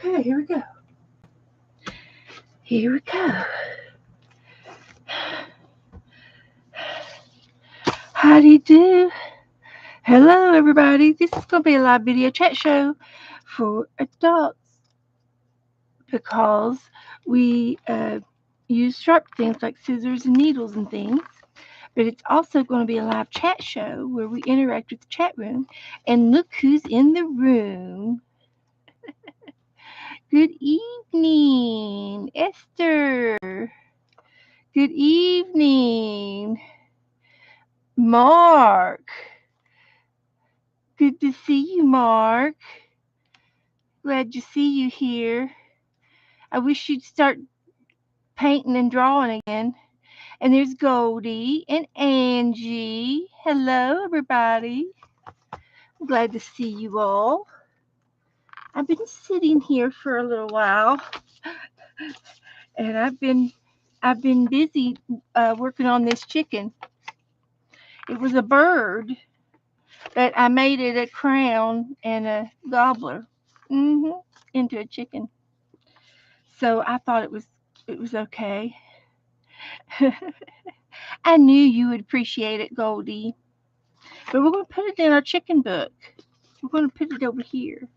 Okay, here we go. Here we go. How do you do? Hello, everybody. This is going to be a live video chat show for adults because we use sharp things like scissors and needles and things. But it's also going to be a live chat show where we interact with the chat room. And look who's in the room. Good evening, Esther. Good evening, Mark. Good to see you, Mark. Glad to see you here. I wish you'd start painting and drawing again. And there's Goldie and Angie. Hello, everybody. I'm glad to see you all. I've been sitting here for a little while, and I've been busy working on this chicken. It was a bird, but I made it a crown and a gobbler into a chicken. So I thought it was okay. I knew you would appreciate it, Goldie. But we're going to put it in our chicken book. We're going to put it over here.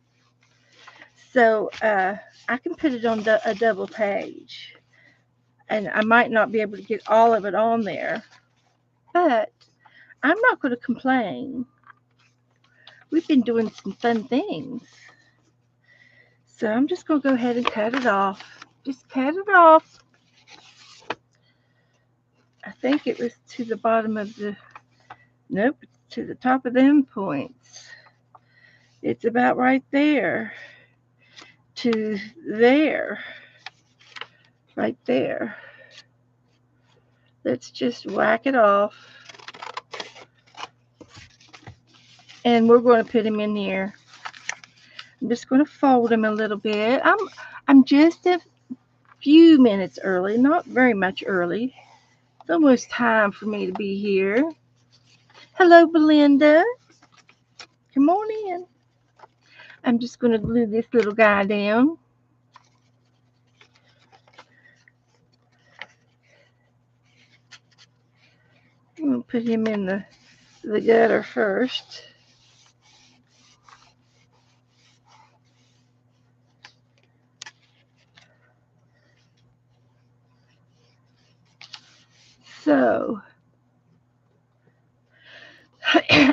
So I can put it on a double page. And I might not be able to get all of it on there. But I'm not going to complain. We've been doing some fun things. So I'm just going to go ahead and cut it off. Just cut it off. I think it was to the bottom of the... Nope, it's to the top of the end points. It's about right there. To there. Right there. Let's just whack it off. And we're going to put him in here. I'm just going to fold him a little bit. I'm just a few minutes early, not very much early. It's almost time for me to be here. Hello, Belinda. Come on in. I'm just going to glue this little guy down. I'm going to put him in the gutter first. So,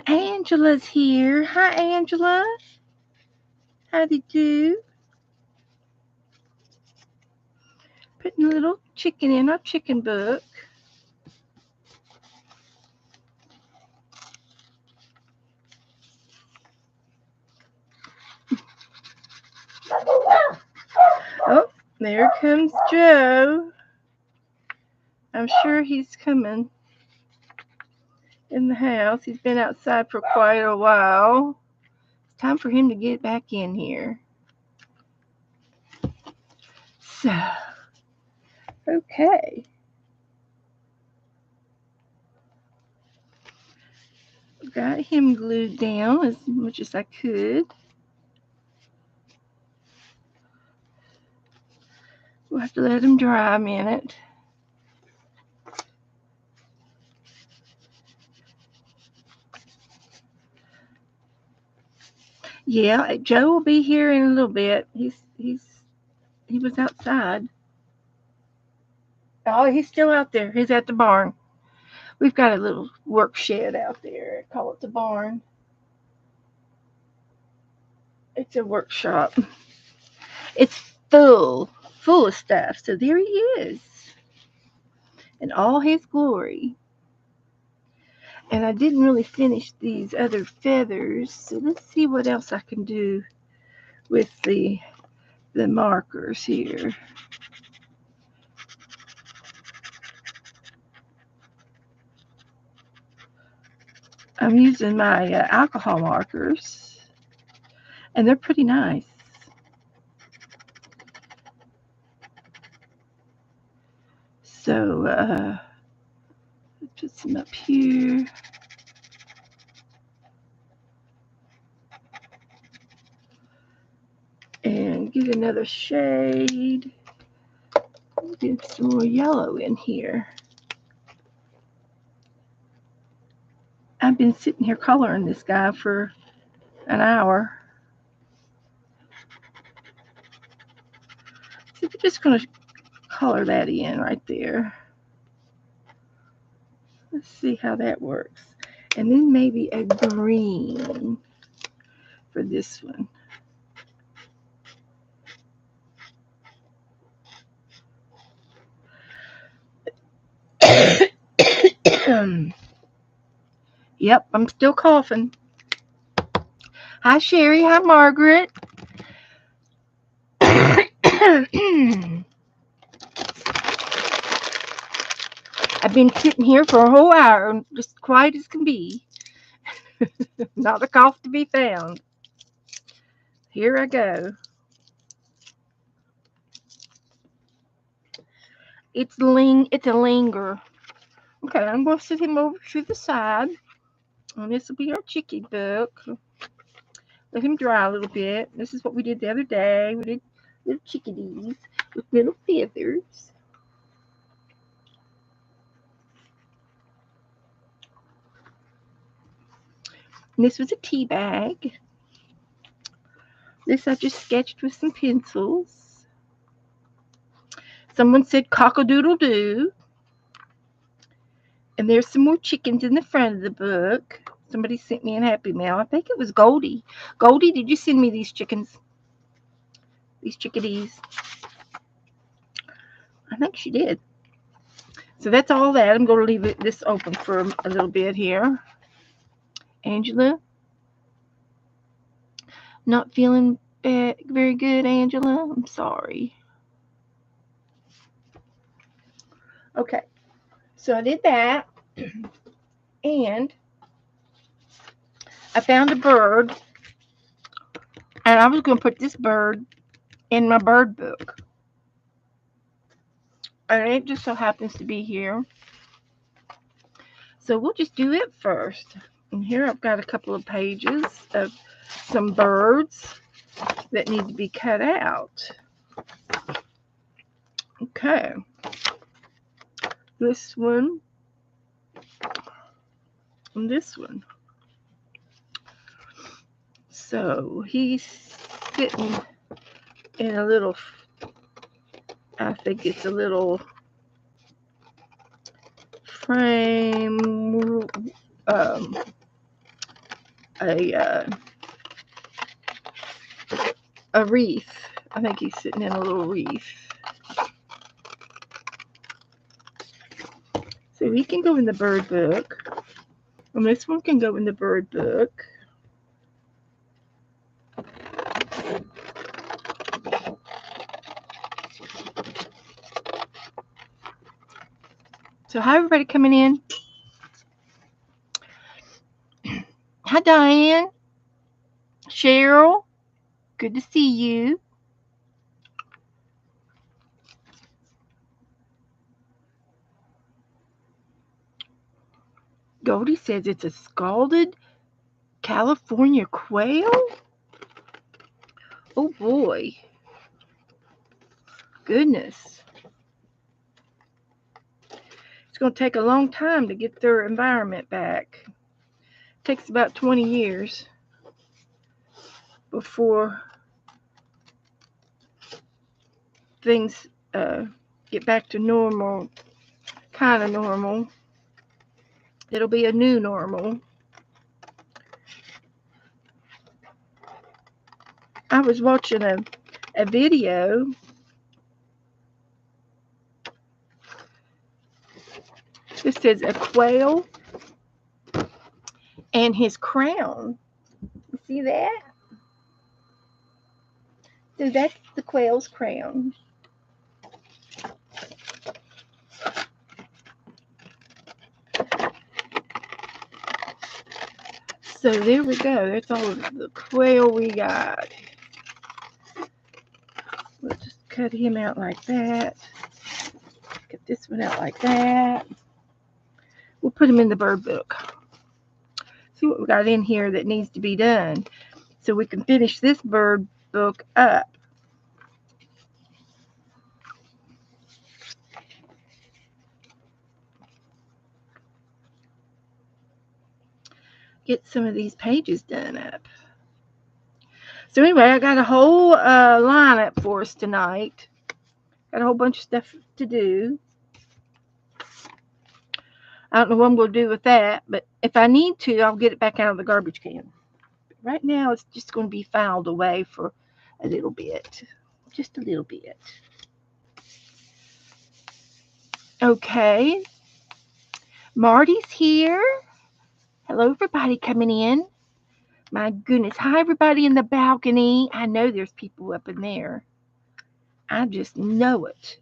Angela's here. Hi, Angela. How do you do? Putting a little chicken in our chicken book. Oh, there comes Joe. I'm sure he's coming in the house. He's been outside for quite a while. It's time for him to get back in here. So, okay. Got him glued down as much as I could. We'll have to let him dry a minute. Yeah, Joe will be here in a little bit. He was outside. Oh, he's still out there. He's at the barn. We've got a little work shed out there. I call it the barn. It's a workshop. It's full of stuff. So there he is in all his glory. And I didn't really finish these other feathers. So let's see what else I can do with the markers here. I'm using my alcohol markers, and they're pretty nice. So put some up here. And get another shade. Get some more yellow in here. I've been sitting here coloring this guy for an hour. So we're just going to color that in right there. Let's see how that works. And then maybe a green for this one. Yep, I'm still coughing. Hi, Sherry. Hi, Margaret. I've been sitting here for a whole hour, just quiet as can be. Not a cough to be found. Here I go. It's a linger. Okay, I'm going to sit him over to the side. And this will be our chickie book. Let him dry a little bit. This is what we did the other day. We did little chickadees with little feathers. And this was a tea bag. This I just sketched with some pencils. Someone said cock-a-doodle-doo. And there's some more chickens in the front of the book. Somebody sent me a happy mail. I think it was Goldie. Goldie, did you send me these chickens? These chickadees? I think she did. So that's all that. I'm going to leave this open for a little bit here. Angela? Not feeling very good, Angela? I'm sorry. Okay. So I did that. And I found a bird. And I was going to put this bird in my bird book. And it just so happens to be here. So we'll just do it first. And here I've got a couple of pages of some birds that need to be cut out. Okay. This one. And this one. So he's sitting in a little, I think it's a little frame, a wreath. I think he's sitting in a little wreath. So he can go in the bird book. And this one can go in the bird book. So hi everybody coming in. Hi Diane. Cheryl. Good to see you. Goldie says it's a scalded California quail. Oh boy. Goodness. It's going to take a long time to get their environment back. It takes about 20 years before things get back to normal, kind of normal. It'll be a new normal. I was watching a video. This says a quail and his crown. You see that? So that's the quail's crown. So there we go. That's all of the quail we got. We'll just cut him out like that. Cut this one out like that. We'll put him in the bird book. See what we got in here that needs to be done so we can finish this bird book up. get some of these pages done up. So anyway, I got a whole lineup for us tonight. Got a whole bunch of stuff to do. I don't know what I'm going to do with that, but if I need to, I'll get it back out of the garbage can. But right now, it's just going to be filed away for a little bit. Just a little bit. Okay. Marty's here. Hello, everybody coming in. My goodness. Hi, everybody in the balcony. I know there's people up in there. I just know it.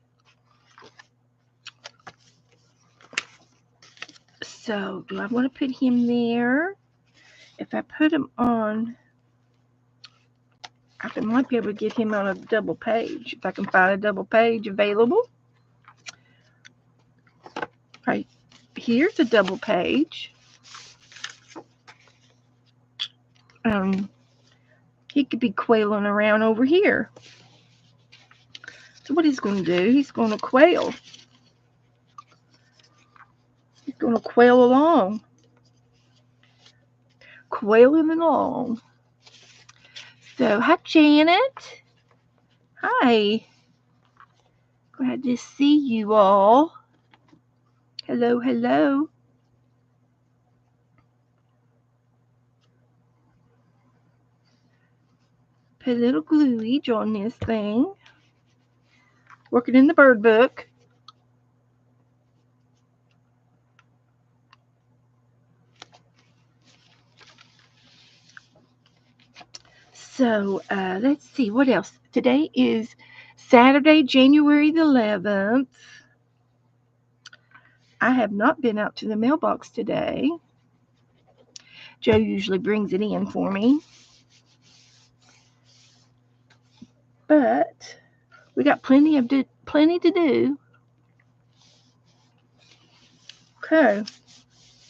So, do I want to put him there? If I put him on, I might be able to get him on a double page. If I can find a double page available. Right. Here's a double page. He could be quailing around over here. So what he's going to do, he's going to quail. He's going to quail along. Quailing along. So, hi, Janet. Hi. Glad to see you all. Hello, hello. Put a little gluage on this thing. Working in the bird book. So, let's see, what else? Today is Saturday, January the 11th. I have not been out to the mailbox today. Joe usually brings it in for me. But we got plenty to do. Okay.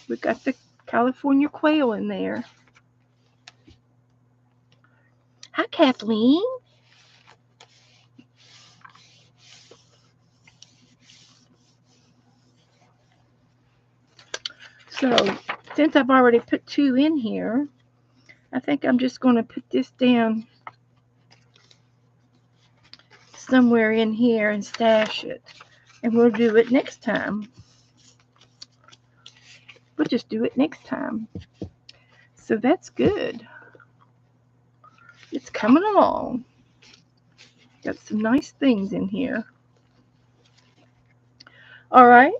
We got the California quail in there. Hi, Kathleen. So, since I've already put 2 in here, I think I'm just going to put this down somewhere in here and stash it. And we'll do it next time. We'll just do it next time. So that's good. It's coming along. Got some nice things in here. All right,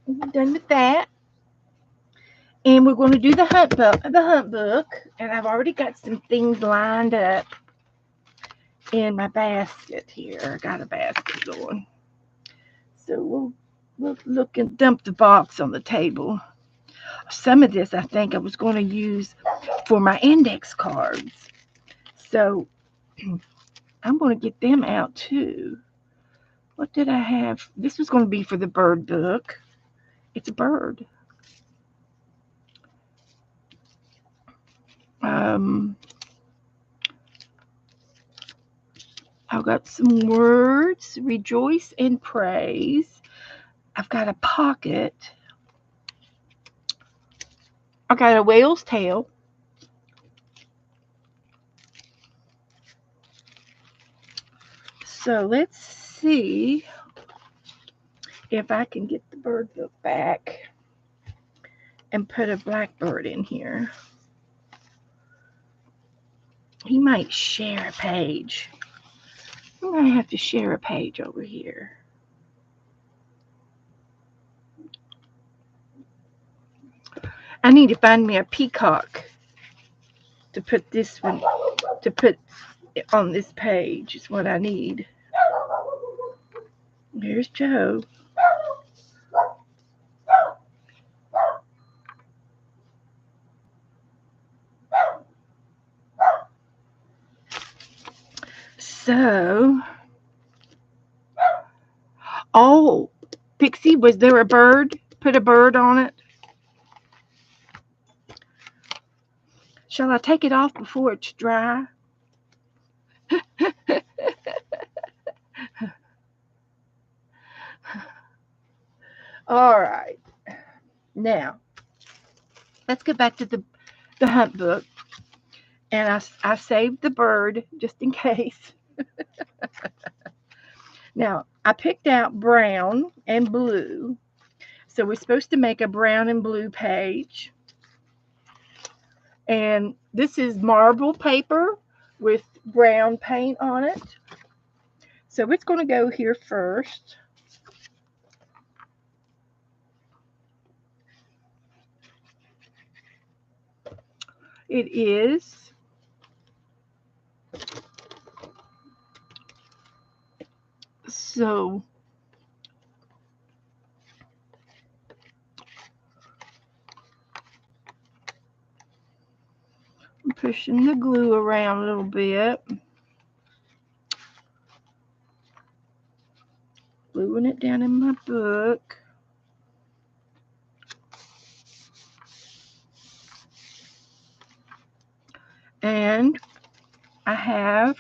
we're done with that. And we're going to do the hunt book. And I've already got some things lined up in my basket here. I got a basket going. So we'll look and dump the box on the table. Some of this I think I was going to use for my index cards. So I'm going to get them out too. What did I have? This was going to be for the bird book. It's a bird. I've got some words, rejoice and praise. I've got a pocket. I've got a whale's tail. So let's see if I can get the bird book back and put a blackbird in here. He might share a page. I'm going to have to share a page over here. I need to find me a peacock to put this one, to put on this page is what I need. There's Joe. So, oh, Pixie, was there a bird? Put a bird on it. Shall I take it off before it's dry? All right. Now, let's get back to the the hunt book, and I saved the bird just in case. Now, I picked out brown and blue. So we're supposed to make a brown and blue page. And this is marble paper with brown paint on it. So it's going to go here first. It is so I'm pushing the glue around a little bit, gluing it down in my book. And I have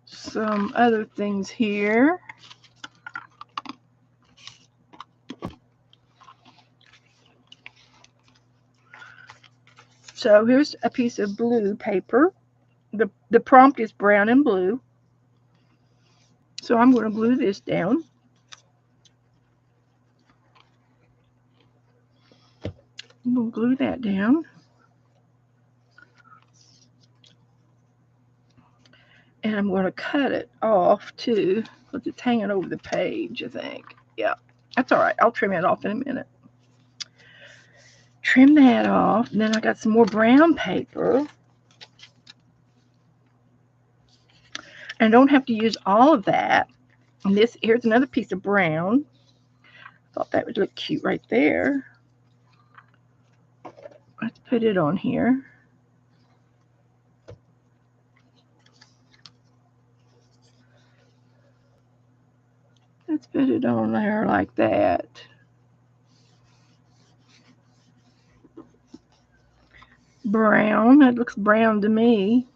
some other things here. So here's a piece of blue paper. The prompt is brown and blue. So I'm going to glue this down. I'm going to glue that down. And I'm going to cut it off too, because it's hanging over the page, I think. Yeah, that's all right. I'll trim it off in a minute. Trim that off. And then I got some more brown paper. And I don't have to use all of that. And here's another piece of brown. Thought that would look cute right there. Let's put it on here. Let's put it on there like that. Brown. That looks brown to me.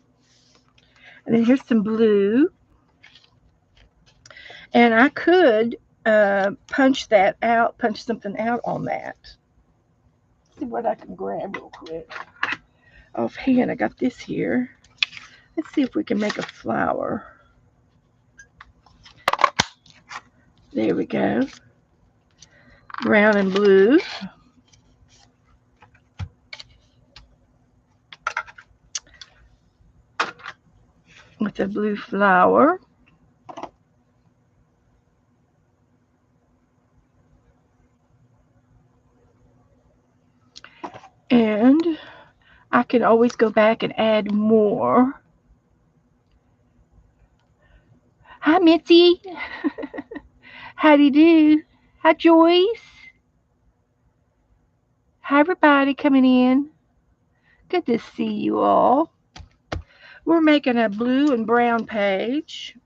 And then here's some blue. And I could punch something out on that. Let's see what I can grab real quick. Offhand, I got this here. Let's see if we can make a flower. There we go. Brown and blue. With a blue flower. And I can always go back and add more. Hi, Mitzi. How do you do? Hi, Joyce. Hi, everybody coming in. Good to see you all. We're making a blue and brown page.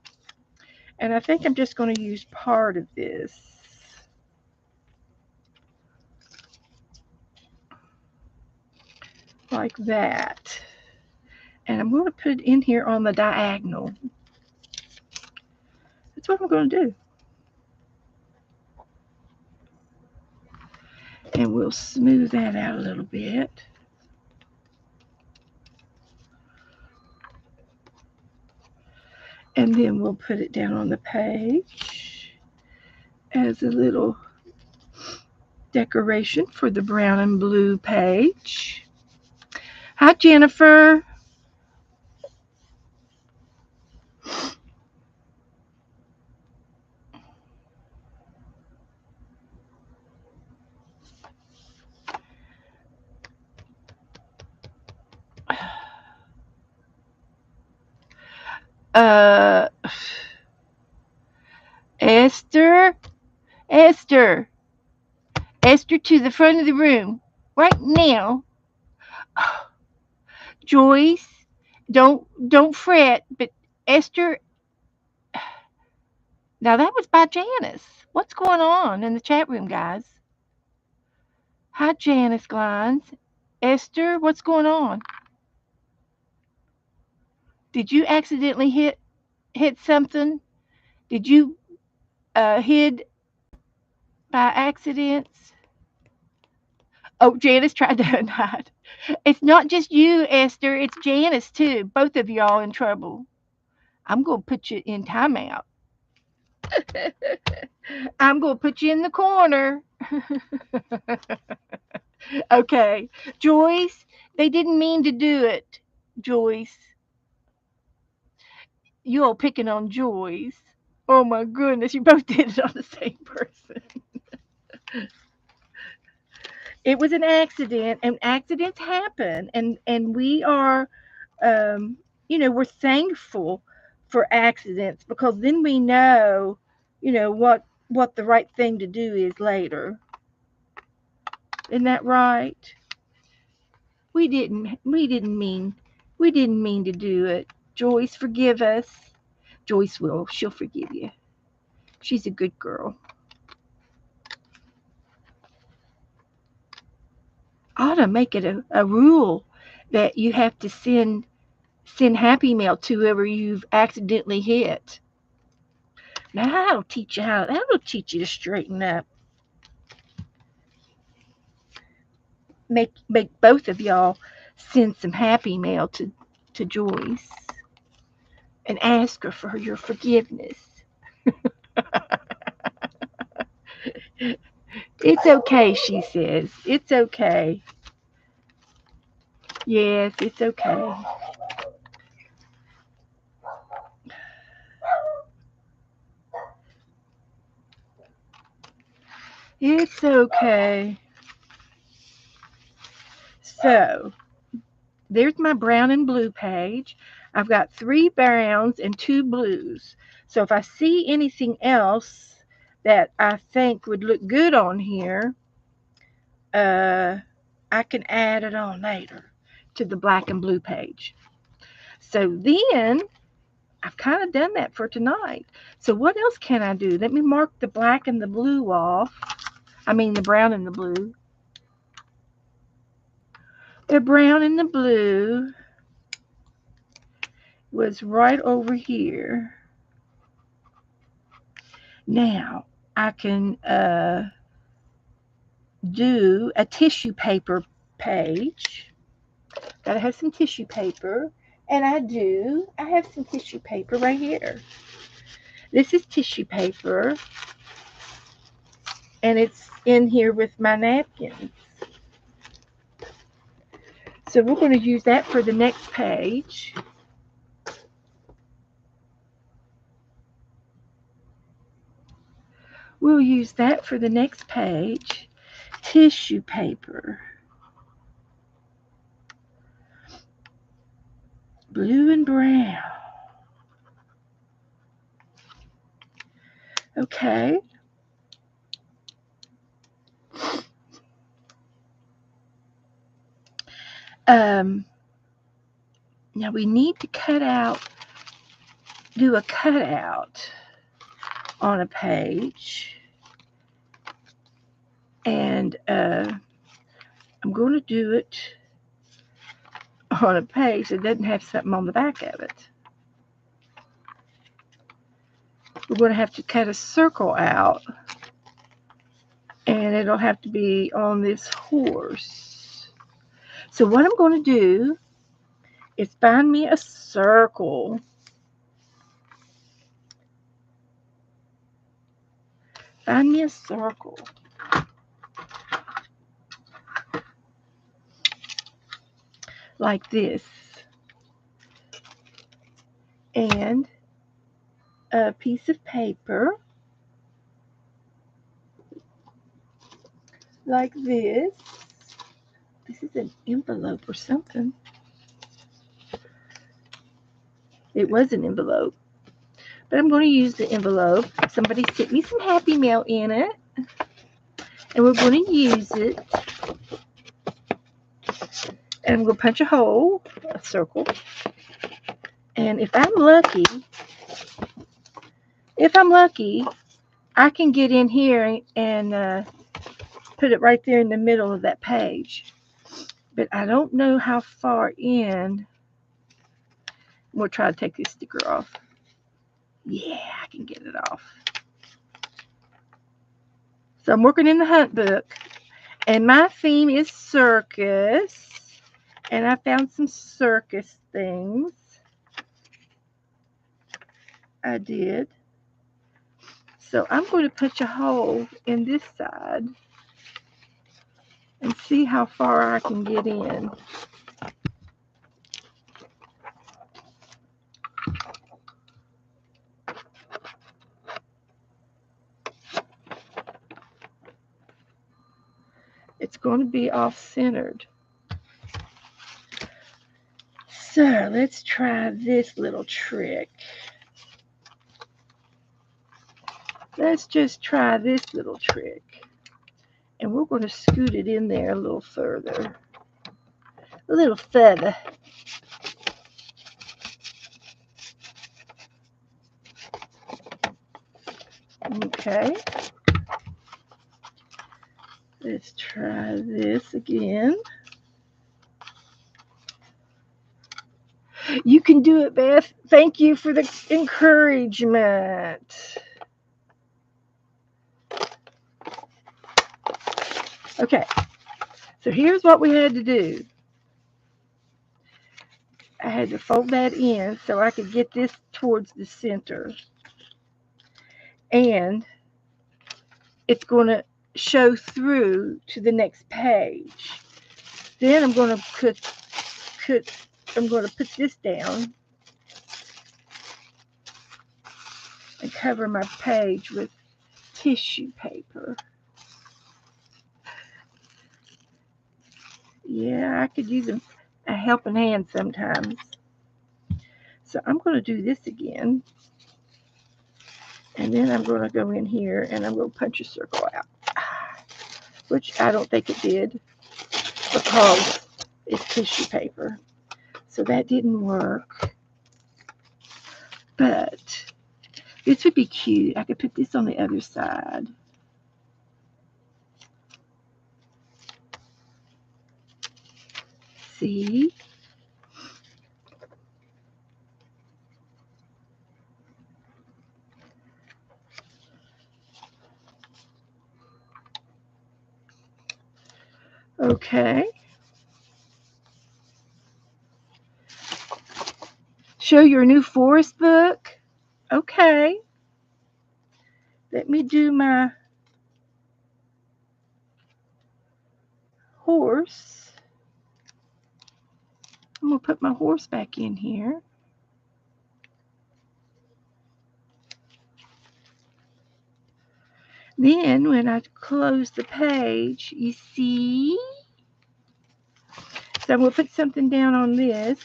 And I think I'm just going to use part of this. Like that. And I'm going to put it in here on the diagonal. That's what I'm going to do. And we'll smooth that out a little bit. And then we'll put it down on the page as a little decoration for the brown and blue page. Hi, Jennifer. Uh, Esther, Esther, Esther, to the front of the room right now. Joyce, don't fret, but Esther. Now that was by Janice. What's going on in the chat room, guys? Hi, Janice Glines. Esther, what's going on? Did you accidentally hit something? Did you hid by accidents? Oh, Janice tried to unhide. It's not just you, Esther. It's Janice, too. Both of y'all in trouble. I'm going to put you in timeout. I'm going to put you in the corner. Okay. Joyce, they didn't mean to do it. Joyce, you all picking on Joyce. Oh my goodness, you both did it on the same person. It was an accident, and accidents happen, and we are, um, we're thankful for accidents because then we know, what the right thing to do is later. Isn't that right? We didn't mean to do it. Joyce, forgive us. Joyce will. She'll forgive you. She's a good girl. I ought to make it a rule that you have to send happy mail to whoever you've accidentally hit. Now that'll teach you to straighten up. Make both of y'all send some happy mail to Joyce and ask her for your forgiveness. It's okay, she says. It's okay. Yes, it's okay. It's okay. So, there's my brown and blue page. I've got 3 browns and 2 blues. So if I see anything else that I think would look good on here, uh, I can add it on later to the black and blue page. So then I've kind of done that for tonight. So what else can I do? Let me mark the black and the blue off. I mean the brown and the blue. The brown and the blue was right over here. Now I can do a tissue paper page. Gotta have some tissue paper. And I do. I have some tissue paper right here. This is tissue paper. And it's in here with my napkins. So we're going to use that for the next page. We'll use that for the next page. Tissue paper. Blue and brown. Okay. Now we need to do a cutout on a page. And I'm going to do it on a page that doesn't have something on the back of it. We're going to have to cut a circle out. And it'll have to be on this horse. So what I'm going to do is find me a circle. Find me a circle. Like this. And a piece of paper. Like this. This is an envelope or something. It was an envelope. But I'm going to use the envelope. Somebody sent me some happy mail in it. And we're going to use it. And I'm going to punch a hole, a circle. And if I'm lucky, I can get in here and put it right there in the middle of that page. But I don't know how far in. We'll try to take this sticker off. Yeah, I can get it off. So I'm working in the Hunt book. And my theme is circus. And I found some circus things. I did. So I'm going to punch a hole in this side and see how far I can get in. It's going to be off-centered. So let's try this little trick. Let's just try this little trick. And we're going to scoot it in there a little further. A little further. Okay. Let's try this again. You can do it, Beth. Thank you for the encouragement. Okay, so here's what we had to do. I had to fold that in so I could get this towards the center. And it's going to show through to the next page. Then I'm going to put this down and cover my page with tissue paper. Yeah, I could use a helping hand sometimes. So I'm going to do this again. And then I'm going to go in here and I'm going to punch a circle out. Which I don't think it did because it's tissue paper. So that didn't work. But this would be cute. I could put this on the other side. See? Okay. Show your new forest book. Okay. Let me do my horse. I'm going to put my horse back in here. Then when I close the page, you see? So I'm going to put something down on this.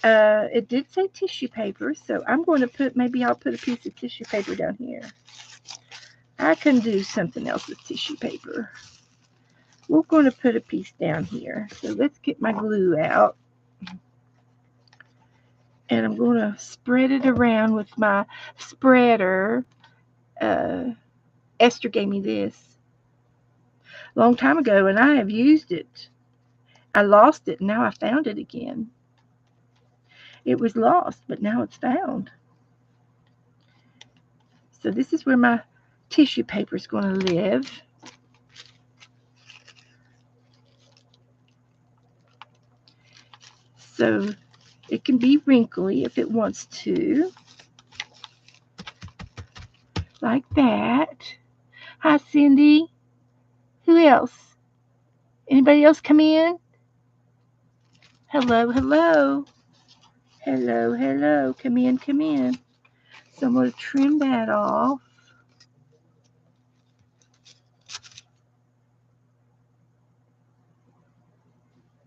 It did say tissue paper, so I'm going to put, maybe I'll put a piece of tissue paper down here. I can do something else with tissue paper. We're going to put a piece down here. So let's get my glue out. And I'm going to spread it around with my spreader. Esther gave me this a long time ago, and I have used it. I lost it, and now I found it again. It was lost, but now it's found. So this is where my tissue paper is going to live. So it can be wrinkly if it wants to. Like that. Hi, Cindy. Who else? Anybody else come in? Hello, hello. Hello, hello. Come in, come in. So I'm going to trim that off.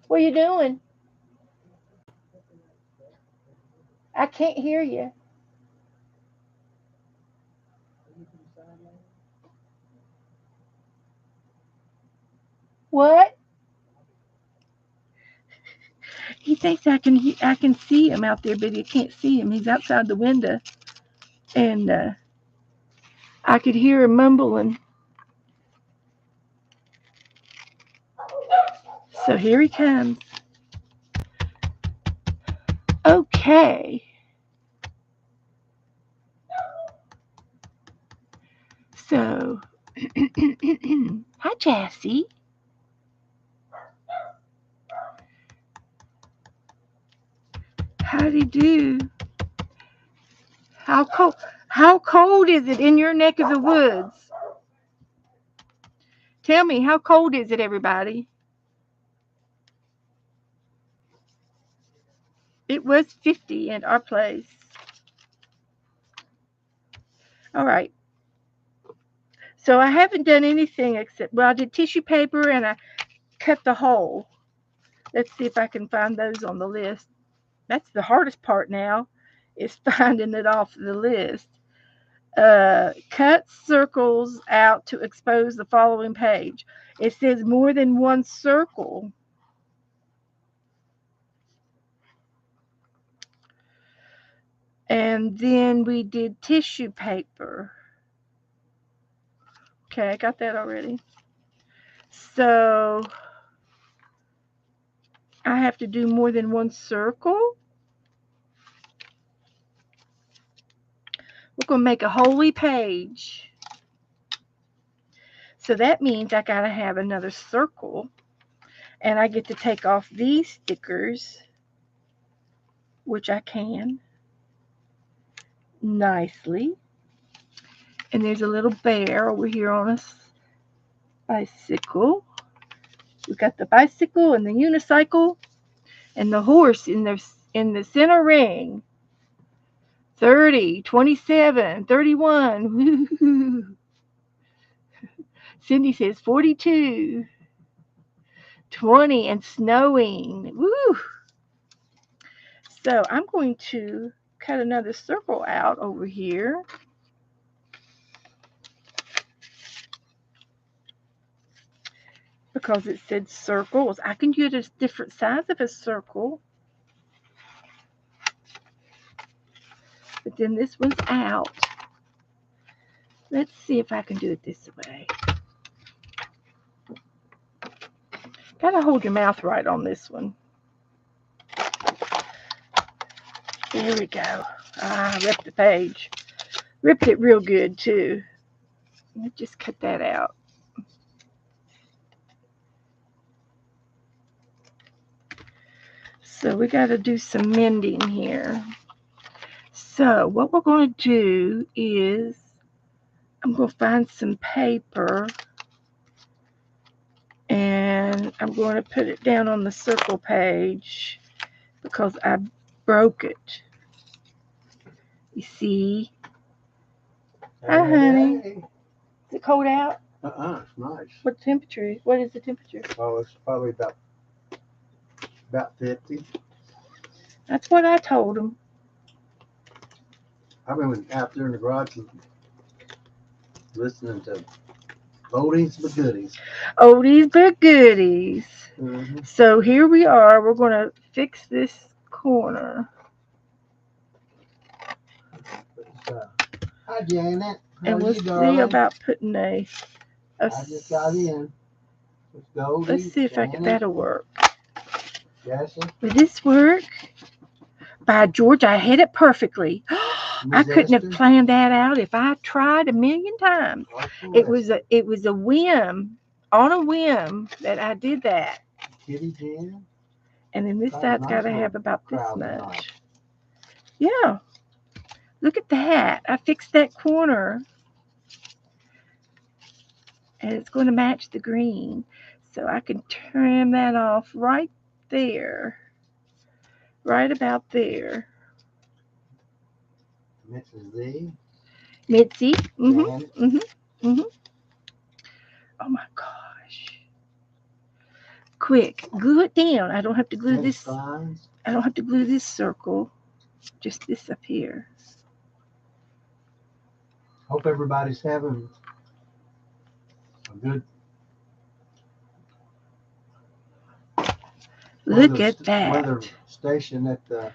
What are you doing? I can't hear you. What? He thinks I can see him out there, but he can't see him. He's outside the window. And I could hear him mumbling. So here he comes. Okay. So, hi, Jassy. Howdy do. How cold is it in your neck of the woods? Tell me, how cold is it, everybody? It was 50 at our place. All right. So I haven't done anything except, well, I did tissue paper and I cut the hole. Let's see if I can find those on the list. That's the hardest part now, is finding it off the list. Cut circles out to expose the following page. It says more than one circle. And then we did tissue paper. Okay, I got that already. So I have to do more than one circle. We're going to make a holy page. So that means I got to have another circle. And I get to take off these stickers, which I can nicely. And there's a little bear over here on a bicycle. We got the bicycle and the unicycle and the horse in the center ring. 30, 27, 31. Woo-hoo. Cindy says 42, 20, and snowing. Woo! So I'm going to cut another circle out over here. Because it said circles. I can get a different size of a circle. But then this one's out. Let's see if I can do it this way. Gotta hold your mouth right on this one. There we go. Ah, I ripped the page. Ripped it real good too. Let me just cut that out. So we got to do some mending here. So what we're going to do is I'm going to find some paper and I'm going to put it down on the circle page because I broke it. You see? Hi, honey. Hey. Is it cold out? It's nice. What temperature? What is the temperature? Oh, it's probably about 50. That's what I told him. I've been out there in the garage listening to oldies but goodies. Oldies but goodies. Mm-hmm. So here we are. We're going to fix this corner. Hi, Janet. How And are we'll you, see darling? about putting I just got in. Let's see if that'll work. Jesse? Will this work? By George, I hit it perfectly. I couldn't have planned that out if I tried a million times. It was a whim, on a whim, that I did that. Kitty Jan? And then this side's got to have about this much. Yeah. Look at that. I fixed that corner. And it's going to match the green. So I can trim that off right there. Right about there. Mrs. Mitzi. Mm-hmm. Oh my gosh. Quick, glue it down. I don't have to glue this. I don't have to glue this circle. Just this up here. Hope everybody's having a good Look at that. Weather station at their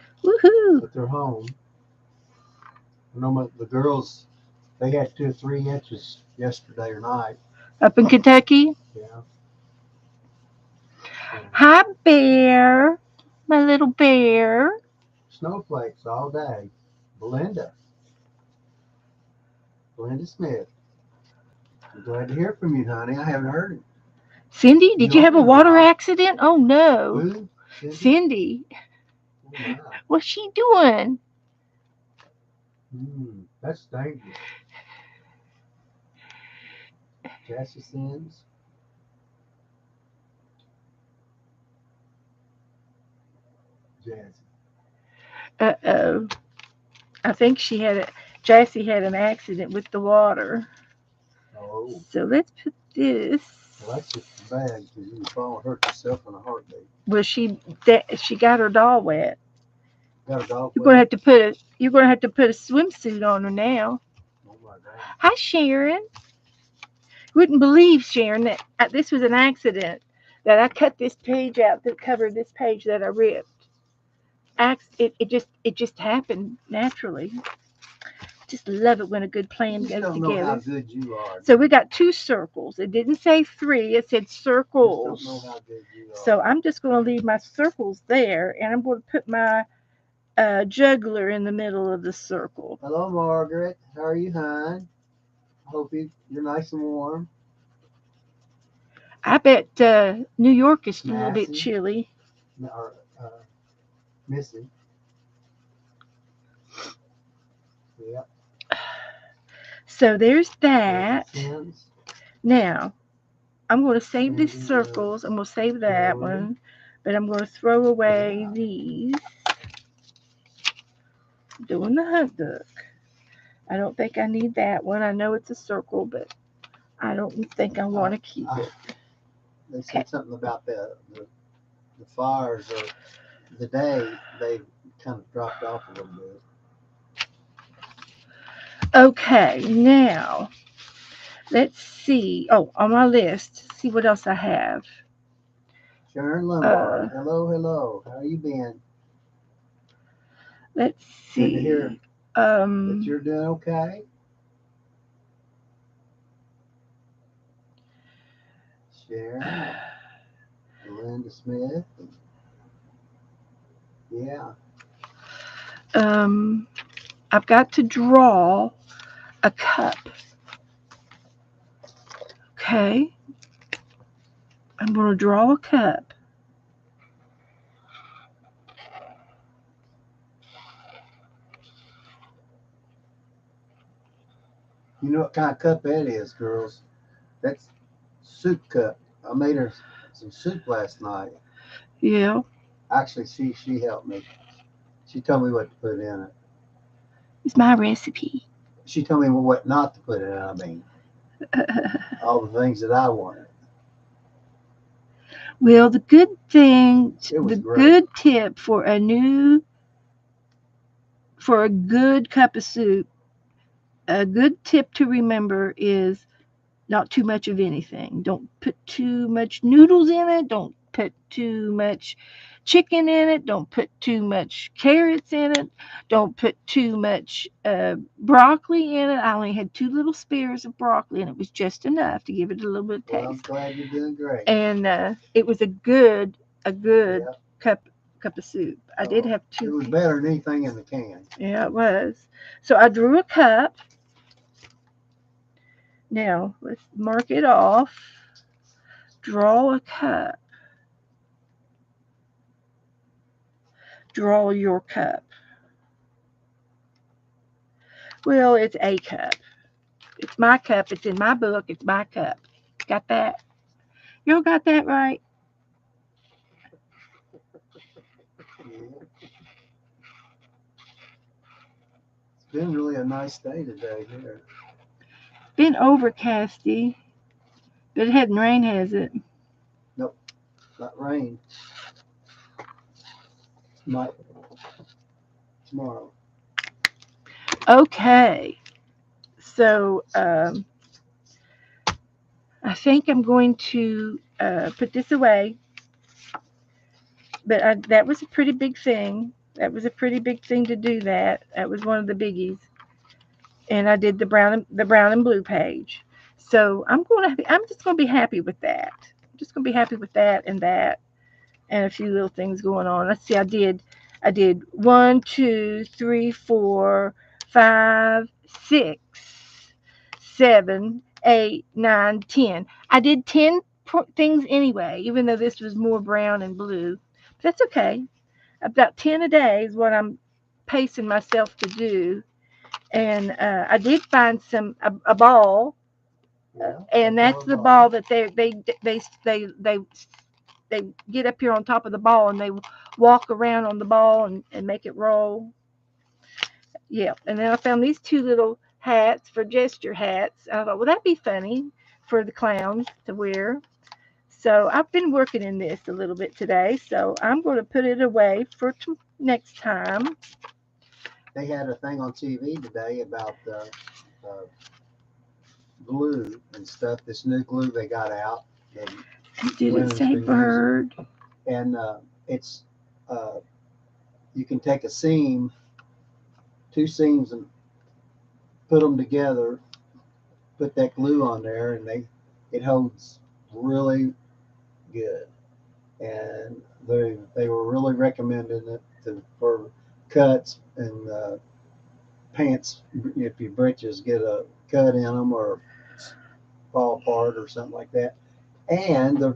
home. I know the girls, they got 2 or 3 inches yesterday or night. Up in Kentucky? Yeah. Hi, bear. My little bear. Snowflakes all day. Belinda Smith. I'm glad to hear from you, honey. I haven't heard it. Cindy, did you have a water accident? Oh, no. Who? Cindy. Oh my. What's she doing? That's dangerous. Jesse Sims. Jazzy. Uh-oh. I think Jessie had an accident with the water. Oh. So let's put this. Well, that's just bad because you can fall and hurt yourself in a heartbeat. Well, she got her doll wet. Got a dog You're gonna with? have to put a you're gonna have to put a swimsuit on her now. Oh my God. Hi, Sharon. Wouldn't believe, Sharon, that this was an accident. That I cut this page out that covered this page that I ripped. It just happened naturally. Just love it when a good You plan just goes don't know how together. good you are. So we got two circles. It didn't say three, it said You just don't know circles. how good you are. So I'm just going to leave my circles there and I'm going to put my juggler in the middle of the circle. Hello, Margaret. How are you, hon? Hope you're nice and warm. I bet New York is a little bit Massey, chilly. or Missy. Yep. So there's Jesse that. Sims. Now, I'm going to save these Cindy circles. I'm Rose. going to save that Joey. one. But I'm going to throw away Yeah. these. Doing the hunt book. I don't think I need that one. I know it's a circle, but I don't think I want to keep it. They Okay. said something about the fires or the day they kind of dropped off a little bit. Okay, now let's see. Oh, on my list, see what else I have. Sharon Uh, Lombard. Hello, hello. How you been? let's Good to hear see. that Um, you're doing okay. Sharon and Linda Smith. Yeah. um, I've got to draw a cup. Okay, I'm going to draw a cup. You know what kind of cup that is, girls? That's soup cup. I made her some soup last night. Yeah, Actually, she helped me. She told me what to put in it. it's my recipe. She told me what not to put in it. I mean, all the things that I wanted. Well, It was the great. good tip for a good cup of soup, a good tip to remember is not too much of anything. Don't put too much noodles in it. Don't put too much chicken in it. Don't put too much carrots in it. Don't put too much broccoli in it. I only had two little spears of broccoli, and it was just enough to give it a little bit of Well, I'm taste. glad you're doing great. And it was a good Yep. cup of soup. I did Oh, have it two. was better than anything in the can. Yeah, it was. So I drew a cup. Now let's mark it off. Draw a cup. Draw your cup. Well, it's a cup. It's my cup. It's in my book. It's my cup. Got that? Y'all got that right? Yeah. It's been really a nice day today here. Been overcasty, but it hadn't rained, has it? Nope, not rain. Might tomorrow. Okay. So I think I'm going to put this away. But that was a pretty big thing. That was a pretty big thing to do that. That was one of the biggies. And I did the brown and blue page. So I'm just gonna be happy with that. I'm just gonna be happy with that and a few little things going on. Let's see, I did 1, 2, 3, 4, 5, 6, 7, 8, 9, 10. I did 10 things anyway, even though this was more brown and blue. But that's okay. About 10 a day is what I'm pacing myself to do. And I did find a ball, Yeah, and that's that's our the ball. ball that they get up here on top of the ball and they walk around on the ball and make it roll. Yeah, and then I found these two little hats for gesture hats. I thought, well, that'd be funny for the clowns to wear. So I've been working in this a little bit today. So I'm going to put it away for next time. They had a thing on TV today about uh, glue and stuff. This new glue they got out, and Did it Glennon's say been using, bird? and it's uh, you can take a seam, two seams, and put them together. Put that glue on there, and it holds really good. And they were really recommending it for cuts and pants. If your breeches get a cut in them or fall apart or something like that, and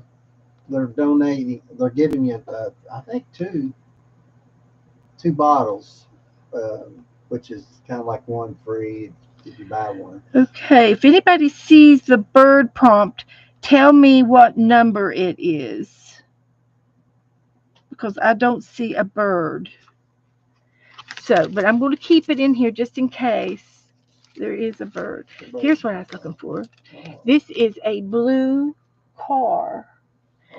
they're donating. They're giving you, I think, two bottles, which is kind of like one free if you buy one. Okay, if anybody sees the bird prompt, tell me what number it is because I don't see a bird. So, but I'm going to keep it in here just in case there is a bird. Here's what I was looking for. Oh, This is a blue car,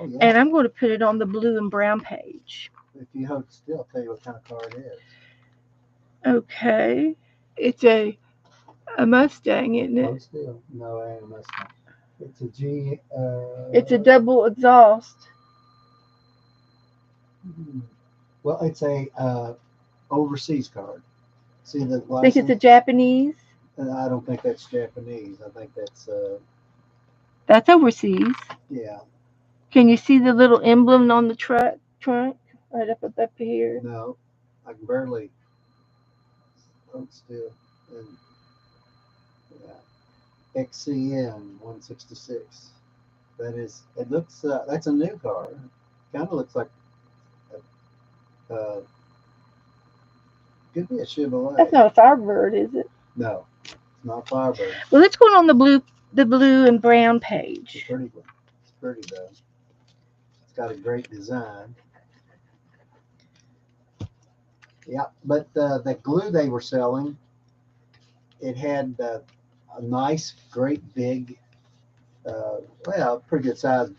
oh yeah. and I'm going to put it on the blue and brown page. If you hold still, I'll tell you what kind of car it is. Okay, it's a Mustang, isn't it? Hold still. No, it ain't a Mustang. It's a G. It's a double exhaust. Well, it's a overseas card. See the I think it's a license? Japanese. I don't think that's Japanese. I think that's That's overseas. yeah. Can you see the little emblem on the trunk right up here? No, I can barely hold still. And yeah, XCN 166. That is. It looks. That's a new car. Kind of looks like uh, could be a That's Chevrolet. not a Firebird, is it? No, it's not Firebird. Well, let's go on the blue and brown It's a page. pretty one. It's pretty though. It's got a great design. Yeah, but the glue they were selling, it had a nice, great big, well, pretty good size,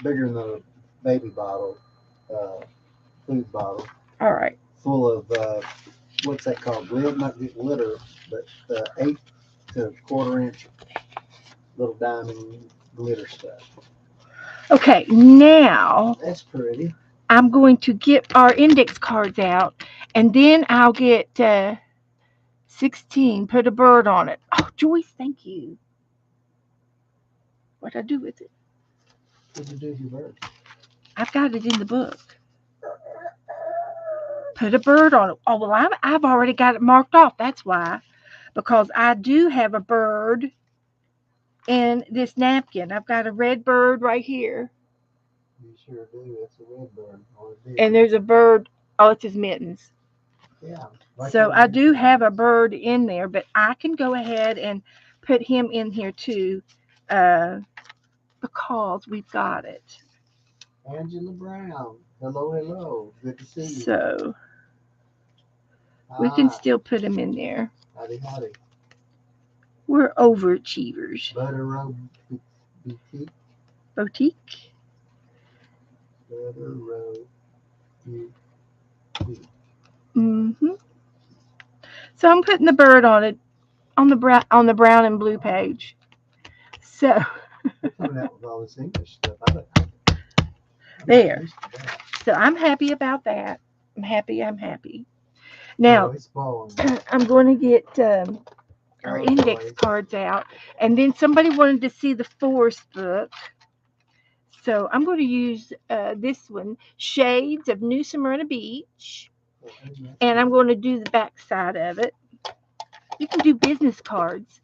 bigger than a baby bottle, uh, food bottle, All right. full of what's that called? Glitter, not glitter, but 8 to 1/4 inch little diamond glitter stuff. Okay, now That's pretty. I'm going to get our index cards out, and then I'll get 16. Put a bird on it. Oh, Joyce, thank you. What I do with it? What'd you do with your bird? I've got it in the book. Put a bird on it. Oh well, I've already got it marked off. That's why, because I do have a bird in this napkin. I've got a red bird right here, You sure do. That's a red bird. Or a and big. there's a bird. Oh, it's his mittens. Yeah, right So there I on your do bird. have a bird in there, but I can go ahead and put him in here too, uh, because we've got it. Angela Brown. Hello, hello. Good to see you. So we can Ah, still put him in there. howdy, howdy. We're overachievers. Butter Road Boutique. Boutique. Butter Road Boutique. Mm-hmm. So I'm putting the bird on it on the brown and blue page. So You're coming out with all this English stuff. I'm not there. used to that. So I'm happy about that. I'm happy. I'm happy. Oh, Now it's falling. I'm going to get our Oh, index boy. cards out, and then somebody wanted to see the forest book. So I'm going to use this one, Shades of New Smyrna Beach, Well, isn't that and I'm pretty? going to do the back side of it. You can do business cards.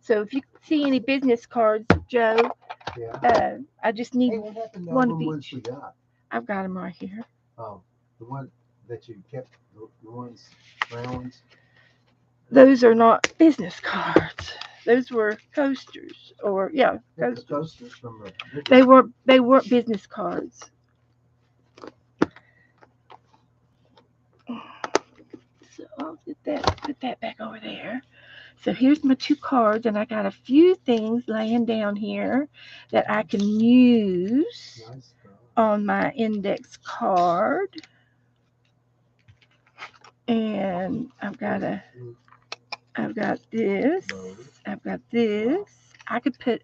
So if you see any business cards, Joe, Yeah. I just need Hey, what happened to all one of them ones each. we got? I've got them right here. Oh, The one that you kept, the ones, brown ones. Those are not business cards. Those were coasters, or yeah, Yeah, the coasters. coasters from the bigger. They weren't business cards. So I'll put that back over there. So here's my two cards, and I got a few things laying down here that I can use Nice card. on my index card. And I've got this. I've got this. I could put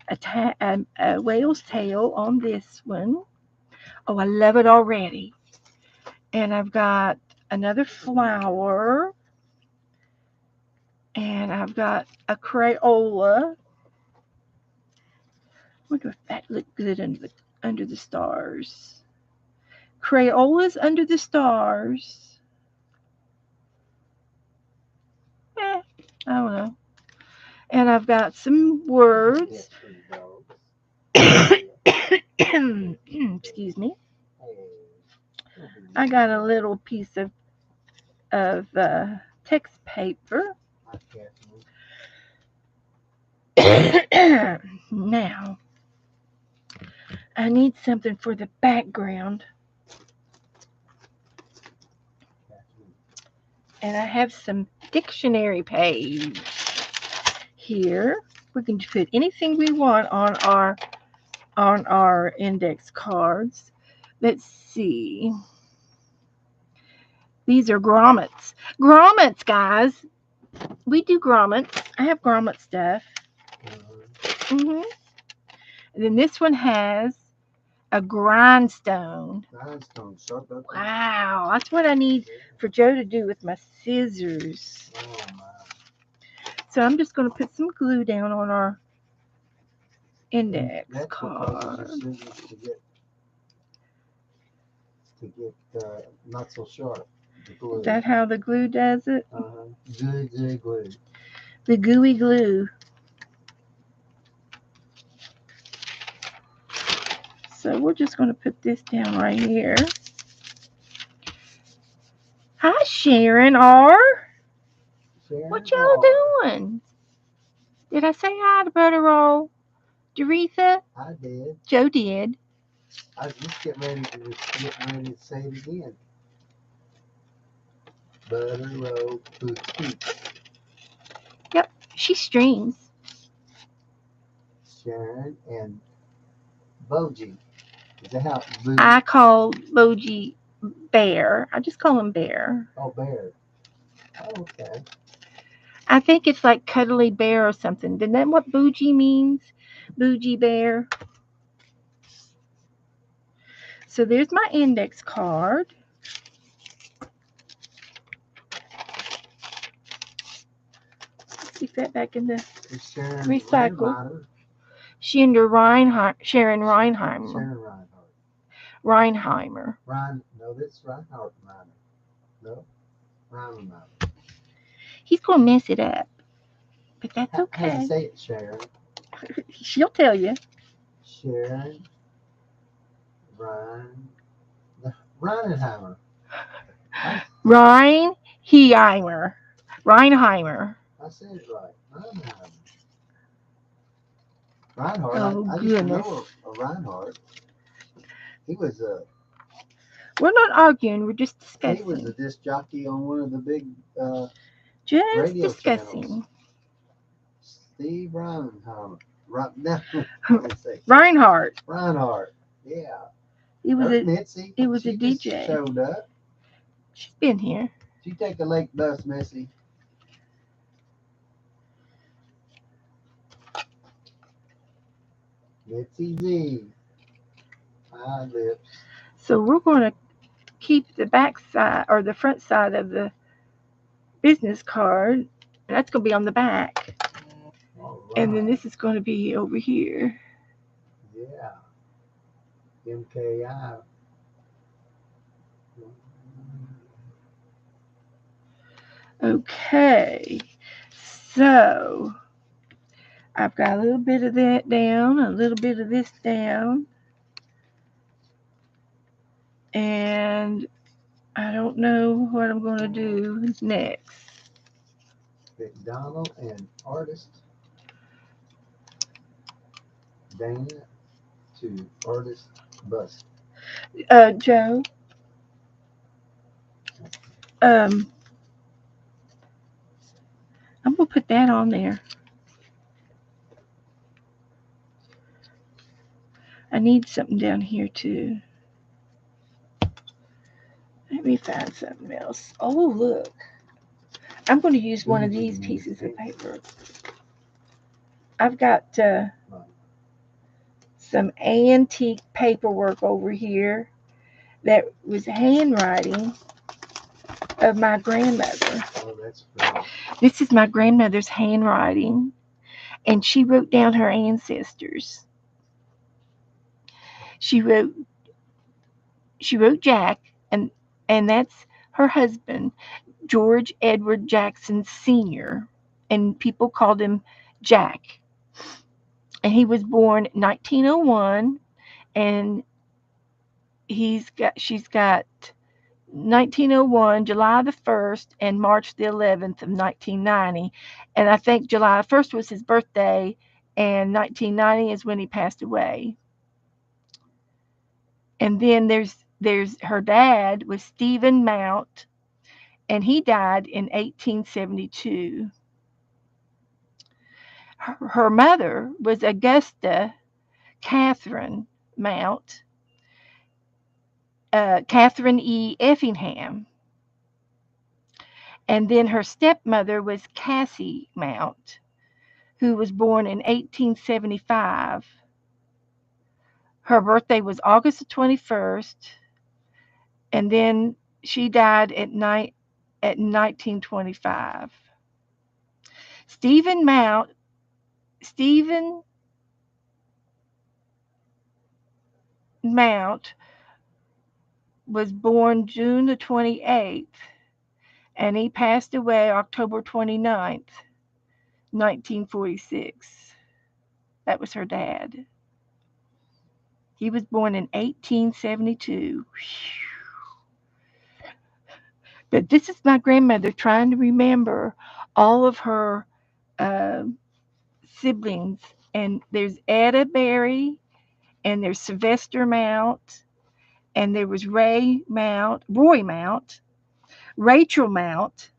a whale's tail on this one. Oh, I love it already. And I've got another flower. And I've got a Crayola. I wonder if that looked good under the stars. Crayola's under the stars. I don't know. And I've got some words. Excuse me. I got a little piece of text paper. Now, I need something for the background. And I have some dictionary page here. We can put anything we want on our index cards. Let's see. These are grommets. Grommets, guys. We do grommets. I have grommet stuff. And then this one has a grindstone. Wow, that's what I need for Joe to do with my scissors. So I'm just going to put some glue down on our index card. To get not so sharp. Is that how the glue does it? Gooey glue. The gooey glue. So we're just going to put this down right here. Hi, Sharon R. What y'all doing? Did I say hi to Butter Roll? Doretha? I did. Joe did. I was just getting ready to say it again. Butter Roll Boutique. Yep, she streams. Sharon and Boji. Is that how? I call Boji Bear. I just call him Bear. Oh, Bear. Oh, okay. I think it's like Cuddly Bear or something. Isn't that what Bougie means? Bougie Bear. So there's my index card. Stick that back in the recycle. Sharon Reinheimer. Reinheimer. No, that's Reinhardt Miner. No, Reinheimer. He's going to mess it up. But that's okay. How do you say it, Sharon? She'll tell you. Sharon Reinheimer. Reinheimer. I said it right. Reinheimer. Reinhardt. Oh, I used to know a Reinhardt. He was a. We're not arguing. We're just discussing. He was a disc jockey on one of the big just radio discussing. Channels. Steve Reinheimer. Reinhardt. Yeah. He was a Mitzi. He was she a DJ. Showed up. She's been here. Did you take the lake bus, Missy? Mitzi Z. My lips. So we're going to keep the back side or the front side of the business card. And that's going to be on the back. Right. And then this is going to be over here. Yeah. MKI. Okay. So I've got a little bit of that down, a little bit of this down. And I don't know what I'm going to do next. McDonald and artist Dana to artist bust. Joe, um, I'm going to put that on there. I need something down here too. Let me find something else. Oh, look. I'm going to use one of these pieces of paper. I've got some antique paperwork over here that was handwriting of my grandmother. Oh, that's pretty. This is my grandmother's handwriting, and she wrote down her ancestors. She wrote she wrote Jack, and that's her husband, George Edward Jackson Sr., and people called him Jack. And he was born 1901, and she's got 1901, July the 1st, and March the 11th of 1990. And I think July 1st was his birthday, and 1990 is when he passed away. And then there's her dad was Stephen Mount, and he died in 1872. Her mother was Augusta Catherine Mount, Catherine E. Effingham. And then her stepmother was Cassie Mount, who was born in 1875. Her birthday was August the 21st, and then she died at 1925. Stephen Mount, Stephen Mount was born June the 28th, and he passed away October 29th, 1946. That was her dad. He was born in 1872. But this is my grandmother trying to remember all of her uh, siblings. And there's Etta Berry, and there's Sylvester Mount, and there was Roy Mount, Rachel Mount,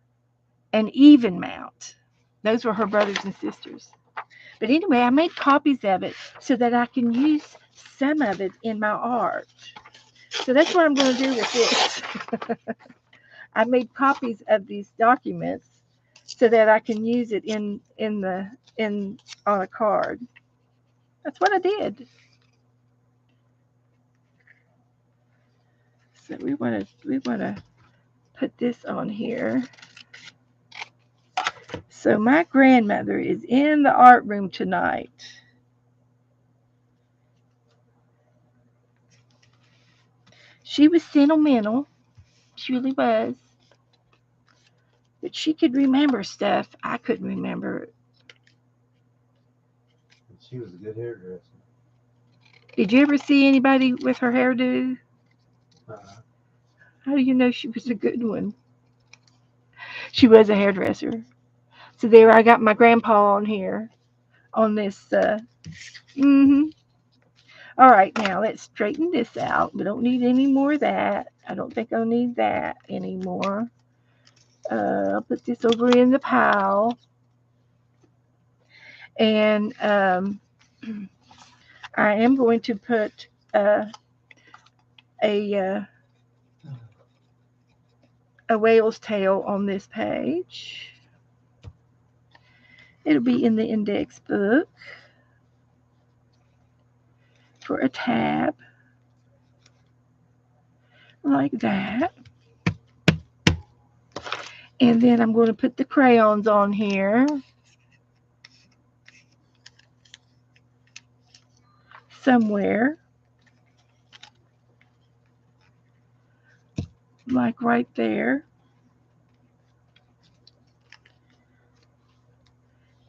and Even Mount. Those were her brothers and sisters. But anyway, I made copies of it so that I can use some of it in my art. So that's what I'm going to do with this. I made copies of these documents so that I can use it in on a card. That's what I did. So we want to put this on here. So my grandmother is in the art room tonight. She was sentimental. She really was. But she could remember stuff I couldn't remember. She was a good hairdresser. Did you ever see anybody with her hairdo? Uh-uh. How do you know she was a good one? She was a hairdresser. So there I got my grandpa on here on this. Mm-hmm. All right, now let's straighten this out. We don't need any more of that. I don't think I'll need that anymore. I'll put this over in the pile. And I am going to put a a whale's tail on this page. It'll be in the index book for a tab like that. And then I'm going to put the crayons on here somewhere, like right there.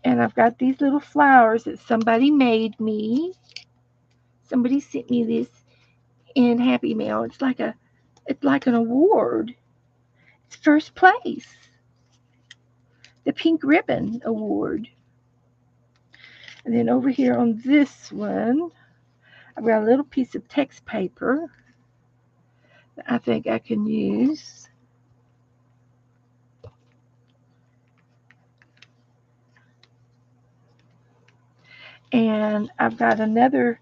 And I've got these little flowers that somebody made me. Somebody sent me this in Happy Mail. It's like an award. first place, the Pink Ribbon Award. And then over here on this one, I've got a little piece of text paper that I think I can use. And I've got another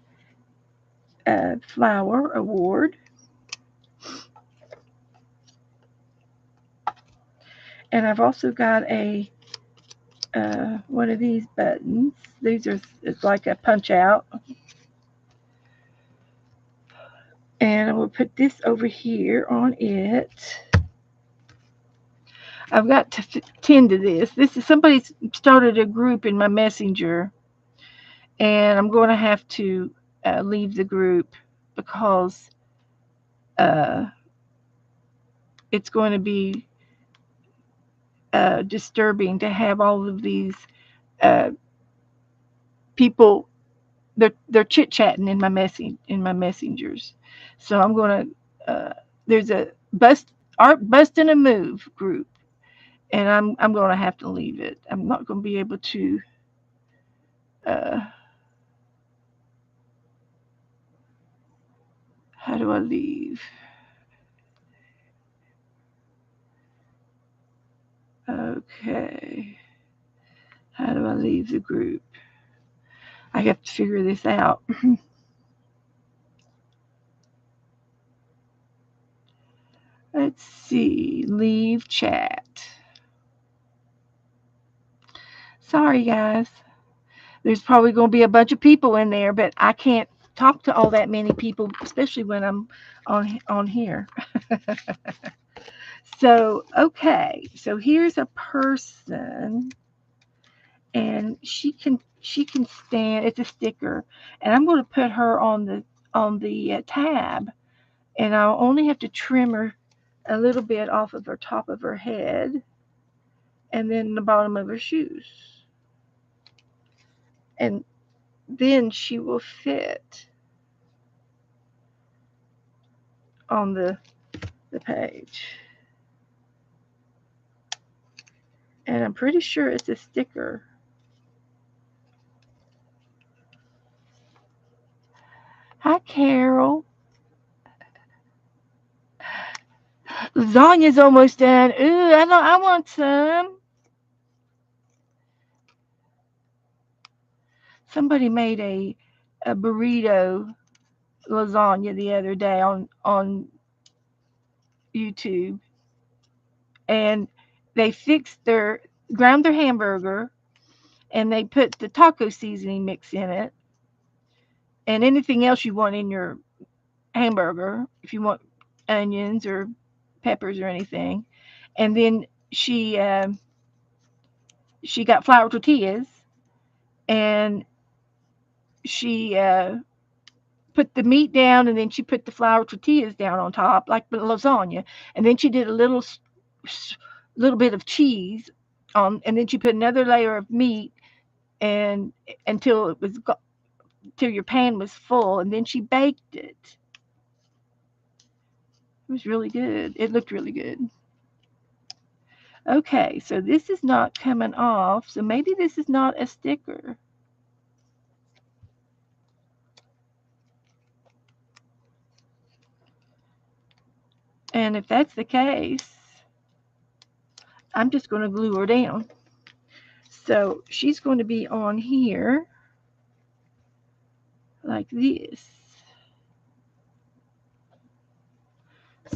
flower award. And I've also got a one of these buttons. These are, it's like a punch out. And I will put this over here on it. I've got to tend to this. This is, somebody's started a group in my messenger, and I'm going to have to leave the group because uh, it's going to be disturbing to have all of these uh, people. They're chit chatting in my messengers. So I'm going to. There's a art bust and a move group, and I'm going to have to leave it. I'm not going to be able to. Uh, how do I leave? Okay. How do I leave the group? I have to figure this out. Let's see. Leave chat. Sorry, guys. There's probably going to be a bunch of people in there, but I can't talk to all that many people, especially when I'm on here. So, okay. So here's a person, and she can stand. It's a sticker, and I'm going to put her on the tab, and I'll only have to trim her a little bit off of her top of her head, and then the bottom of her shoes, and then she will fit on the page. And I'm pretty sure it's a sticker. Hi, Carol. Lasagna's almost done. Ooh, I want some. Somebody made a burrito lasagna the other day on YouTube, and they fixed their ground their hamburger, and they put the taco seasoning mix in it, and anything else you want in your hamburger, if you want onions or peppers or anything. And then she got flour tortillas, and she put the meat down, and then she put the flour tortillas down on top like the lasagna, and then she did a little bit of cheese on, and then she put another layer of meat, and until it was till your pan was full, and then she baked it. It was really good. It looked really good. Okay, so this is not coming off, so maybe this is not a sticker. And if that's the case, I'm just going to glue her down. So she's going to be on here like this.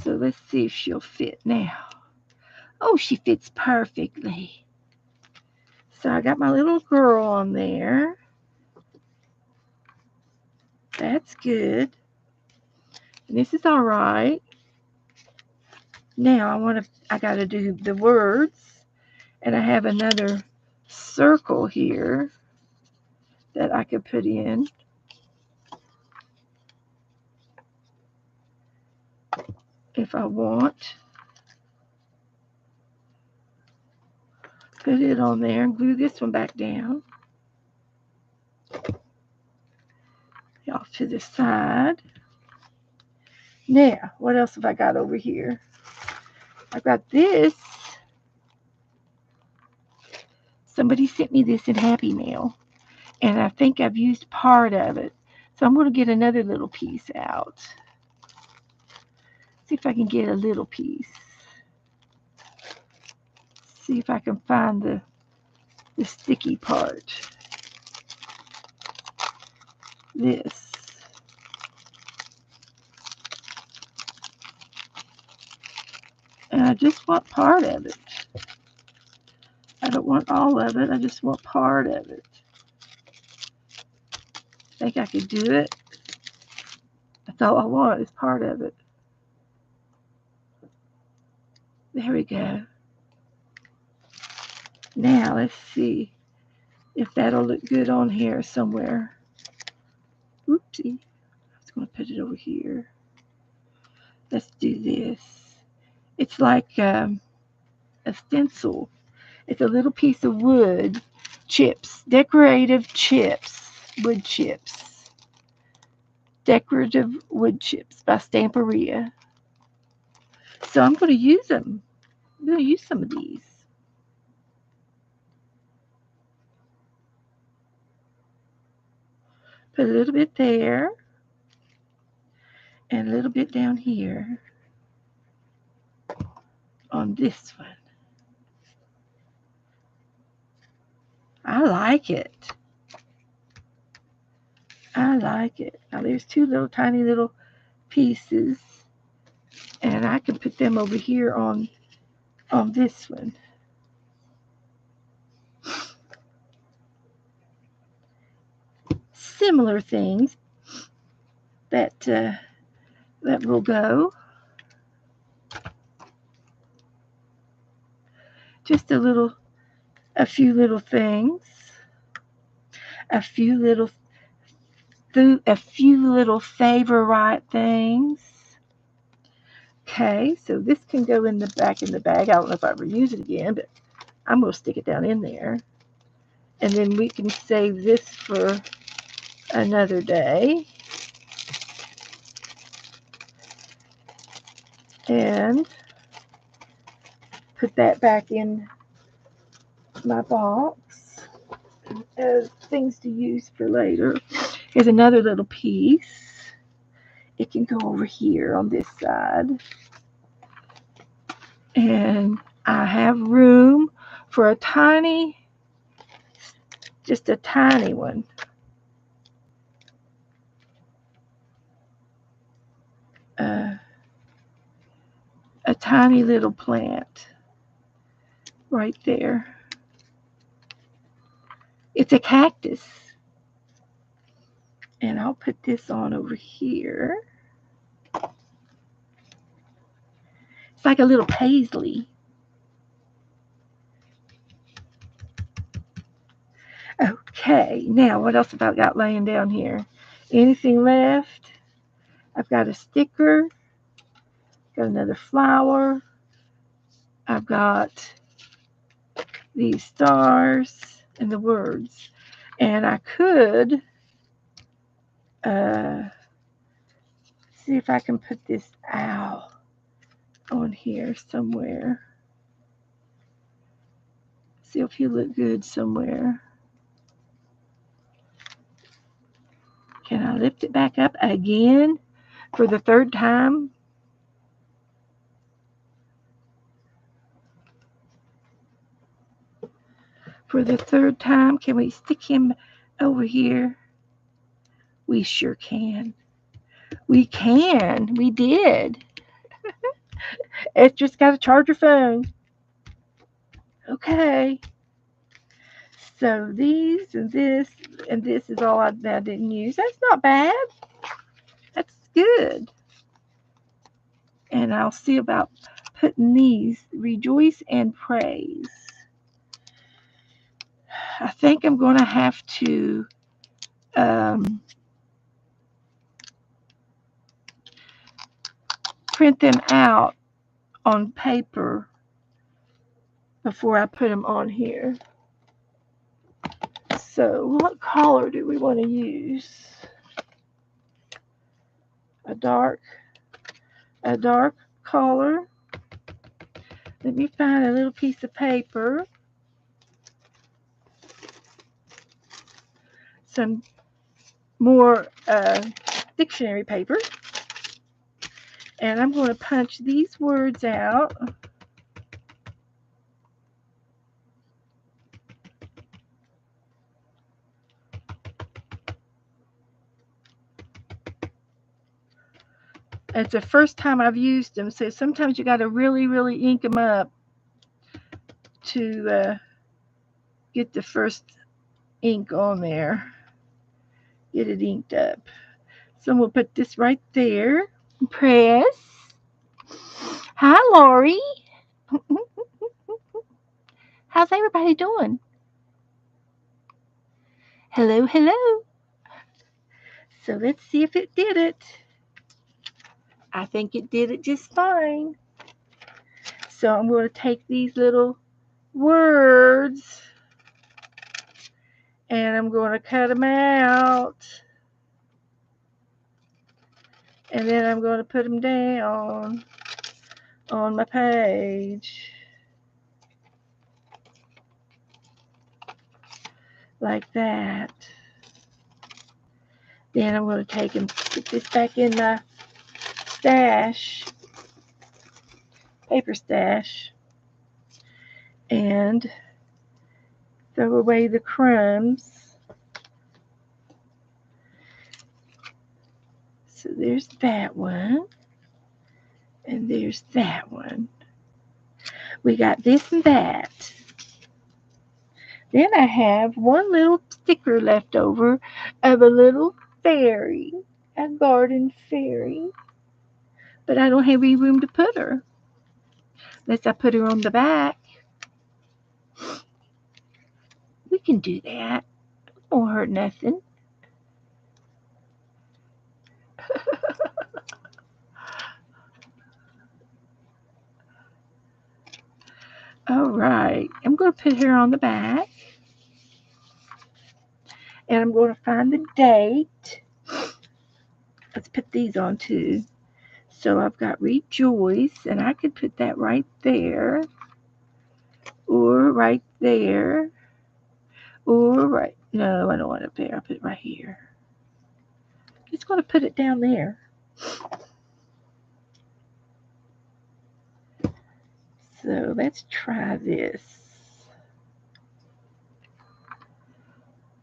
So let's see if she'll fit now. Oh, she fits perfectly. So I got my little girl on there. That's good. And this is all right. Now I got to do the words, and I have another circle here that I could put in if I want. Put it on there and glue this one back down. Off to the side. Now, what else have I got over here? I've got this. Somebody sent me this in Happy Mail, and I think I've used part of it. So I'm going to get another little piece out. See if I can get a little piece. See if I can find the sticky part. This. And I just want part of it. I don't want all of it. I just want part of it. Think I could do it? That's all I want is part of it. There we go. Now let's see if that'll look good on here somewhere. Oopsie. I was going to put it over here. Let's do this. It's like a stencil. It's a little piece of wood chips, decorative chips, wood chips. Decorative wood chips by Stamperia. So I'm going to use them. I'm going to use some of these. Put a little bit there and a little bit down here on this one. I like it. I like it. Now there's two little tiny little pieces, and I can put them over here on this one. Similar things that will go. Just a few little things, a few little favorite things. Okay, so this can go in the bag. I don't know if I ever use it again, but I'm going to stick it down in there. And then we can save this for another day. And put that back in my box as things to use for later. Here's another little piece. It can go over here on this side. And I have room for just a tiny one. A tiny little plant right there. It's a cactus. And I'll put this on over here. It's like a little paisley. Okay, now what else have I got laying down here? Anything left? I've got a sticker. Got another flower. I've got these stars and the words. And I could see if I can put this owl on here somewhere. See if he'll look good somewhere. Can I lift it back up again for the third time? For the third time, can we stick him over here? We sure can. We can. We did. It's just got to charge your phone. Okay. So these and this is all I didn't use. That's not bad. That's good. And I'll see about putting these, rejoice and praise. I think I'm going to have to print them out on paper before I put them on here. So what color do we want to use? A dark color. Let me find a little piece of paper. Some more dictionary paper. And I'm going to punch these words out. It's the first time I've used them, so sometimes you got to really, really ink them up to get the first ink on there. Get it inked up. So we'll put this right there. Press. Hi, Lori. How's everybody doing? Hello, hello. So let's see if it did it. I think it did it just fine. So I'm going to take these little words and I'm going to cut them out. And then I'm going to put them down on my page. Like that. Then I'm going to take and put this back in my stash, paper stash, and throw away the crumbs. So there's that one, and there's that one. We got this and that. Then I have one little sticker left over of a little fairy, a garden fairy. But I don't have any room to put her. Unless I put her on the back. We can do that. Won't hurt nothing. All right. I'm going to put her on the back. And I'm going to find the date. Let's put these on too. So I've got rejoice, and I could put that right there, or right there, or right. No, I don't want it up there. I'll put it right here. Just going to put it down there. So let's try this.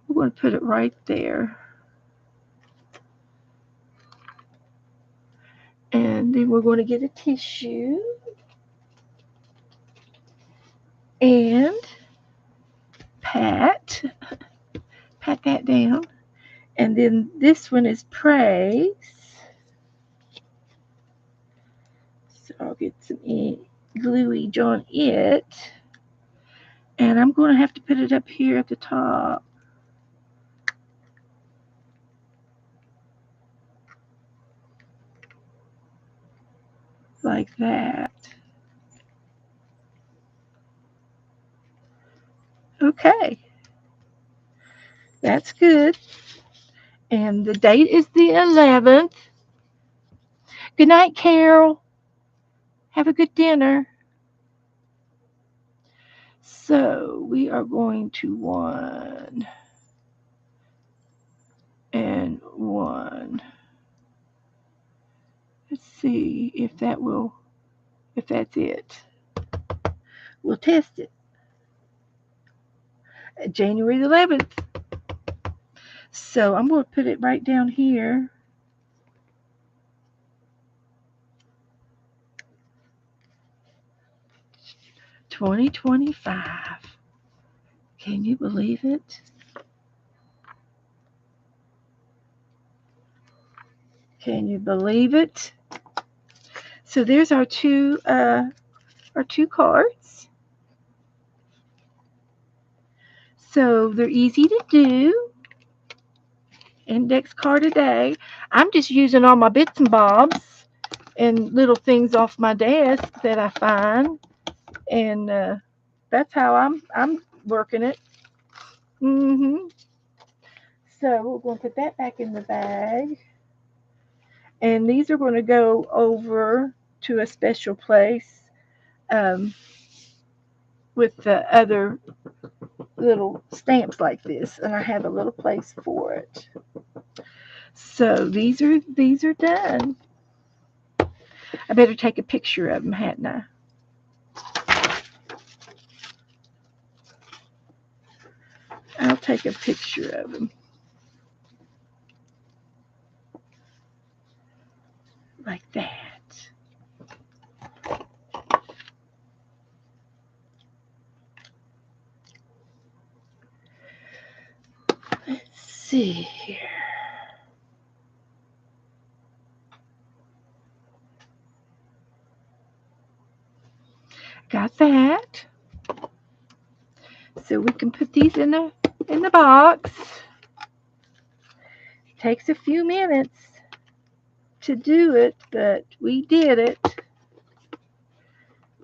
We're going to put it right there. And then we're going to get a tissue. And pat that down. And then this one is praise. So I'll get some gluey on it. And I'm going to have to put it up here at the top. Like that. Okay. That's good. And the date is the 11th. Good night, Carol. Have a good dinner. So we are going to 1 and 1. Let's see if that's it. We'll test it. January the 11th. So I'm going to put it right down here. $20.25. Can you believe it? Can you believe it? So there's our two cards. So they're easy to do. Index card a day. I'm just using all my bits and bobs and little things off my desk that I find, and that's how I'm working it. So we're going to put that back in the bag, and these are going to go over to a special place um, with the other little stamps like this, and I have a little place for it. So these are done. I better take a picture of them, hadn't I? I'll take a picture of them like that. Let's see here. Got that. So we can put these in the box. Takes a few minutes to do it, but we did it.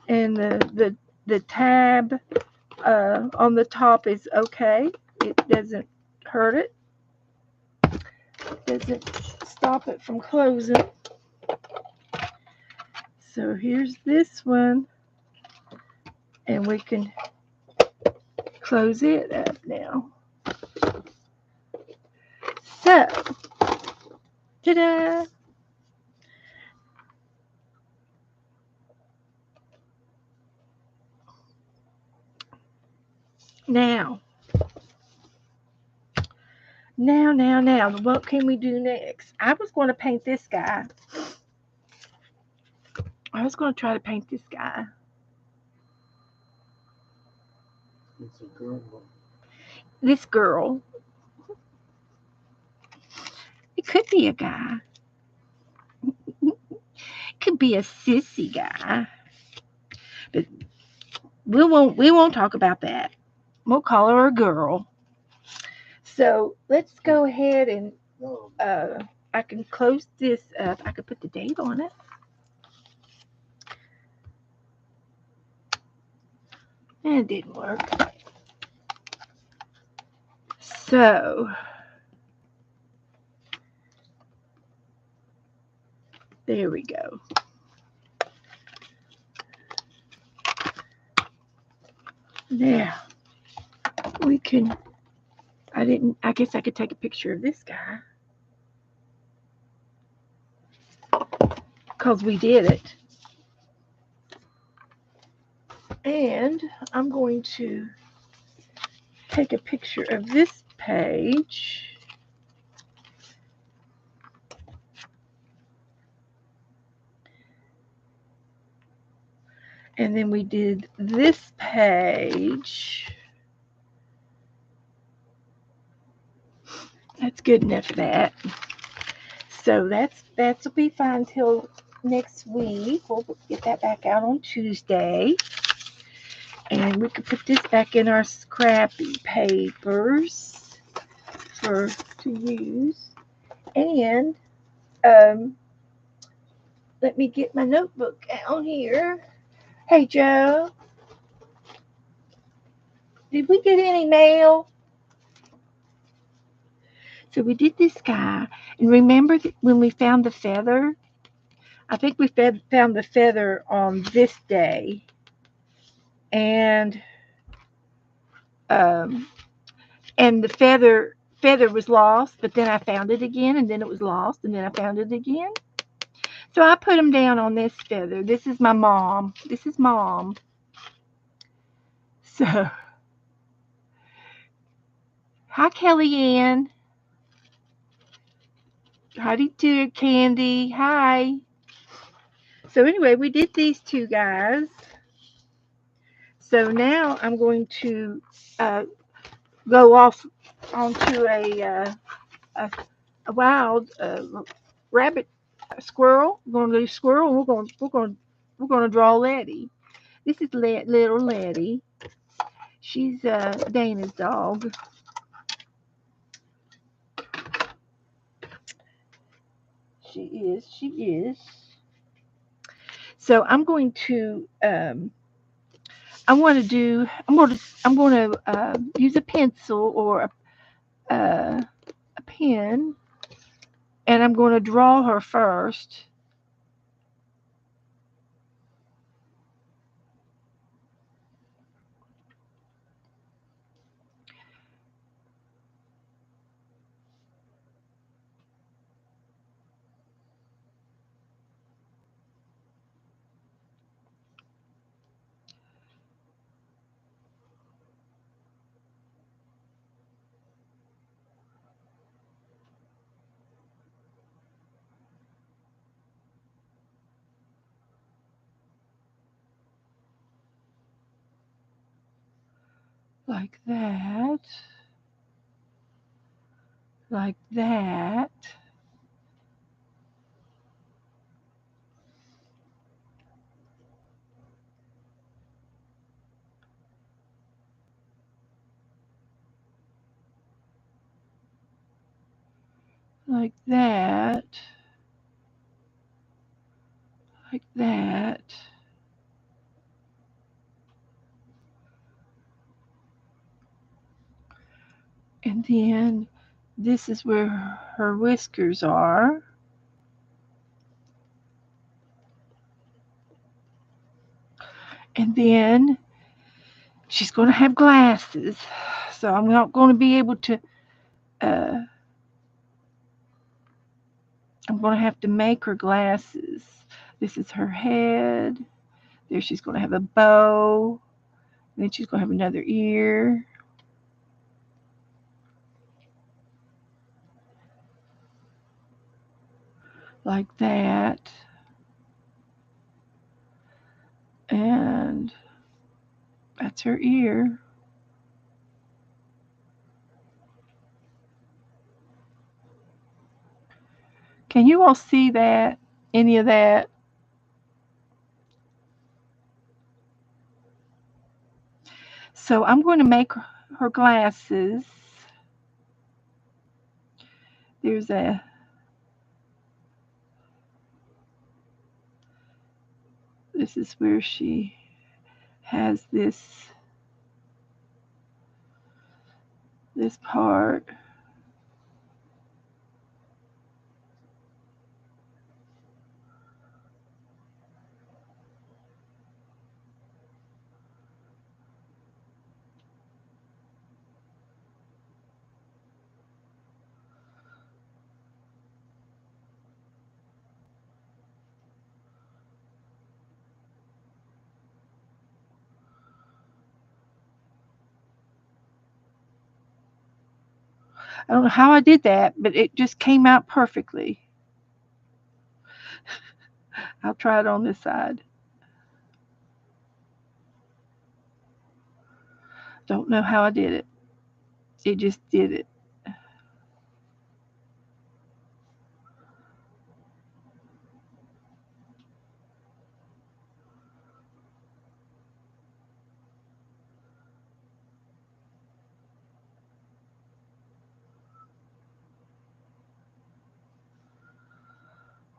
And the tab on the top is okay. It doesn't hurt it. Doesn't stop it from closing. So here's this one, and we can close it up now. So, ta-da! Now, now, what can we do next? I was going to paint this guy. I was going to try to paint this guy. It's a girl. This girl. It could be a guy. It could be a sissy guy. But we won't talk about that. We'll call her a girl. So let's go ahead and No, I can close this up. I could put the date on it. And it didn't work. So there we go. Now we can I guess I could take a picture of this guy. Because we did it. And I'm going to take a picture of this page. And then we did this page. That's good enough for that. So that'll be fine till next week. We'll get that back out on Tuesday. And we could put this back in our scrappy papers to use. And let me get my notebook out here. Hey Joe, did we get any mail? So we did this guy, and remember when we found the feather? I think we found the feather on this day, and um, the feather was lost, but then I found it again, and then it was lost, and then I found it again. So I put them down on this feather. This is my mom. This is mom. So, hi Kellyanne. Howdy to Candy. Hi. So anyway, we did these two guys. So now I'm going to go off onto a wild rabbit squirrel. We're going to do squirrel. And we're going to draw Letty. This is little Letty. She's Dana's dog. She is. So I'm going to I'm going to use a pencil or a pen, and I'm going to draw her first. like that, like that. Like that, like that. And then this is where her whiskers are. And then she's going to have glasses. So I'm not going to be able to, uh, I'm going to have to make her glasses. This is her head. There she's going to have a bow. And then she's going to have another ear. Like that. And that's her ear. Can you all see that? Any of that? So I'm going to make her glasses. There's a this is where she has this part. I don't know how I did that, but it just came out perfectly. I'll try it on this side. Don't know how I did it. It just did it.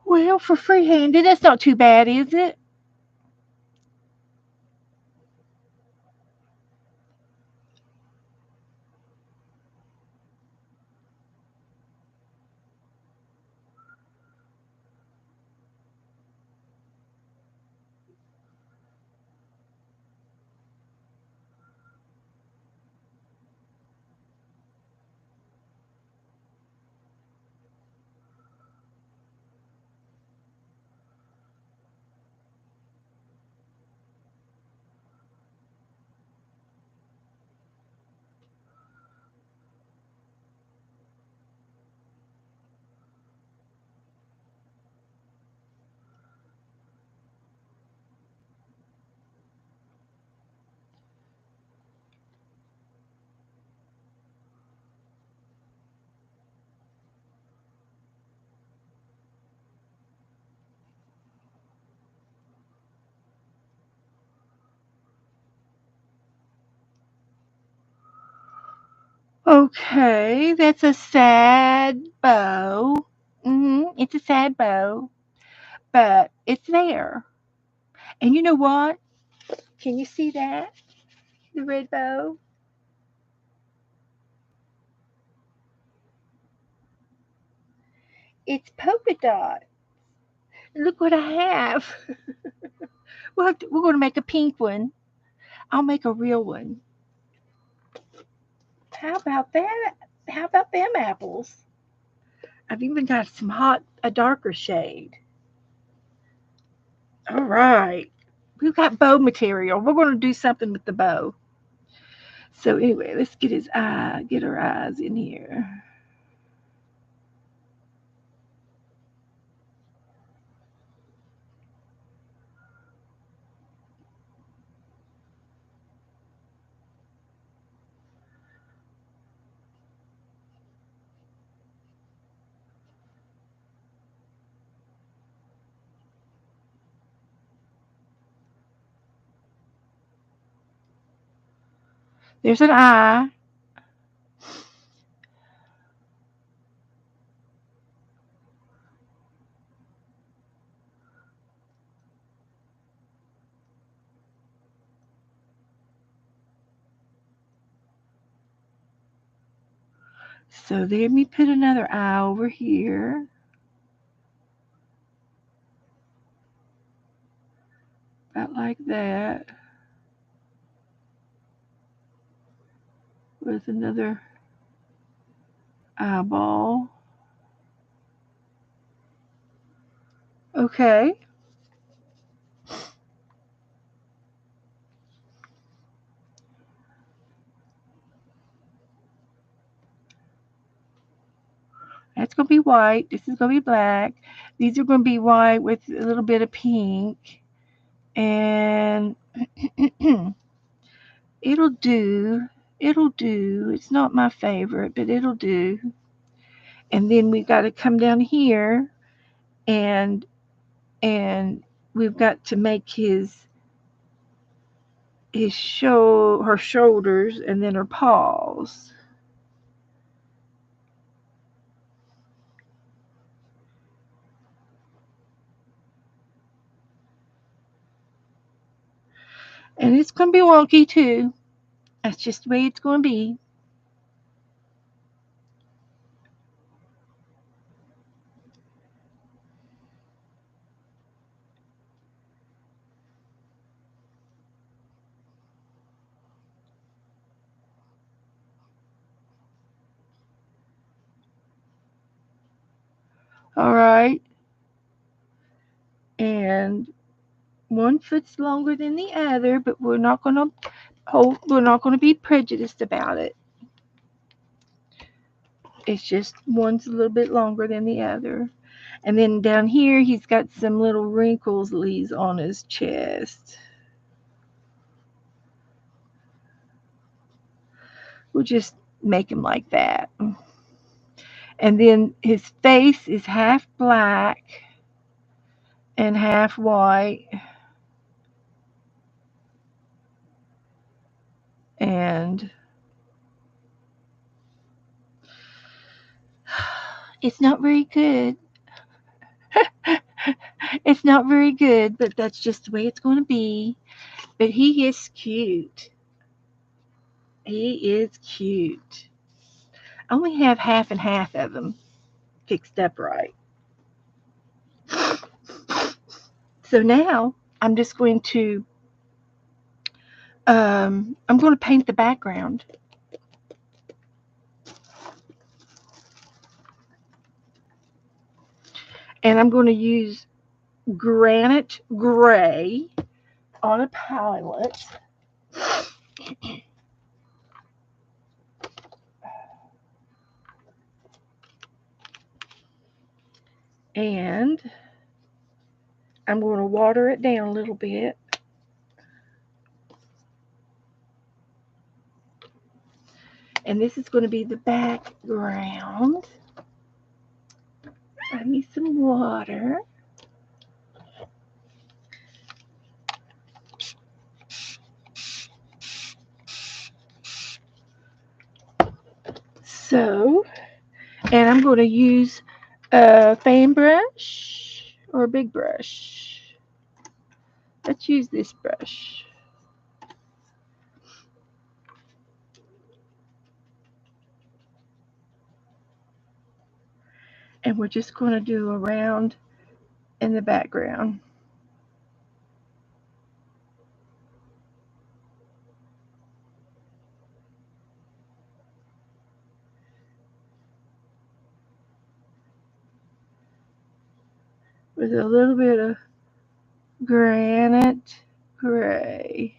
Well, for freehanded, that's not too bad, is it? Okay, that's a sad bow. It's a sad bow, but it's there. And you know what? Can you see that? The red bow? It's polka dot. Look what I have. We're going to make a pink one. I'll make a real one. How about that? How about them apples? I've even got a darker shade. All right. We've got bow material. We're going to do something with the bow. So anyway, let's get her eyes in here. There's an eye. So let me put another eye over here. About like that. With another eyeball. Okay. That's going to be white. This is going to be black. These are going to be white with a little bit of pink. And it'll do. It'll do. It's not my favorite, but it'll do. And then we've got to come down here and and we've got to make her shoulders and then her paws. And it's going to be wonky too. That's just the way it's going to be. All right. And one foot's longer than the other, but we're not going to be prejudiced about it. It's just one's a little bit longer than the other. And then down here, he's got some little wrinkles on his chest. We'll just make him like that. And then his face is half black and half white. And it's not very good. It's not very good, but that's just the way it's going to be. But he is cute. He is cute. I only have half and half of him fixed up right. So now I'm going to paint the background. And I'm going to use granite gray on a palette. And I'm going to water it down a little bit. And this is going to be the background. I need some water. So, and I'm going to use a fan brush or a big brush. Let's use this brush. And we're just going to do a round in the background. With a little bit of granite gray.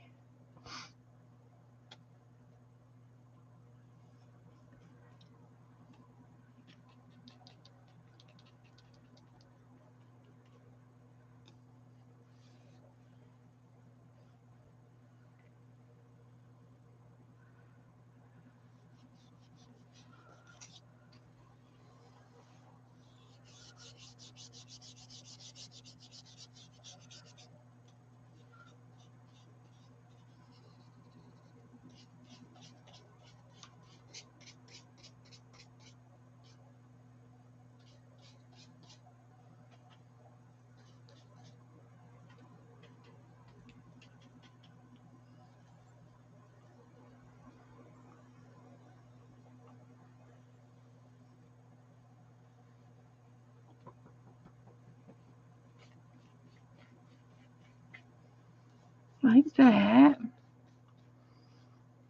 like that.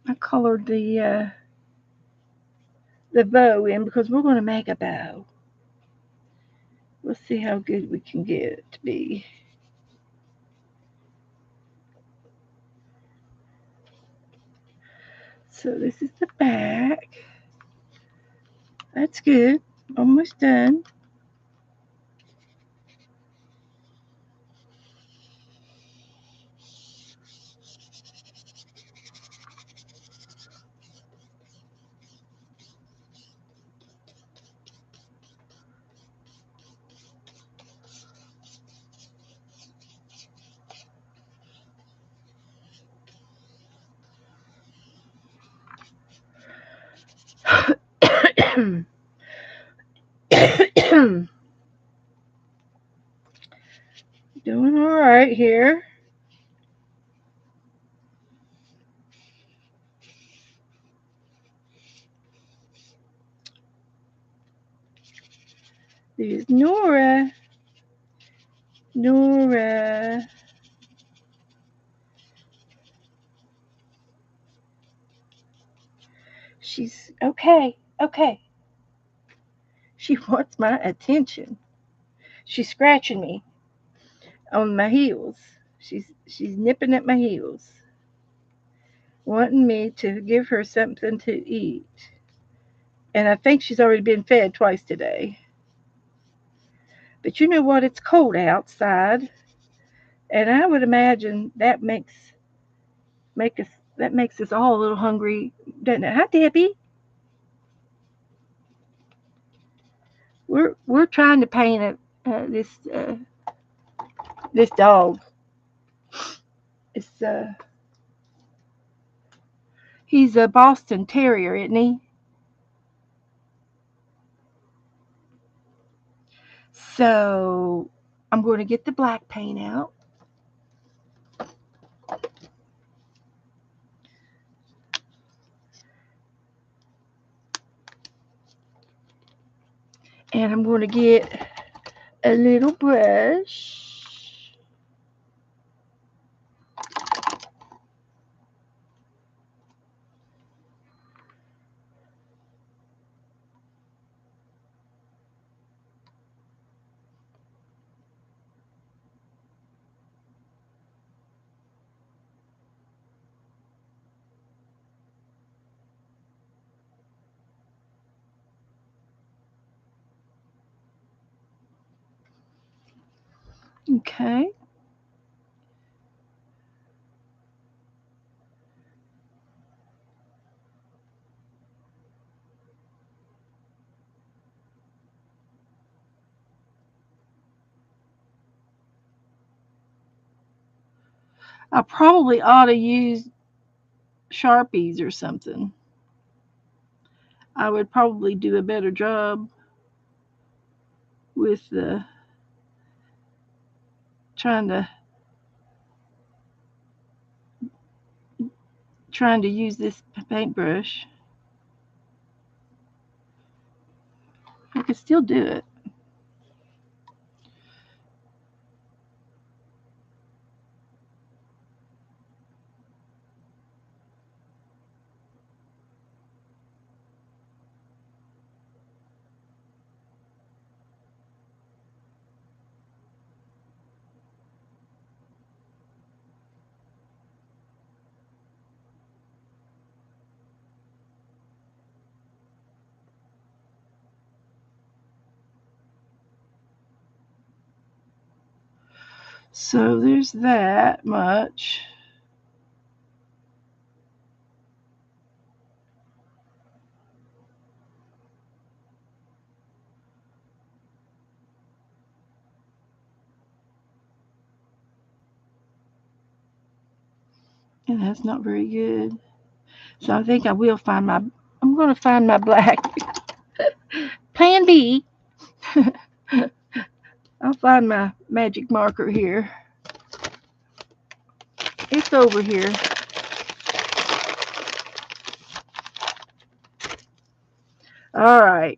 I colored the bow in because we're going to make a bow. We'll see how good we can get it to be. So this is the back. That's good. Almost done. Doing all right here. There's Nora. Nora. She's okay. Okay. She wants my attention. She's scratching me on my heels. She's nipping at my heels, wanting me to give her something to eat. And I think she's already been fed twice today. But you know what? It's cold outside, and I would imagine make us that makes us all a little hungry, doesn't it? Hi, Debbie. We're trying to paint this dog. It's he's a Boston Terrier, isn't he? So I'm going to get the black paint out. And I'm going to get a little brush. Okay. I probably ought to use Sharpies or something. I would probably do a better job with the trying to trying to use this paintbrush. I could still do it. So there's that much. And that's not very good. So I think I will find my I'm going to find my black. Plan B. I'll find my magic marker here. It's over here. All right.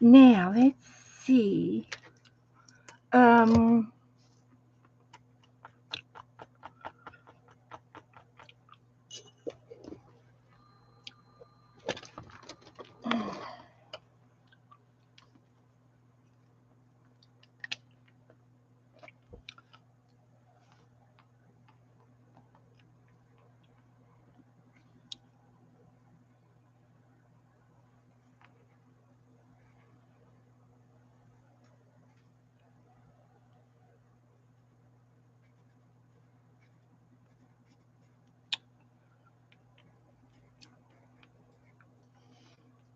Now let's see. Um,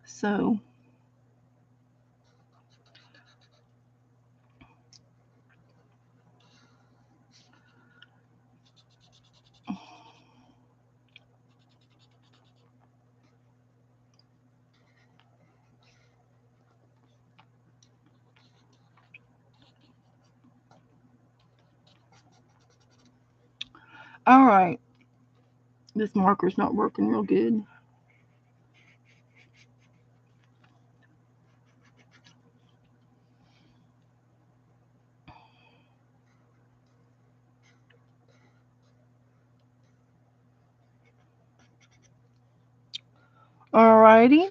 so all right. This marker's not working real good. All righty.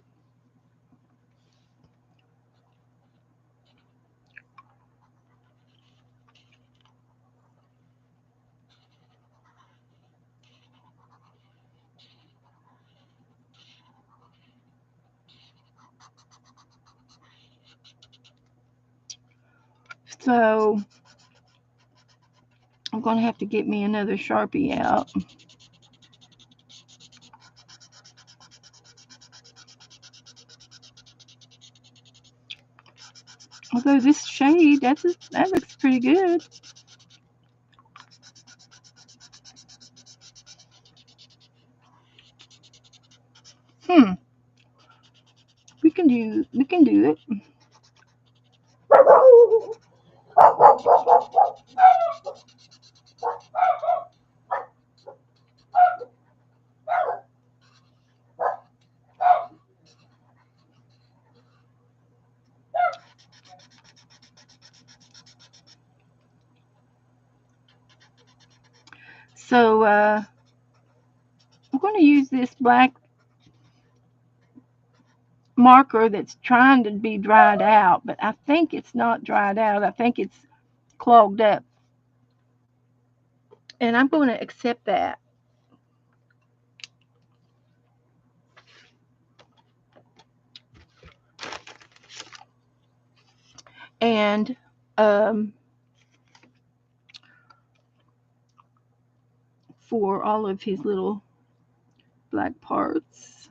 So I'm gonna have to get me another Sharpie out. Although this shade, that looks pretty good. Hmm. We can do it. So I'm going to use this black marker that's trying to be dried out, but I think it's not dried out. I think it's clogged up. And I'm going to accept that. And um, for all of his little black parts.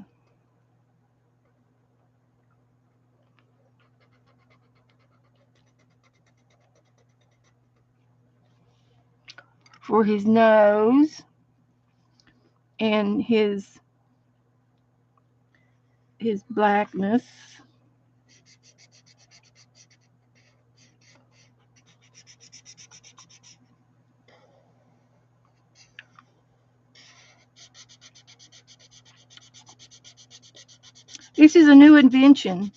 For his nose and his blackness. This is a new invention.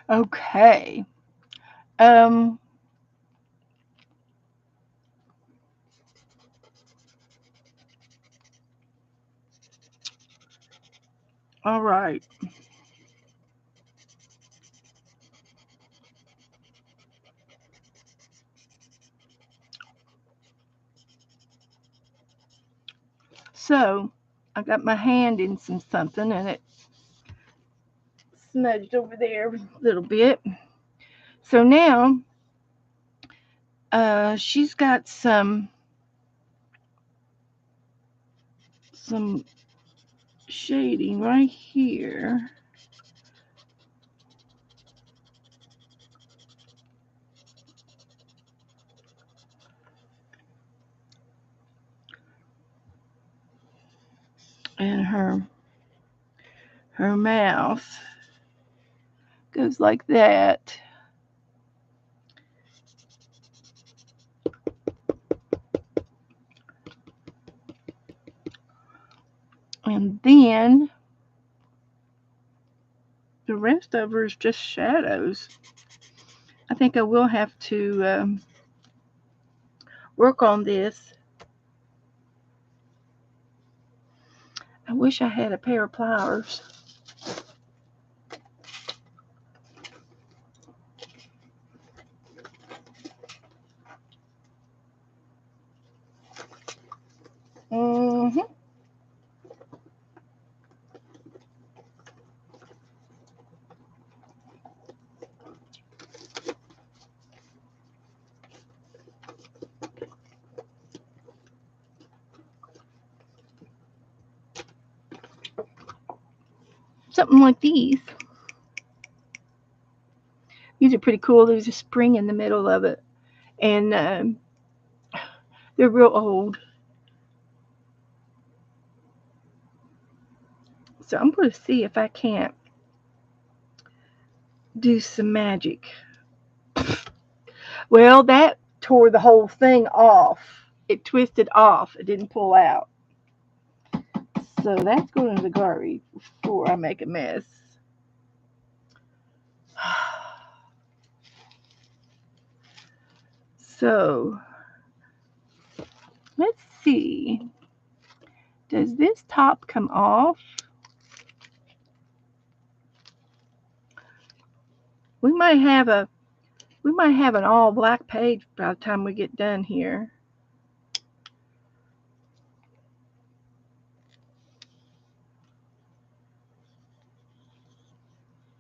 Okay. Um, all right. So I got my hand in something and it smudged over there a little bit. So now she's got some shading right here. And her mouth goes like that. And then the rest of her is just shadows. I think I will have to work on this. I wish I had a pair of pliers. Mm-hmm. Something like these. These are pretty cool. There's a spring in the middle of it. And they're real old. So I'm going to see if I can't do some magic. Well, that tore the whole thing off. It twisted off. It didn't pull out. So that's going in the garbage before I make a mess. So let's see. Does this top come off? We might have an all black page by the time we get done here.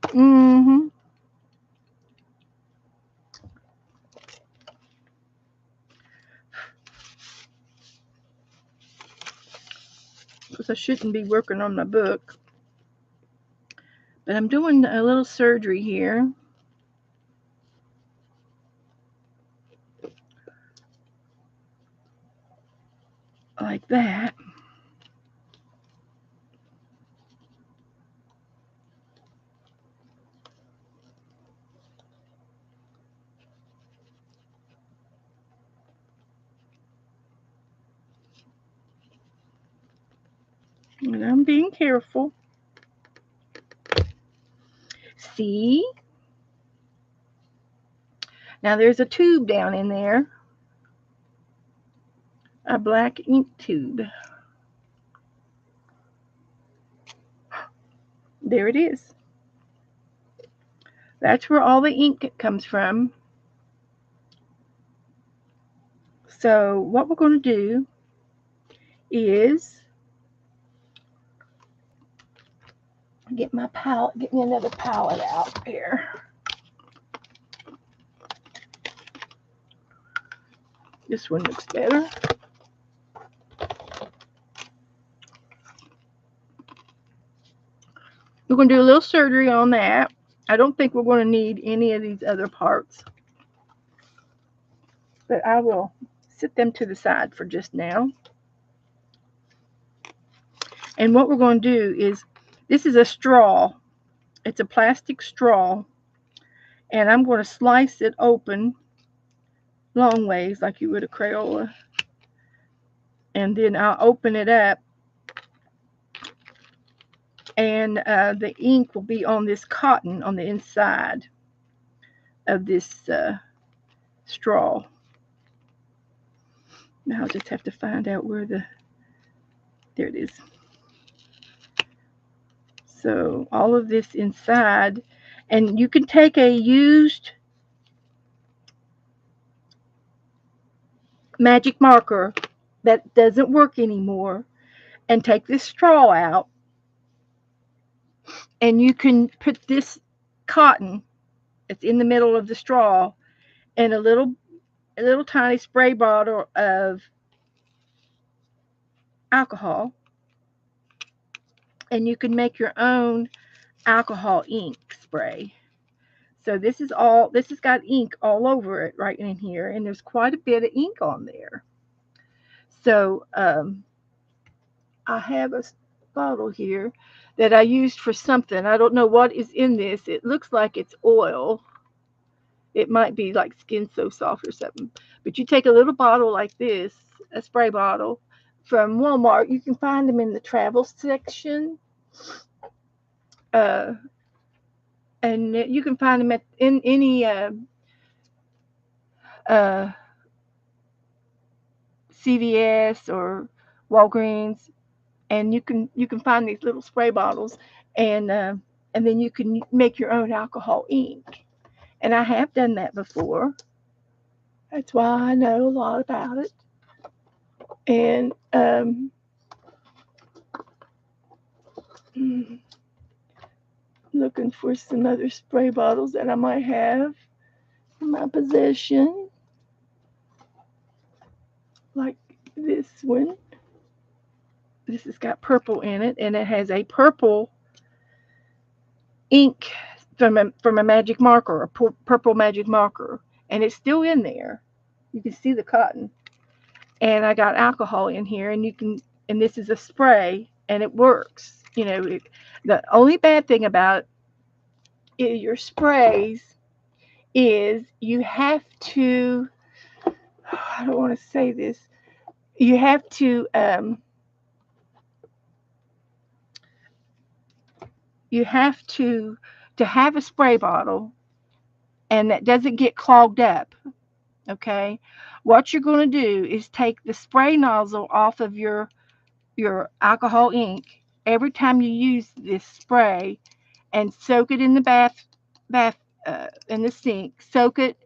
Mm-hmm. Because I shouldn't be working on my book. But I'm doing a little surgery here. Like that. And I'm being careful. See? Now there's a tube down in there. A black ink tube. There it is. That's where all the ink comes from. So what we're going to do is get my palette, get me another palette out here. This one looks better. We're going to do a little surgery on that. I don't think we're going to need any of these other parts. But I will set them to the side for just now. And what we're going to do is, this is a straw. It's a plastic straw. And I'm going to slice it open long ways like you would a Crayola. And then I'll open it up. And the ink will be on this cotton on the inside of this straw. Now I'll just have to find out where there it is. So all of this inside, and you can take a used magic marker that doesn't work anymore, and take this straw out, and you can put this cotton that's in the middle of the straw in a little tiny spray bottle of alcohol, and you can make your own alcohol ink spray. So this has got ink all over it right in here, and there's quite a bit of ink on there. So I have a bottle here that I used for something. I don't know what is in this. It looks like it's oil. It might be like Skin So Soft or something. But you take a little bottle like this, a spray bottle from Walmart. You can find them in the travel section. Uh, and you can find them in any uh, CVS or Walgreens, and you can find these little spray bottles, and uh, and then you can make your own alcohol ink. And I have done that before. That's why I know a lot about it. And looking for some other spray bottles that I might have in my possession, like this one. This has got purple in it, and it has a purple ink from a magic marker, a purple magic marker, and it's still in there. You can see the cotton, and I got alcohol in here, and this is a spray, and it works. The only bad thing about your sprays is you have to. I don't want to say this. You have to have a spray bottle, and that doesn't get clogged up. Okay, what you're going to do is take the spray nozzle off of your alcohol ink every time you use this spray, and soak it in the bath in the sink. Soak it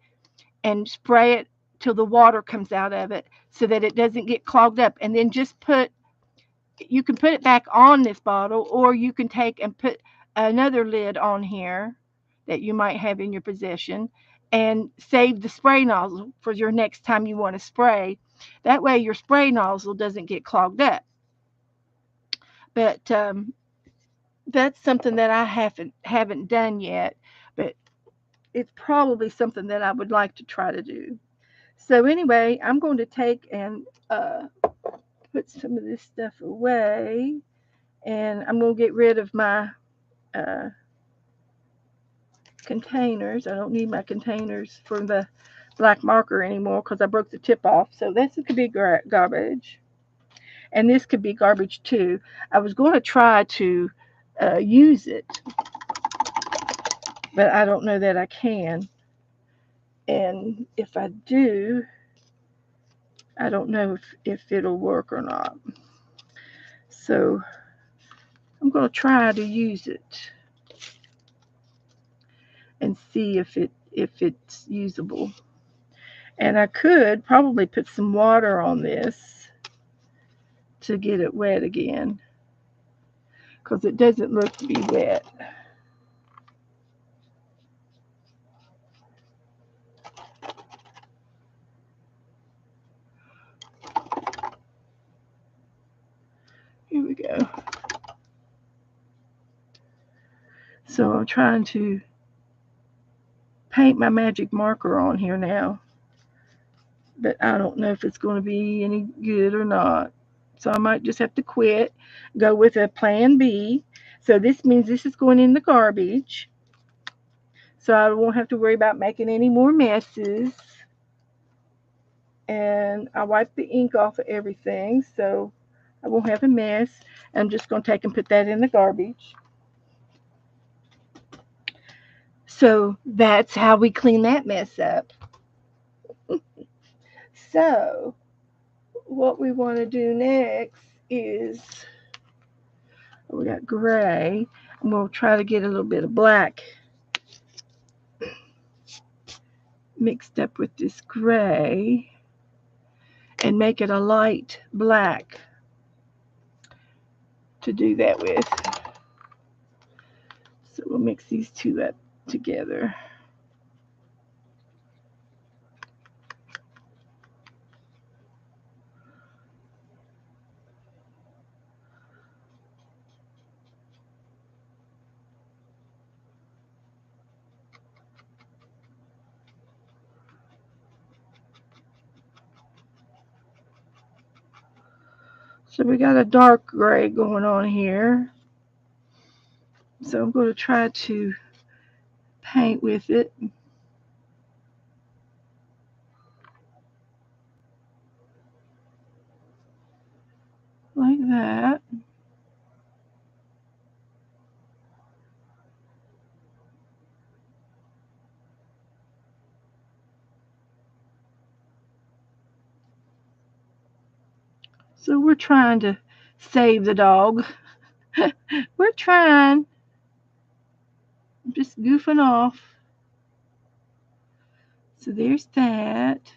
and spray it till the water comes out of it, so that it doesn't get clogged up. And then just put you can put it back on this bottle, or you can take and put another lid on here that you might have in your possession, and save the spray nozzle for your next time you want to spray. That way your spray nozzle doesn't get clogged up. But that's something that I haven't done yet, but it's probably something that I would like to try to do. So anyway, I'm going to take and put some of this stuff away, and I'm going to get rid of my uh, containers. I don't need my containers for the black marker anymore because I broke the tip off. So this could be garbage, and this could be garbage too. I was going to try to use it, but I don't know that I can. And if I do, I don't know if it'll work or not. So I'm going to try to use it and see if it's usable. And I could probably put some water on this to get it wet again, because it doesn't look to be wet. Here we go. So I'm trying to paint my magic marker on here now, but I don't know if it's going to be any good or not. So I might just have to quit, go with a plan B. So this means this is going in the garbage. So I won't have to worry about making any more messes. And I wiped the ink off of everything, so I won't have a mess. I'm just going to take and put that in the garbage. So that's how we clean that mess up. So what we want to do next is we got gray, and we'll try to get a little bit of black mixed up with this gray and make it a light black. to do that with. So we'll mix these two up together. So we got a dark gray going on here. So I'm going to try to paint with it like that. So we're trying to save the dog. We're trying. Just goofing off. So there's that.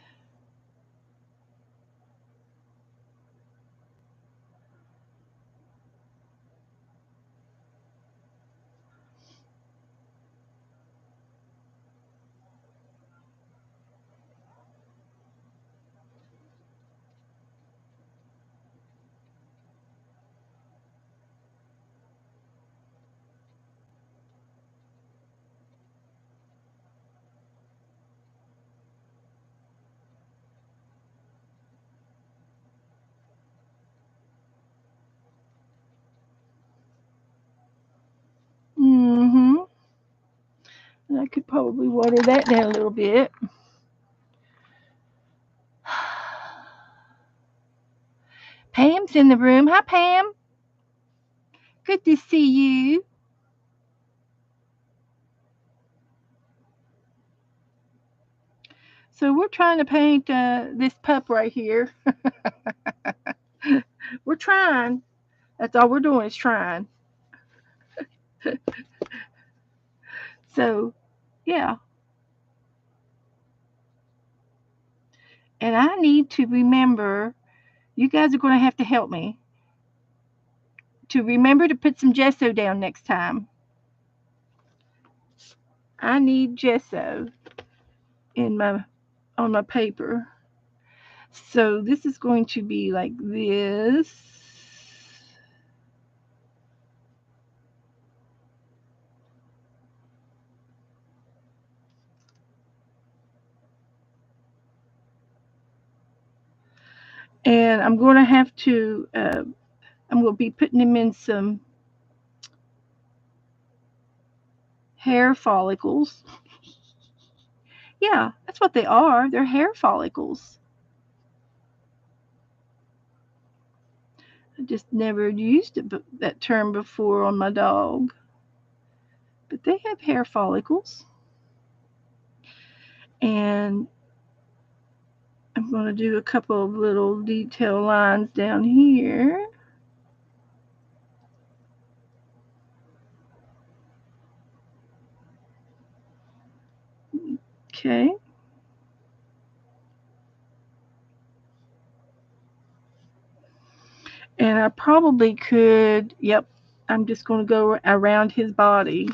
Mm-hmm. And I could probably water that down a little bit. Pam's in the room. Hi, Pam. Good to see you. So we're trying to paint this pup right here. We're trying. That's all we're doing is trying. So, yeah. And I need to remember, you guys are going to have to help me to remember to put some gesso down next time. I need gesso in my on my paper. So this is going to be like this. And I'm going to have to, I'm going to be putting them in some hair follicles. Yeah, that's what they are. They're hair follicles. I just never used that term before on my dog. But they have hair follicles. And I'm going to do a couple of little detail lines down here. Okay. And I probably could, yep, I'm just going to go around his body.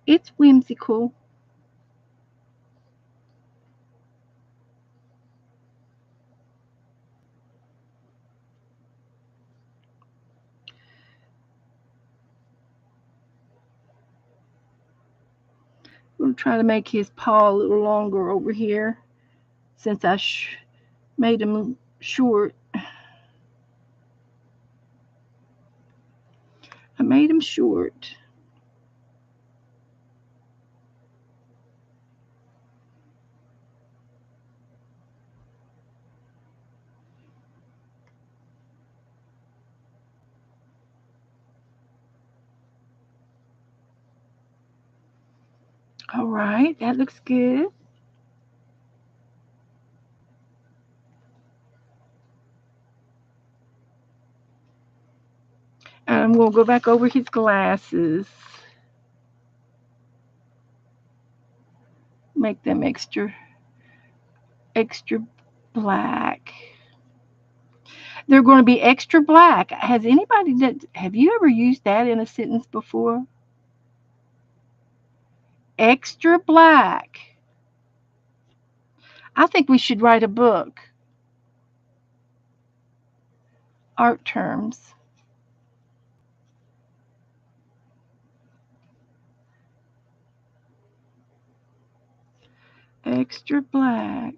It's whimsical. I'm going to try to make his paw a little longer over here since I made him short. I made him short. All right, that looks good. I'm going to go back over his glasses. Make them extra black. They're going to be extra black. Have you ever used that in a sentence before? Extra black. I think we should write a book. Art terms. Extra black.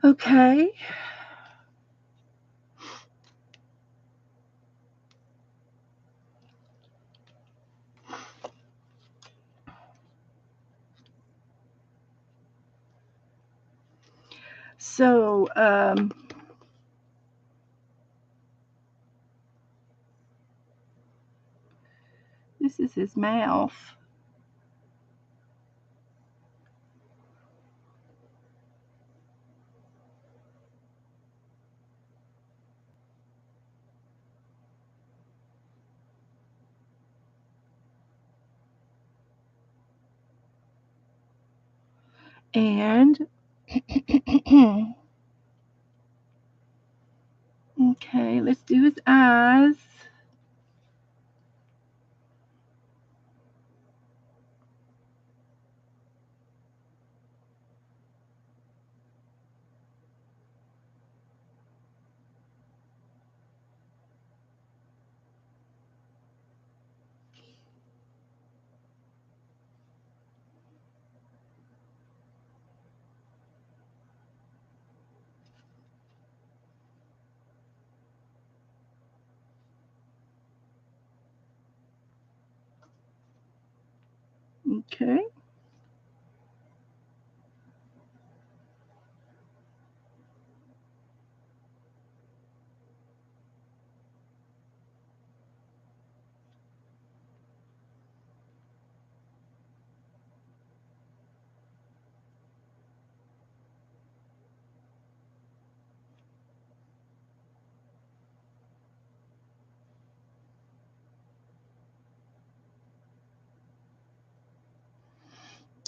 Okay. So, this is his mouth. And, okay, let's do his eyes. Okay.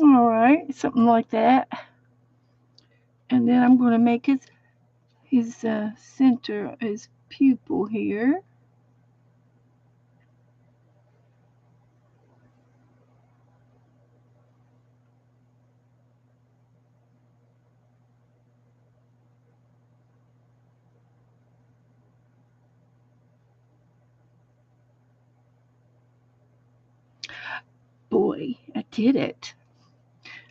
All right, something like that. And then I'm going to make his center, his pupil here. Boy, I did it.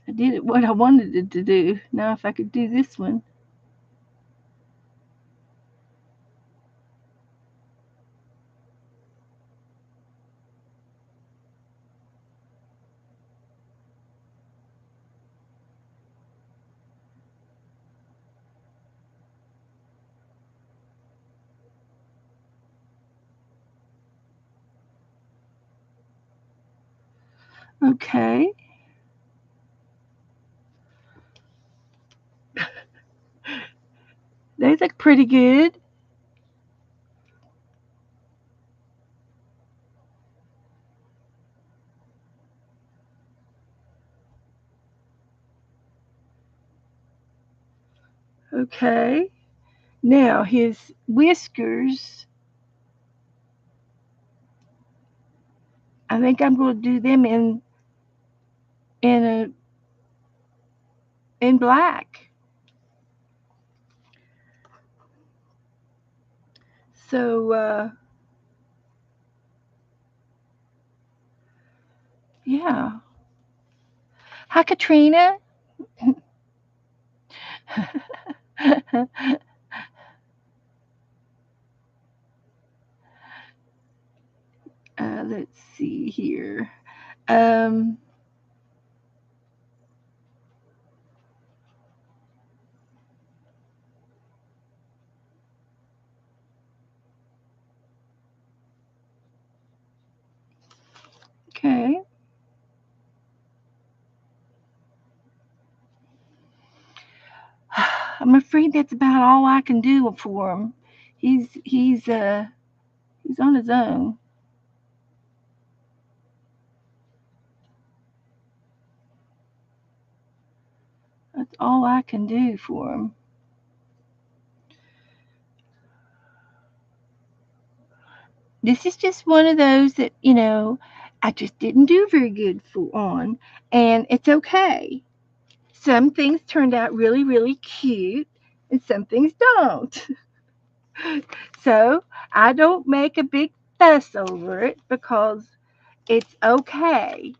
I did it what I wanted it to do. Now, if I could do this one. Okay. They look pretty good. Okay. Now, his whiskers, I think I'm going to do them in a in black. So, yeah. Hi, Katrina. Let's see here. Um, I'm afraid that's about all I can do for him. He's on his own. That's all I can do for him. This is just one of those that, I just didn't do very good for on, and it's okay. Some things turned out really, really cute, and some things don't. So I don't make a big fuss over it because it's okay.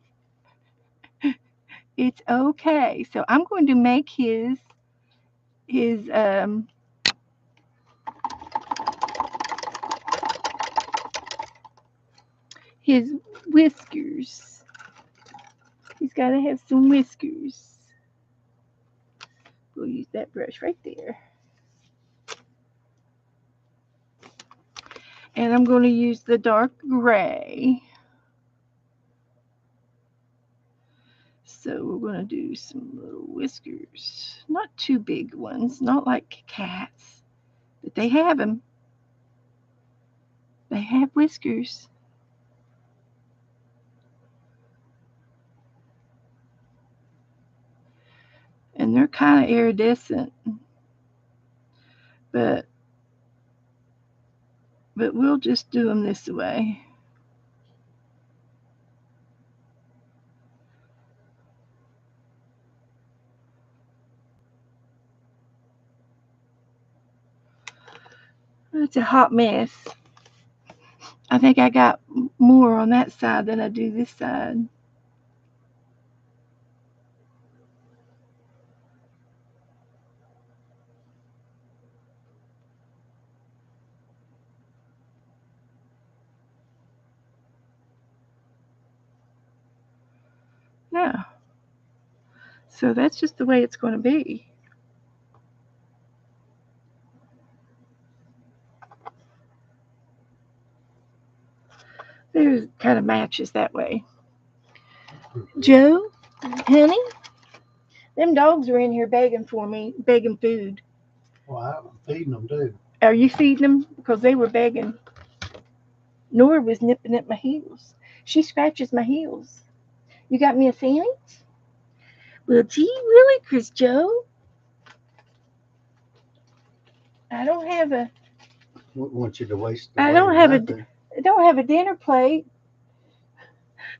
It's okay. So I'm going to make his his whiskers. He's got to have some whiskers. We'll use that brush right there. And I'm going to use the dark gray. So we're going to do some little whiskers. Not too big ones, not like cats, but they have them. They have whiskers. And they're kind of iridescent, but we'll just do them this way. It's a hot mess. I think I got more on that side than I do this side. Yeah. So that's just the way it's going to be. There's kind of matches that way. Joe, honey, them dogs are in here begging for me, begging food. Well, I'm feeding them too. Are you feeding them? Because they were begging. Nora was nipping at my heels. She scratches my heels. You got me a sandwich? Well, gee, really, Chris Joe? I don't have a. Want you to waste I away don't have a. nothing. I don't have a dinner plate,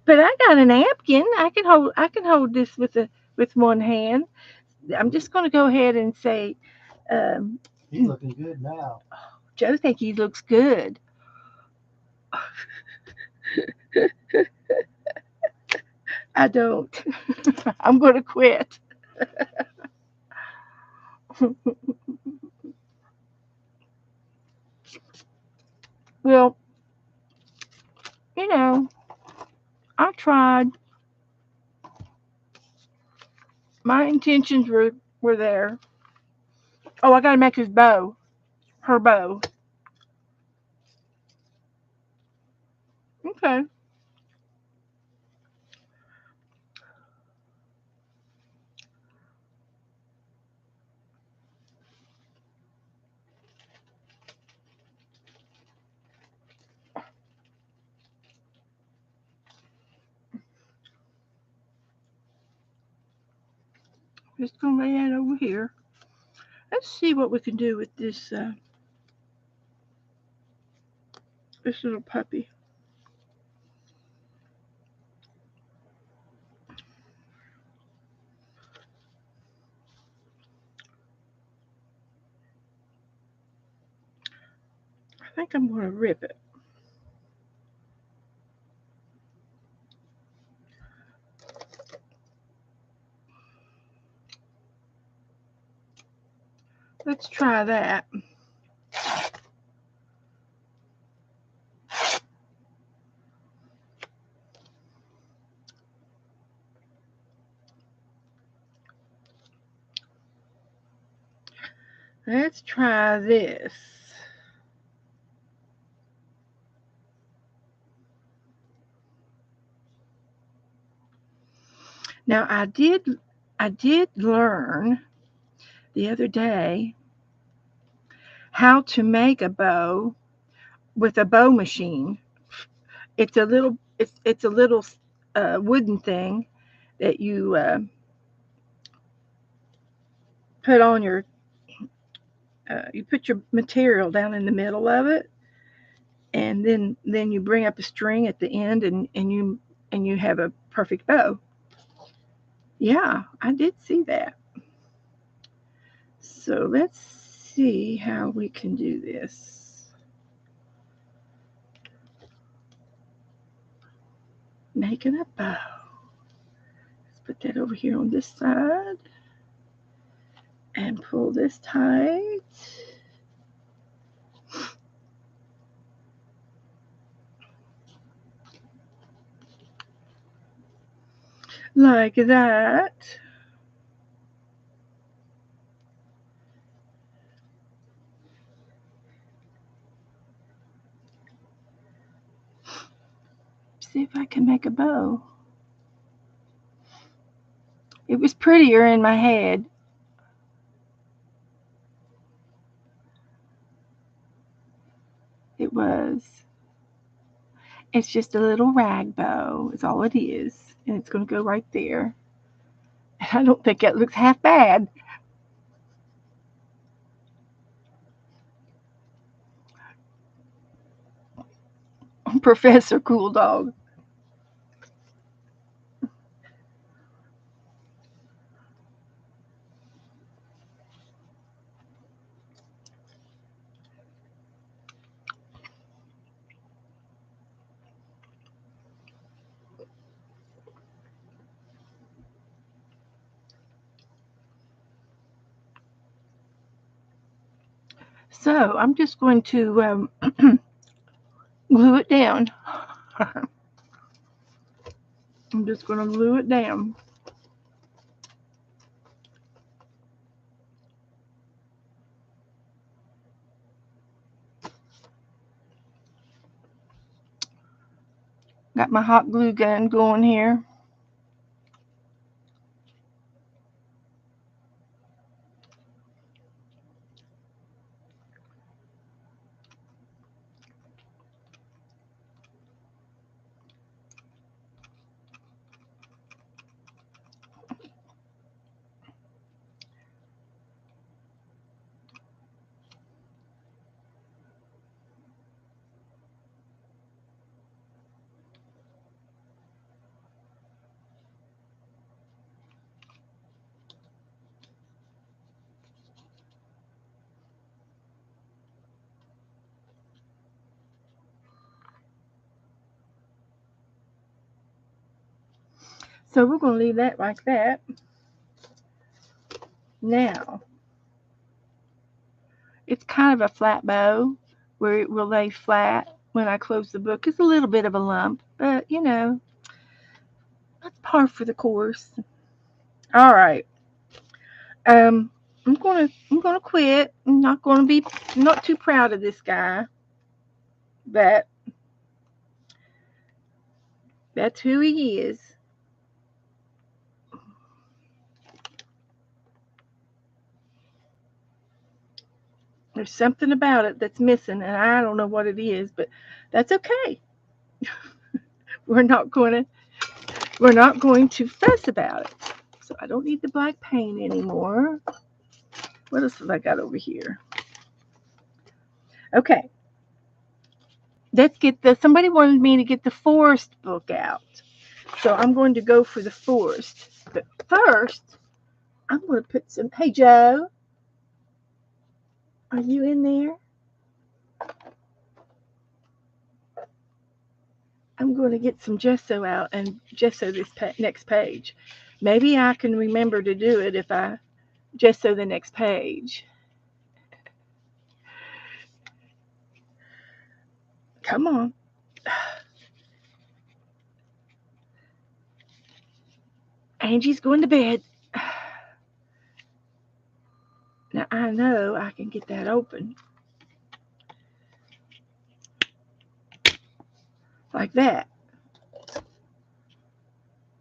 but I got a napkin. I can hold this with one hand. I'm just going to go ahead and say, um, He's looking good now. Joe think he looks good. I don't. I'm going to quit. Well, you know, I tried. My intentions were there. Oh, I got to make his bow. Her bow. Okay. Just going to lay that over here. Let's see what we can do with this little puppy. I think I'm going to rip it. Let's try that. Let's try this. Now I did learn the other day how to make a bow with a bow machine. It's a little wooden thing that you put on your you put your material down in the middle of it, and then you bring up a string at the end, and you have a perfect bow. Yeah, I did see that. So let's see how we can do this. Making a bow. Let's put that over here on this side and pull this tight. Like that. See if I can make a bow. It was prettier in my head. It was. It's just a little rag bow, is all it is. And it's going to go right there. And I don't think it looks half bad. Professor Cool Dog. So I'm just going to glue it down. I'm just going to glue it down. Got my hot glue gun going here. So we're going to leave that like that. Now, it's kind of a flat bow where it will lay flat when I close the book. It's a little bit of a lump, but that's par for the course. All right. Um, I'm gonna quit. I'm not gonna be not too proud of this guy, but that's who he is. There's something about it that's missing, and I don't know what it is, but that's okay. We're not going to we're not going to fuss about it. So I don't need the black paint anymore. What else have I got over here? Okay, let's get the. Somebody wanted me to get the forest book out, so I'm going to go for the forest. But first, I'm going to put some. Hey Joe, are you in there? I'm going to get some gesso out and gesso this next page. Maybe I can remember to do it if I gesso the next page. Come on. Angie's going to bed. Now I know I can get that open. Like that.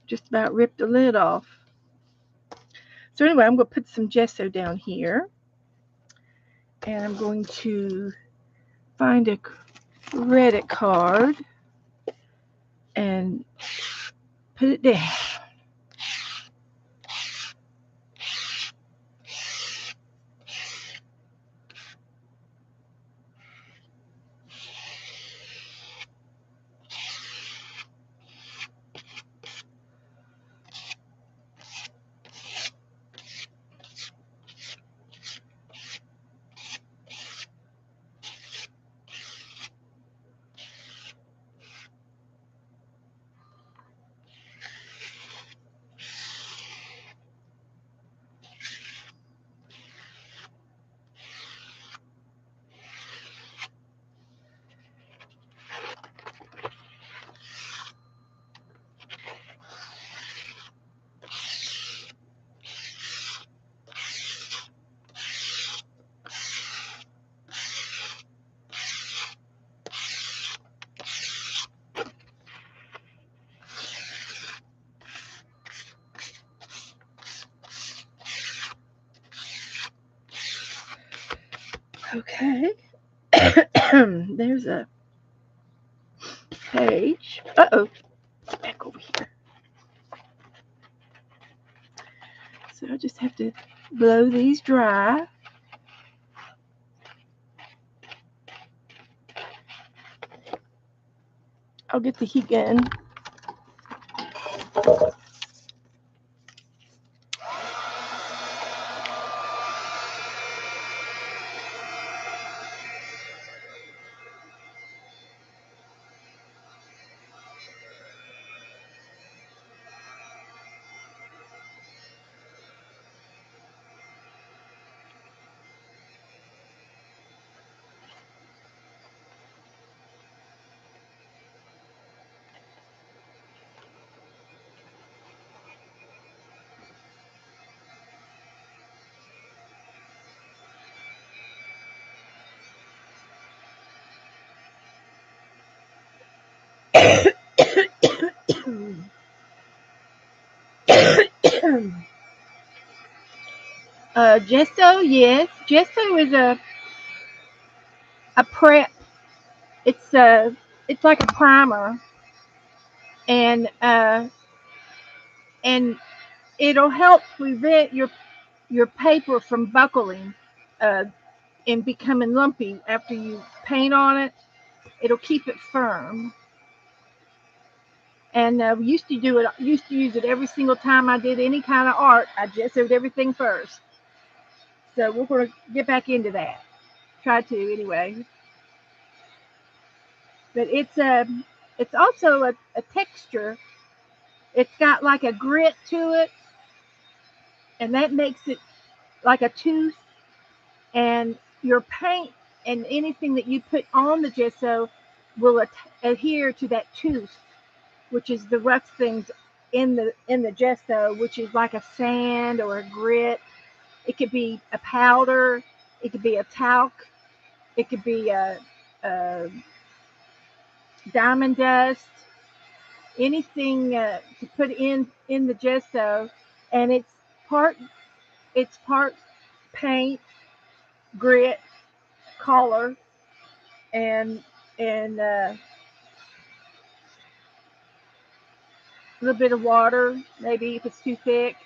Just about ripped the lid off. So anyway, I'm going to put some gesso down here, and I'm going to find a credit card and put it down. Okay. There's a page. Uh-oh. Back over here. So I just have to blow these dry. I'll get the heat gun. Gesso, yes. Gesso is a prep. It's like a primer, and and it'll help prevent your paper from buckling uh, and becoming lumpy after you paint on it. It'll keep it firm. And we used to use it every single time I did any kind of art. I gessoed everything first. So we're going to get back into that. Try to anyway. But it's also a texture. It's got like a grit to it, and that makes it like a tooth. And your paint and anything that you put on the gesso will adhere to that tooth, which is the rough things in the gesso, which is like a sand or a grit. It could be a powder. It could be a talc. It could be a diamond dust. Anything to put in the gesso, and part it's part paint, grit, color, and a little bit of water, maybe if it's too thick.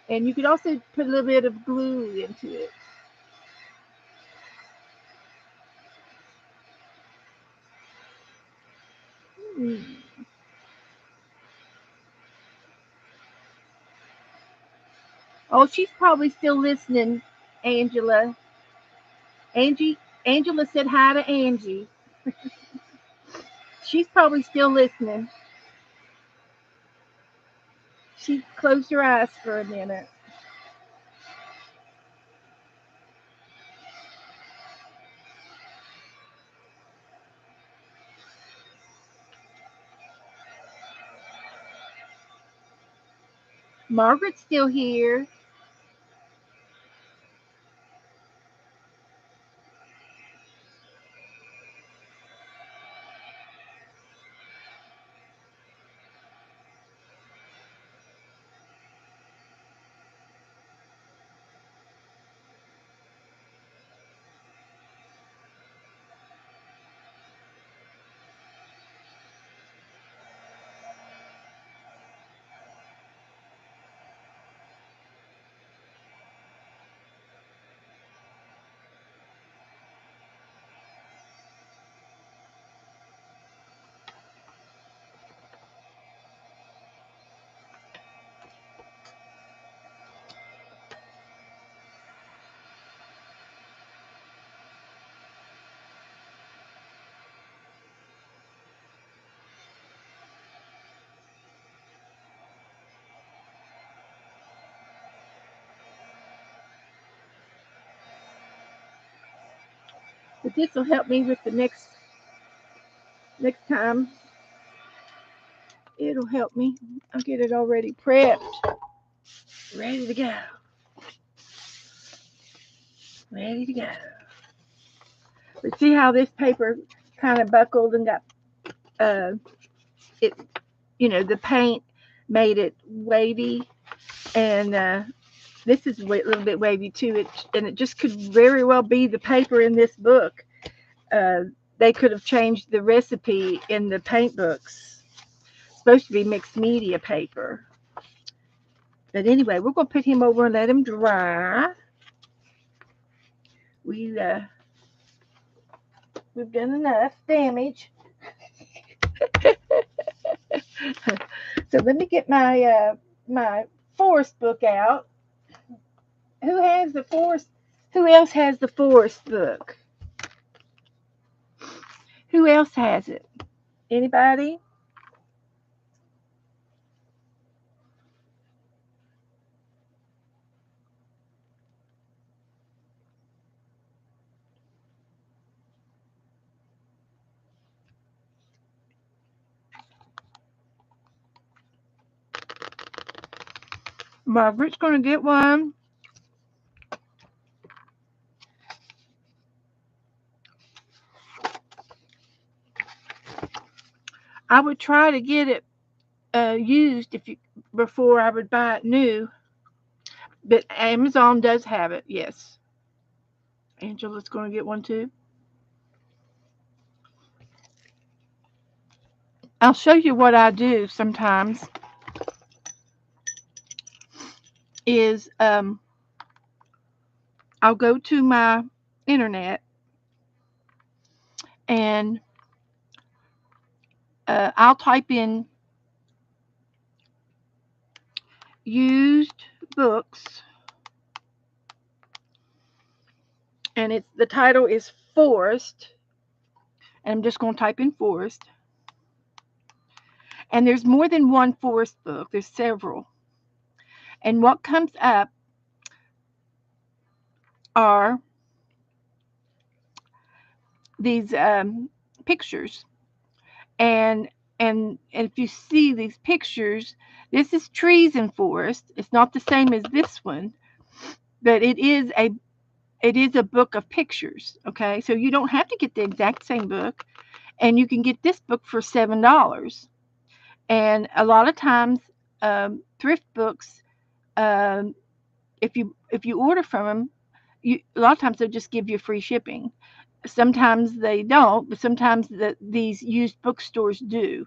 And you could also put a little bit of glue into it. Hmm. Oh, she's probably still listening, Angela. Angela said hi to Angie. She's probably still listening. She closed her eyes for a minute. Margaret's still here. But this will help me with the next time. It'll help me. I'll get it already prepped, ready to go, ready to go. But see how this paper kind of buckled and got it. The paint made it wavy, and this is a little bit wavy too. It just could very well be the paper in this book. Uh, they could have changed the recipe in the paint books. It's supposed to be mixed media paper. But anyway, we're going to put him over and let him dry. We, uh, we've done enough damage. So let me get my forest book out. Who has the forest? Who else has the forest book? Who else has it? Anybody? Margaret's going to get one. I would try to get it used if you before I would buy it new. But Amazon does have it. Yes. Angela's going to get one too. I'll show you what I do sometimes. Is I'll go to my internet and I'll type in used books, and it's the title is Forest, and I'm just going to type in Forest. And there's more than one Forest book. There's several. And what comes up are these pictures, and and if you see these pictures, this is trees and forest. It's not the same as this one, but it is a book of pictures. Okay, so you don't have to get the exact same book, and you can get this book for $7. And a lot of times, thrift books, um, if you order from them, a lot of times they'll just give you free shipping. Sometimes they don't, but sometimes these used bookstores do,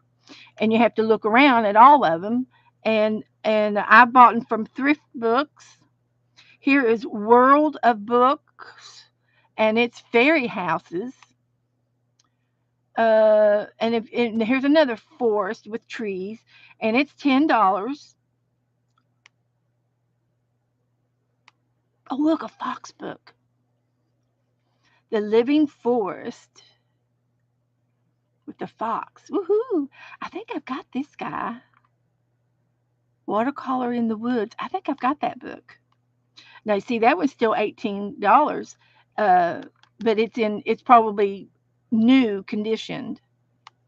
and you have to look around at all of them. And I bought them from thrift books. Here is World of Books, and it's fairy houses. And here's another forest with trees, and it's $10. Oh, look, a fox book, The Living Forest with the fox. Woohoo! I think I've got this guy. Watercolor in the Woods. I think I've got that book. Now, see, that one's still $18, uh, but it's probably new conditioned.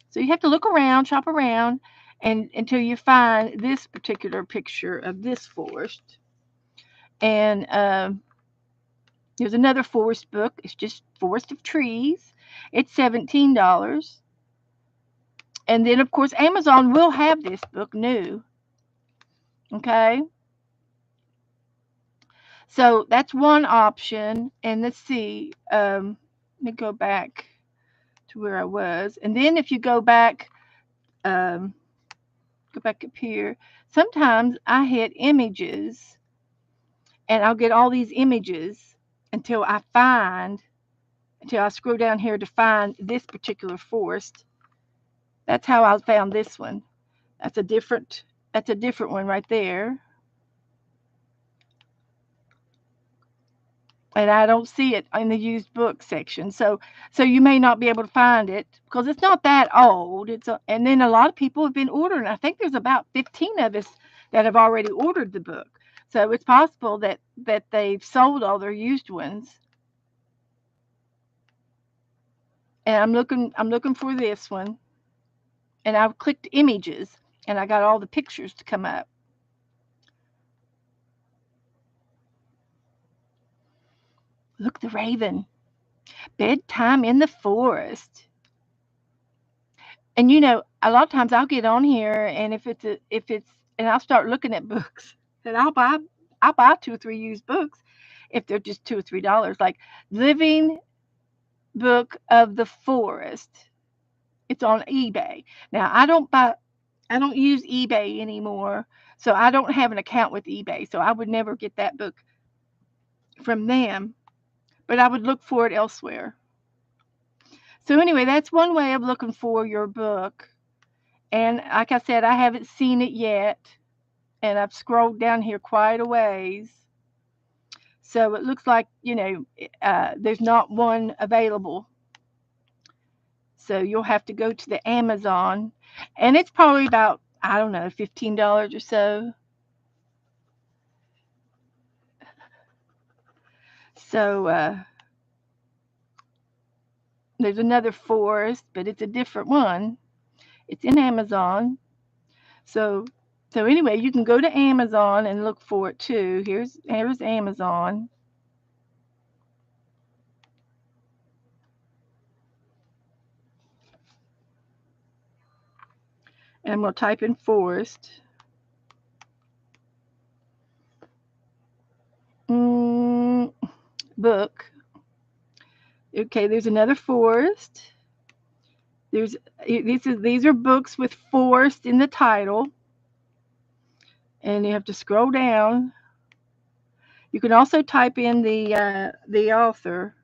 So you have to look around, shop around, and until you find this particular picture of this forest. And there's another forest book. It's just Forest of Trees. It's $17. And then, of course, Amazon will have this book new. Okay. So that's one option. And let's see. Let me go back to where I was. And then if you um, go back up here. Sometimes I hit images, and I'll get all these images until until I scroll down here to find this particular forest. That's how I found this one. That's a different one right there. And I don't see it in the used book section. So you may not be able to find it because it's not that old. And then a lot of people have been ordering. I think there's about 15 of us that have already ordered the book. So it's possible that they've sold all their used ones. and I'm looking for this one, and I've clicked images, and I got all the pictures to come up. Look, the raven. Bedtime in the forest. And a lot of times I'll get on here, and and I'll start looking at books, and I'll buy 2 or 3 used books if they're just $2 or $3, like Living Book of the Forest. It's on eBay. Now I don't use eBay anymore, so I don't have an account with eBay, so I would never get that book from them, but I would look for it elsewhere. So anyway, that's one way of looking for your book. And like I said, I haven't seen it yet, and I've scrolled down here quite a ways. So it looks like, there's not one available. So you'll have to go to the Amazon, and it's probably about, I don't know, $15 or so. So there's another forest, but it's a different one. It's in Amazon. So anyway, you can go to Amazon and look for it too. Here's Amazon. And I'm going to type in forest. Book. Okay, there's another forest. These are books with forest in the title, and you have to scroll down. You can also type in the author,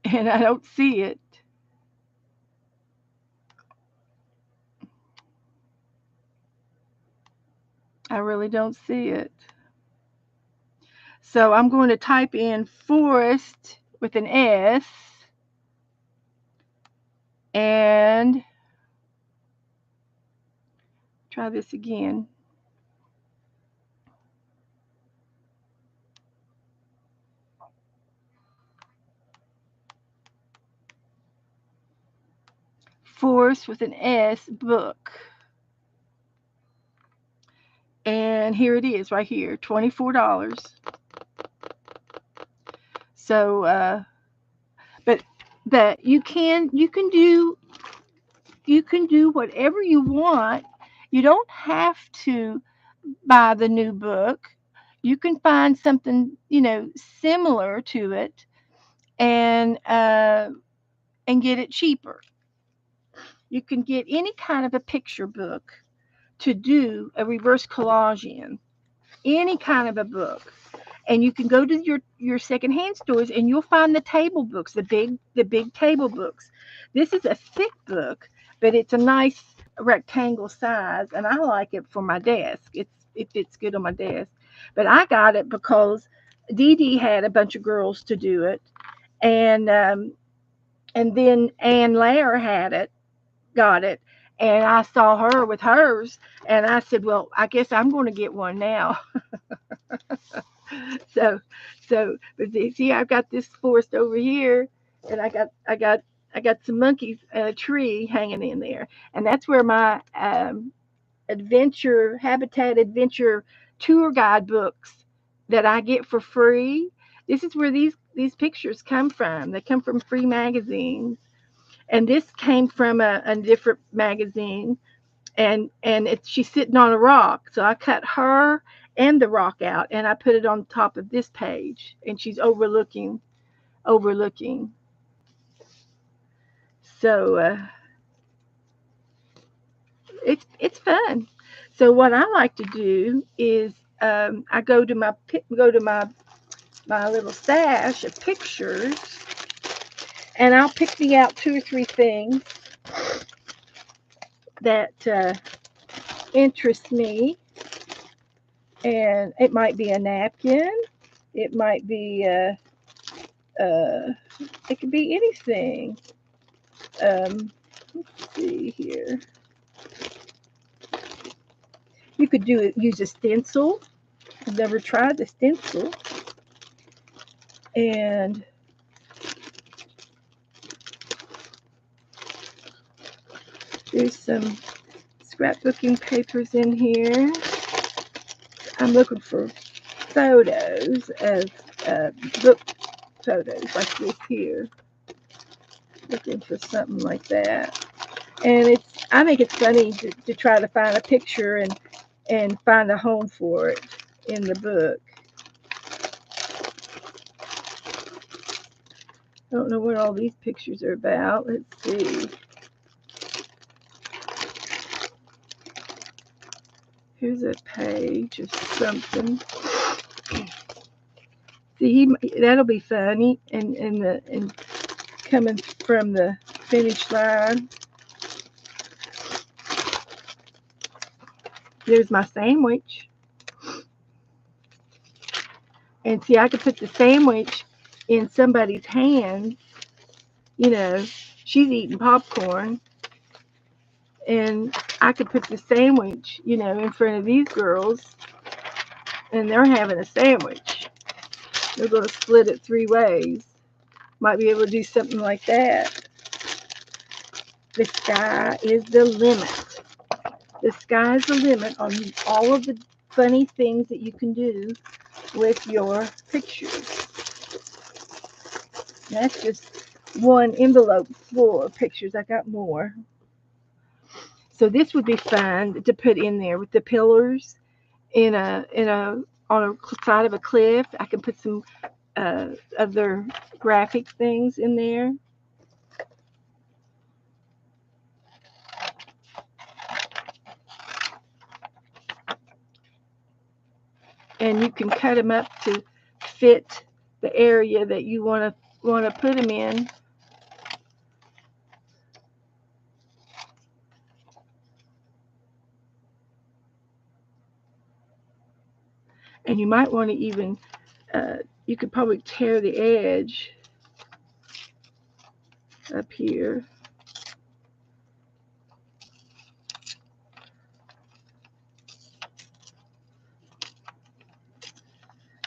and I don't see it. I really don't see it. So I'm going to type in forest with an S, and try this again. Forest with an S, book. And here it is right here, $24. So but that you can do whatever you want. You don't have to buy the new book. You can find something, similar to it, and get it cheaper. You can get any kind of a picture book to do a reverse collage in. Any kind of a book. And you can go to your secondhand stores, and you'll find the table books, the big table books. This is a thick book, but it's a nice rectangle size, and I like it for my desk. It fits good on my desk. But I got it because Dee Dee had a bunch of girls to do it, and then Ann Lair got it, and I saw her with hers, and I said, well, I guess I'm going to get one now. so but see, I've got this forest over here, and I got some monkeys and a tree hanging in there, and that's where my habitat adventure tour guide books that I get for free. This is where these pictures come from. They come from free magazines, and this came from a different magazine, and she's sitting on a rock. So I cut her and the rock out, and I put it on top of this page, and she's overlooking. So it's fun. So what I like to do is I go to my little stash of pictures, and I'll pick me out 2 or 3 things that interest me, and it might be a napkin. It might be uh, it could be anything. Let's see here. You could use a stencil. I've never tried the stencil, and There's some scrapbooking papers in here. I'm looking for photos of book photos like this here. Looking for something like that. And I think it's funny to try to find a picture and find a home for it in the book. I don't know what all these pictures are about. Let's see. Here's a page of something. See, that'll be funny, and coming from the finish line. There's my sandwich, and see, I could put the sandwich in somebody's hands. You know, she's eating popcorn, and I could put the sandwich, in front of these girls, and they're having a sandwich. They're going to split it 3 ways. Might be able to do something like that. The sky is the limit. The sky is the limit on all of the funny things that you can do with your pictures. That's just one envelope full of pictures. I got more. So this would be fun to put in there with the pillars in a on a side of a cliff. I can put some other graphic things in there. And you can cut them up to fit the area that you want to put them in. And you might want to even you could probably tear the edge up here.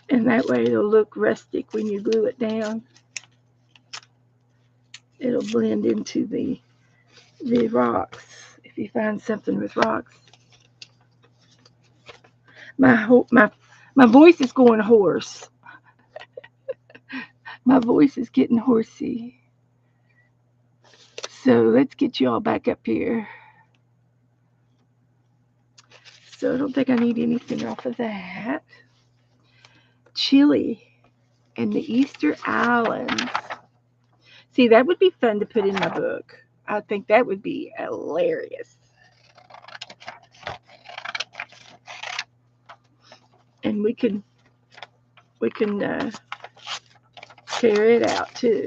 And that way it'll look rustic when you glue it down. It'll blend into the rocks if you find something with rocks. My voice is going hoarse. My voice is getting horsey. So let's get you all back up here. So I don't think I need anything off of that. Chile and the Easter Islands. See, that would be fun to put in my book. I think that would be hilarious. And we can tear it out too.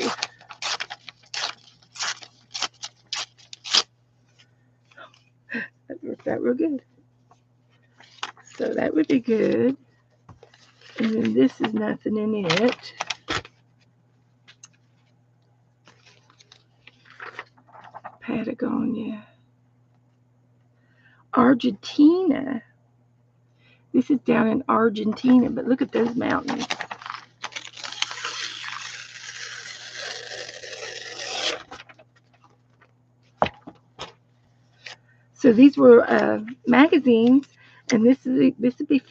That worked out real good. So that would be good. And then this is nothing in it. Patagonia. Argentina. This is down in Argentina, but look at those mountains. So these were magazines, and this would be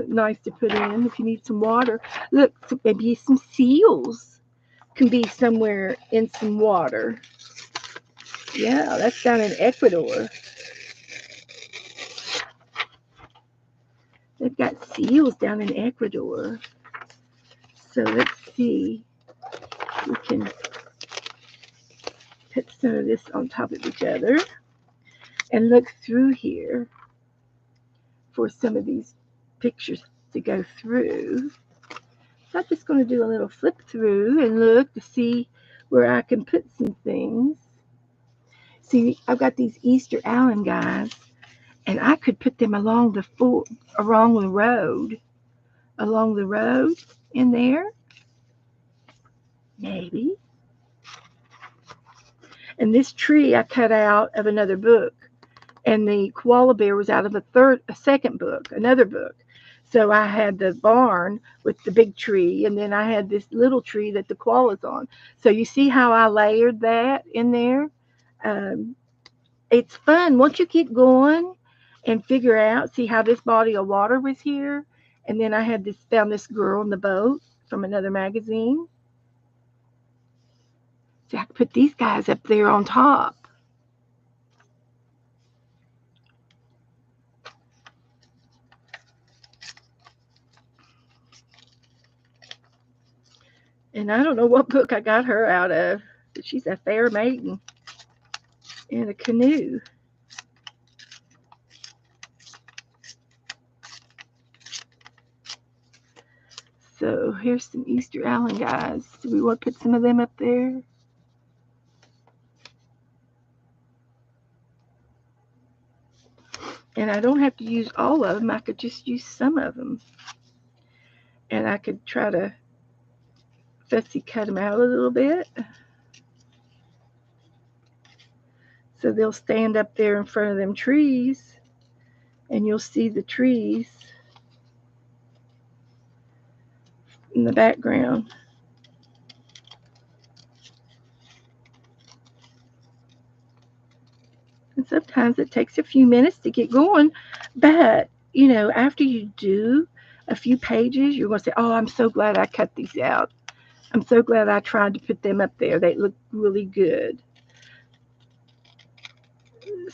nice to put in if you need some water. Look, so maybe some seals can be somewhere in some water. Yeah, that's down in Ecuador. They've got seals down in Ecuador. So let's see. We can put some of this on top of each other and look through here for some of these pictures to go through. So I'm just going to do a little flip through and look to see where I can put some things. See, I've got these Easter Island guys, and I could put them along the road in there, maybe. And this tree I cut out of another book, and the koala bear was out of a second book, another book. So I had the barn with the big tree, and then I had this little tree that the koala's on. So you see how I layered that in there? Um, it's fun once you keep going and figure out, see how this body of water was here. And then I had found this girl in the boat from another magazine. See, I could put these guys up there on top. And I don't know what book I got her out of, but she's a fair maiden in a canoe. So here's some Easter Island guys. Do we want to put some of them up there? And I don't have to use all of them. I could just use some of them. And I could try to fussy cut them out a little bit. So they'll stand up there in front of them trees. And you'll see the trees in the background. And sometimes it takes a few minutes to get going. But, after you do a few pages, you're going to say, oh, I'm so glad I cut these out. I'm so glad I tried to put them up there. They look really good.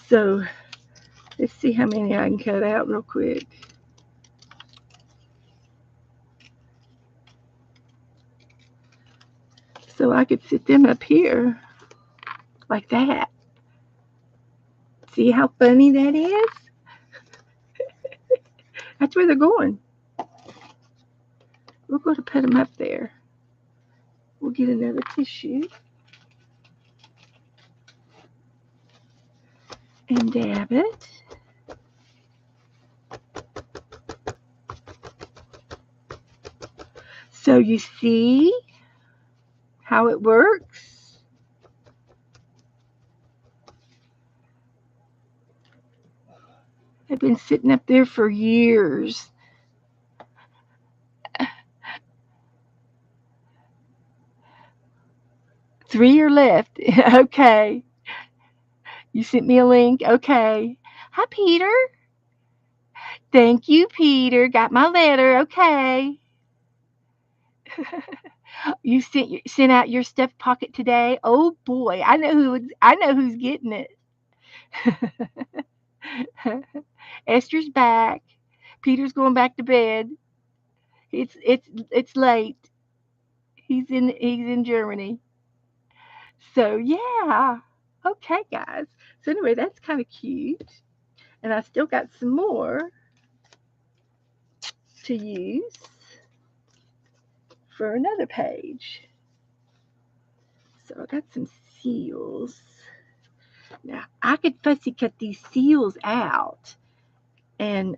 So let's see how many I can cut out real quick. So I could sit them up here like that. See how funny that is? That's where they're going. We're going to put them up there. We'll get another tissue and dab it. So you see how it works? I've been sitting up there for years. 3 are left. Okay. You sent me a link. Okay. Hi, Peter. Thank you, Peter. Got my letter. Okay. You sent out your stuffed pocket today. Oh boy, I know who's getting it. Esther's back. Peter's going back to bed. It's late. He's in Germany. So yeah. Okay, guys. So anyway, that's kind of cute. And I still got some more to use for another page. So I got some seals. Now I could fussy cut these seals out and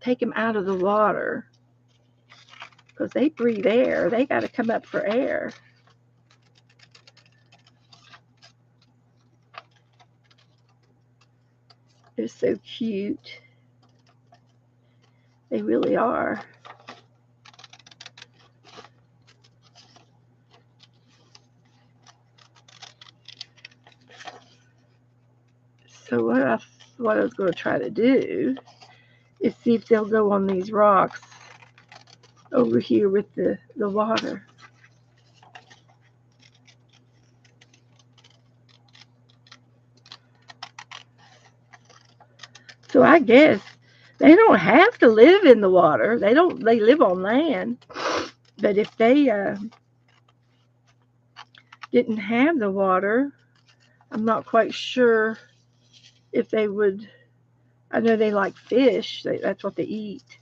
take them out of the water because they breathe air. They got to come up for air. They're so cute. They really are. So what I was going to try to do is see if they'll go on these rocks over here with the water. So I guess they don't have to live in the water. They live on land. But if they didn't have the water, I'm not quite sure if they would. I know they like fish. That's what they eat.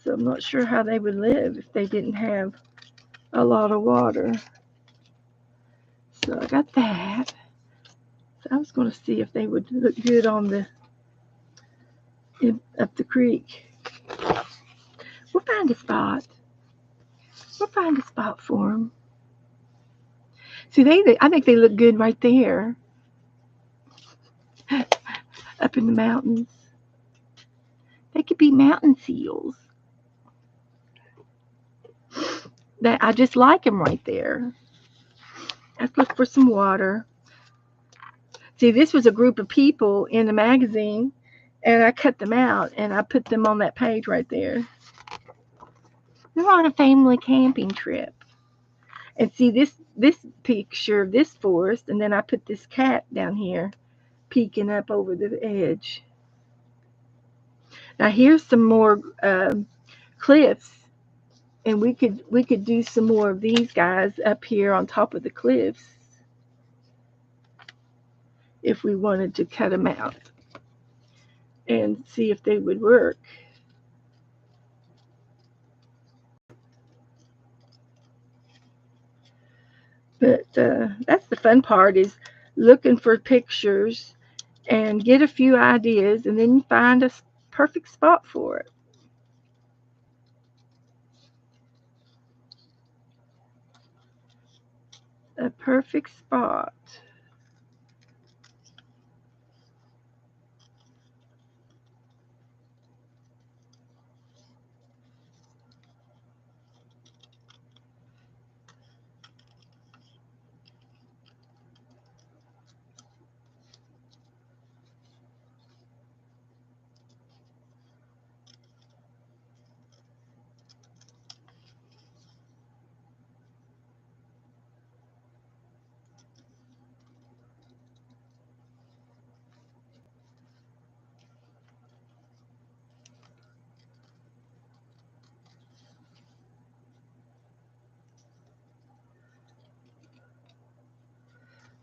So I'm not sure how they would live if they didn't have a lot of water. So I got that. So I was going to see if they would look good on up the creek. We'll find a spot. We'll find a spot for them. See, I think they look good right there, up in the mountains. They could be mountain seals. I just like them right there. Let's look for some water. See, this was a group of people in the magazine, and I cut them out and I put them on that page right there. They're on a family camping trip. And see this picture of this forest, and then I put this cat down here peeking up over the edge. Now here's some more cliffs, and we could do some more of these guys up here on top of the cliffs if we wanted to cut them out and see if they would work. But that's the fun part, is looking for pictures and get a few ideas, and then you find a perfect spot for it. A perfect spot.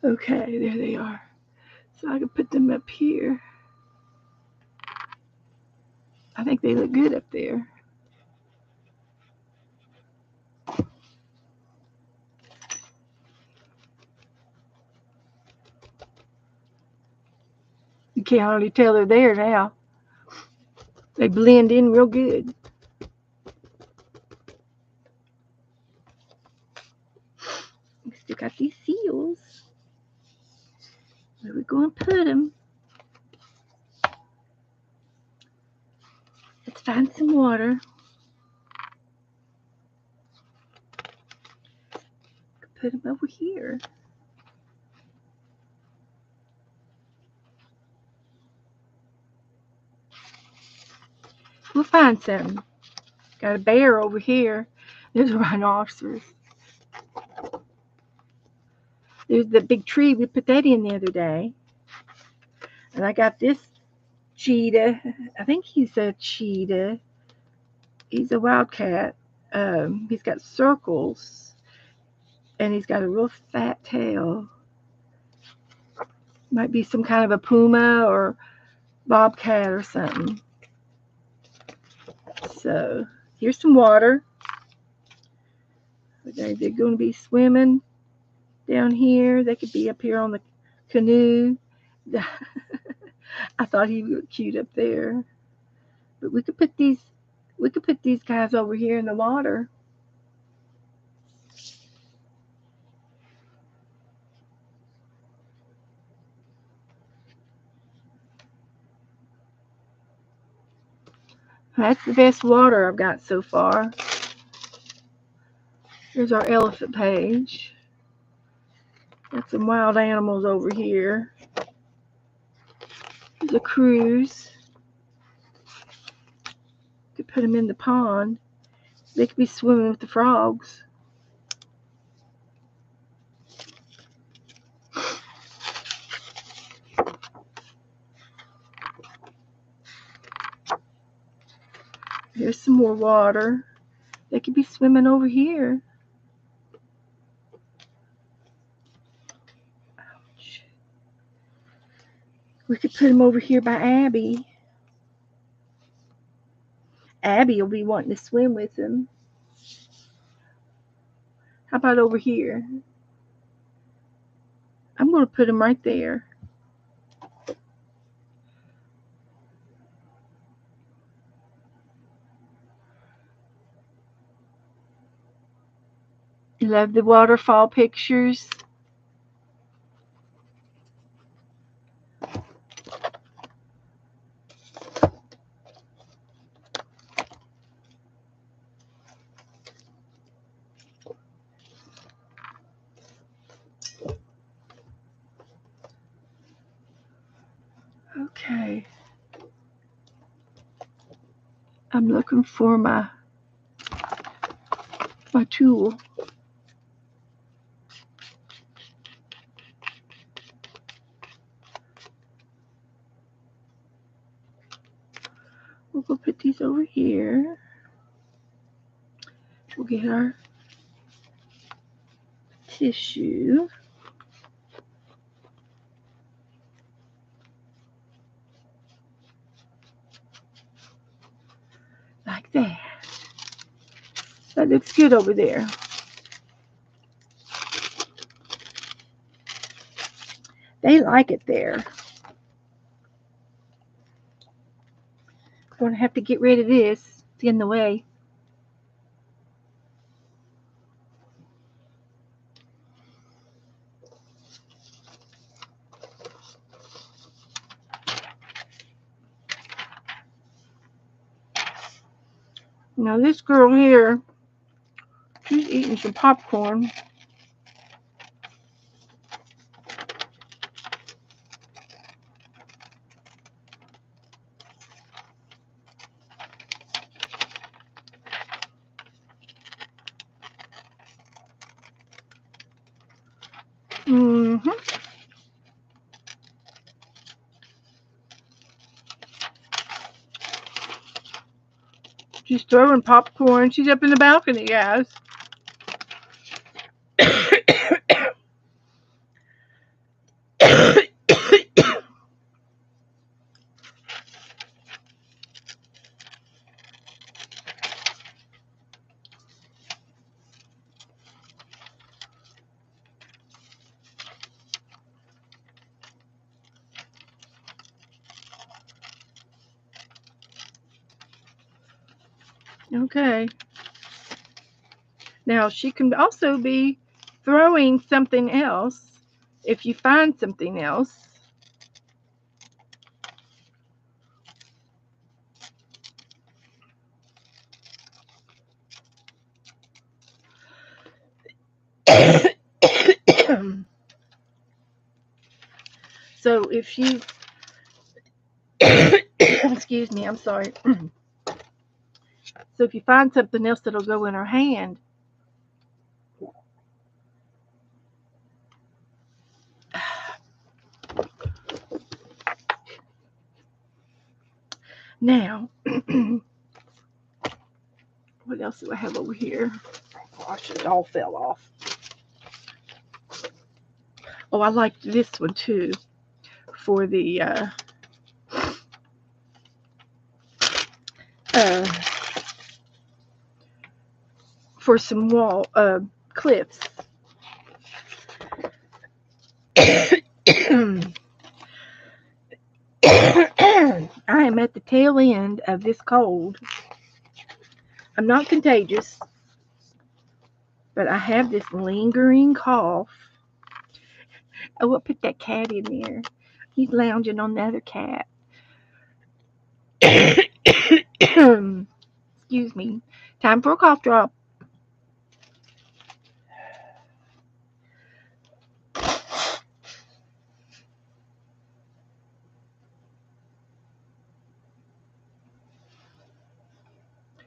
Okay, there they are. So I can put them up here. I think they look good up there. You can't hardly tell they're there now. They blend in real good. We still got these seals. Where we going to put them? Let's find some water. Put them over here. We'll find some. Got a bear over here. There's a rhinoceros. There's the big tree. We put that in the other day. And I got this cheetah. I think he's a cheetah. He's a wildcat. He's got circles. And he's got a real fat tail. Might be some kind of a puma or bobcat or something. So here's some water. They're going to be swimming down here. They could be up here on the canoe. I thought he looked cute up there. But we could put these guys over here in the water. That's the best water I've got so far. Here's our elephant page. Got some wild animals over here. There's a cruise. Could put them in the pond. They could be swimming with the frogs. Here's some more water. They could be swimming over here. Ouch. We could put them over here by Abby. Abby will be wanting to swim with them. How about over here? I'm going to put them right there. Love the waterfall pictures. Okay. I'm looking for my tool. We'll go put these over here. We'll get our tissue. Like that. That looks good over there. They like it there. Gonna have to get rid of this. It's in the way. Now this girl here, she's eating some popcorn. Mm-hmm. She's throwing popcorn. She's up in the balcony, guys. Okay. Now she can also be throwing something else if you find something else. So if you excuse me, I'm sorry. So if you find something else that'll go in her hand, now what else do I have over here? Gosh, it all fell off. Oh, I like this one too for the uh, for some wall clips. I am at the tail end of this cold. I'm not contagious, but I have this lingering cough. Oh, I put that cat in there. He's lounging on the other cat. Excuse me. Time for a cough drop.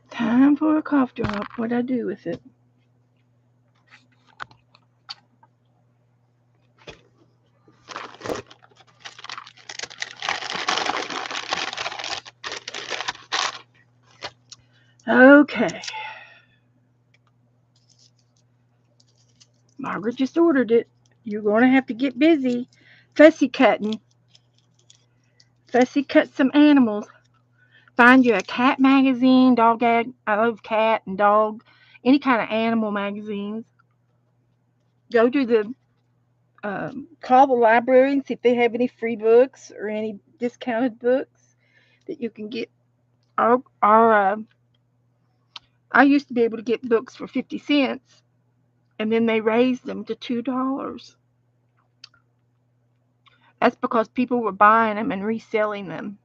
Time for a cough drop. What'd I do with it? Okay. Margaret just ordered it. You're going to have to get busy fussy cutting. Fussy cut some animals. Find you a cat magazine, dog ag. I love cat and dog. Any kind of animal magazines. Go to the call the library and see if they have any free books or any discounted books that you can get. I used to be able to get books for 50 cents, and then they raised them to $2. That's because people were buying them and reselling them.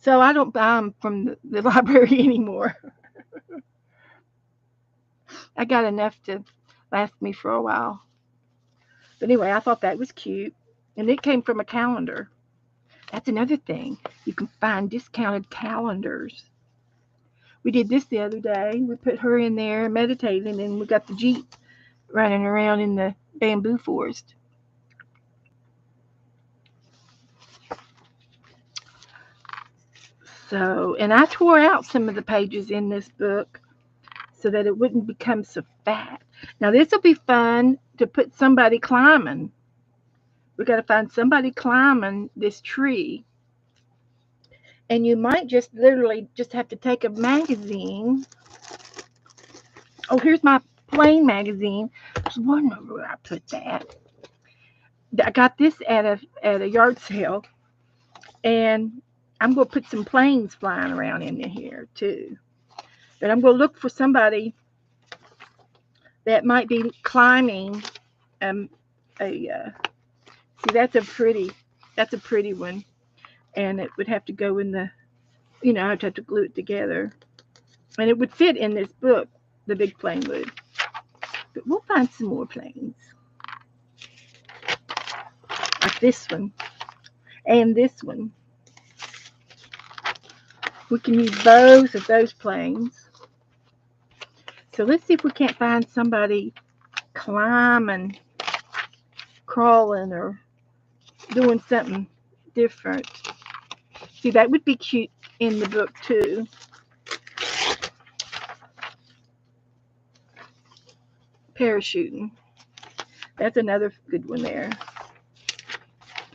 So I don't buy them from the library anymore. I got enough to last me for a while. But anyway, I thought that was cute. And it came from a calendar. That's another thing. You can find discounted calendars. We did this the other day. We put her in there meditating, and we got the Jeep running around in the bamboo forest. So, and I tore out some of the pages in this book so that it wouldn't become so fat. Now, this will be fun to put somebody climbing. We got to find somebody climbing this tree. And you might just literally just have to take a magazine. Oh, here's my plain magazine. I was wondering where I put that. I got this at a yard sale, and I'm gonna put some planes flying around in here too. But I'm gonna look for somebody that might be climbing. See, that's a pretty one, and it would have to go in the, I'd have to glue it together, and it would fit in this book. The big plane would. But we'll find some more planes like this one and this one. We can use both of those planes. So let's see if we can't find somebody climbing, crawling, or doing something different. See, that would be cute in the book too. Parachuting. That's another good one there.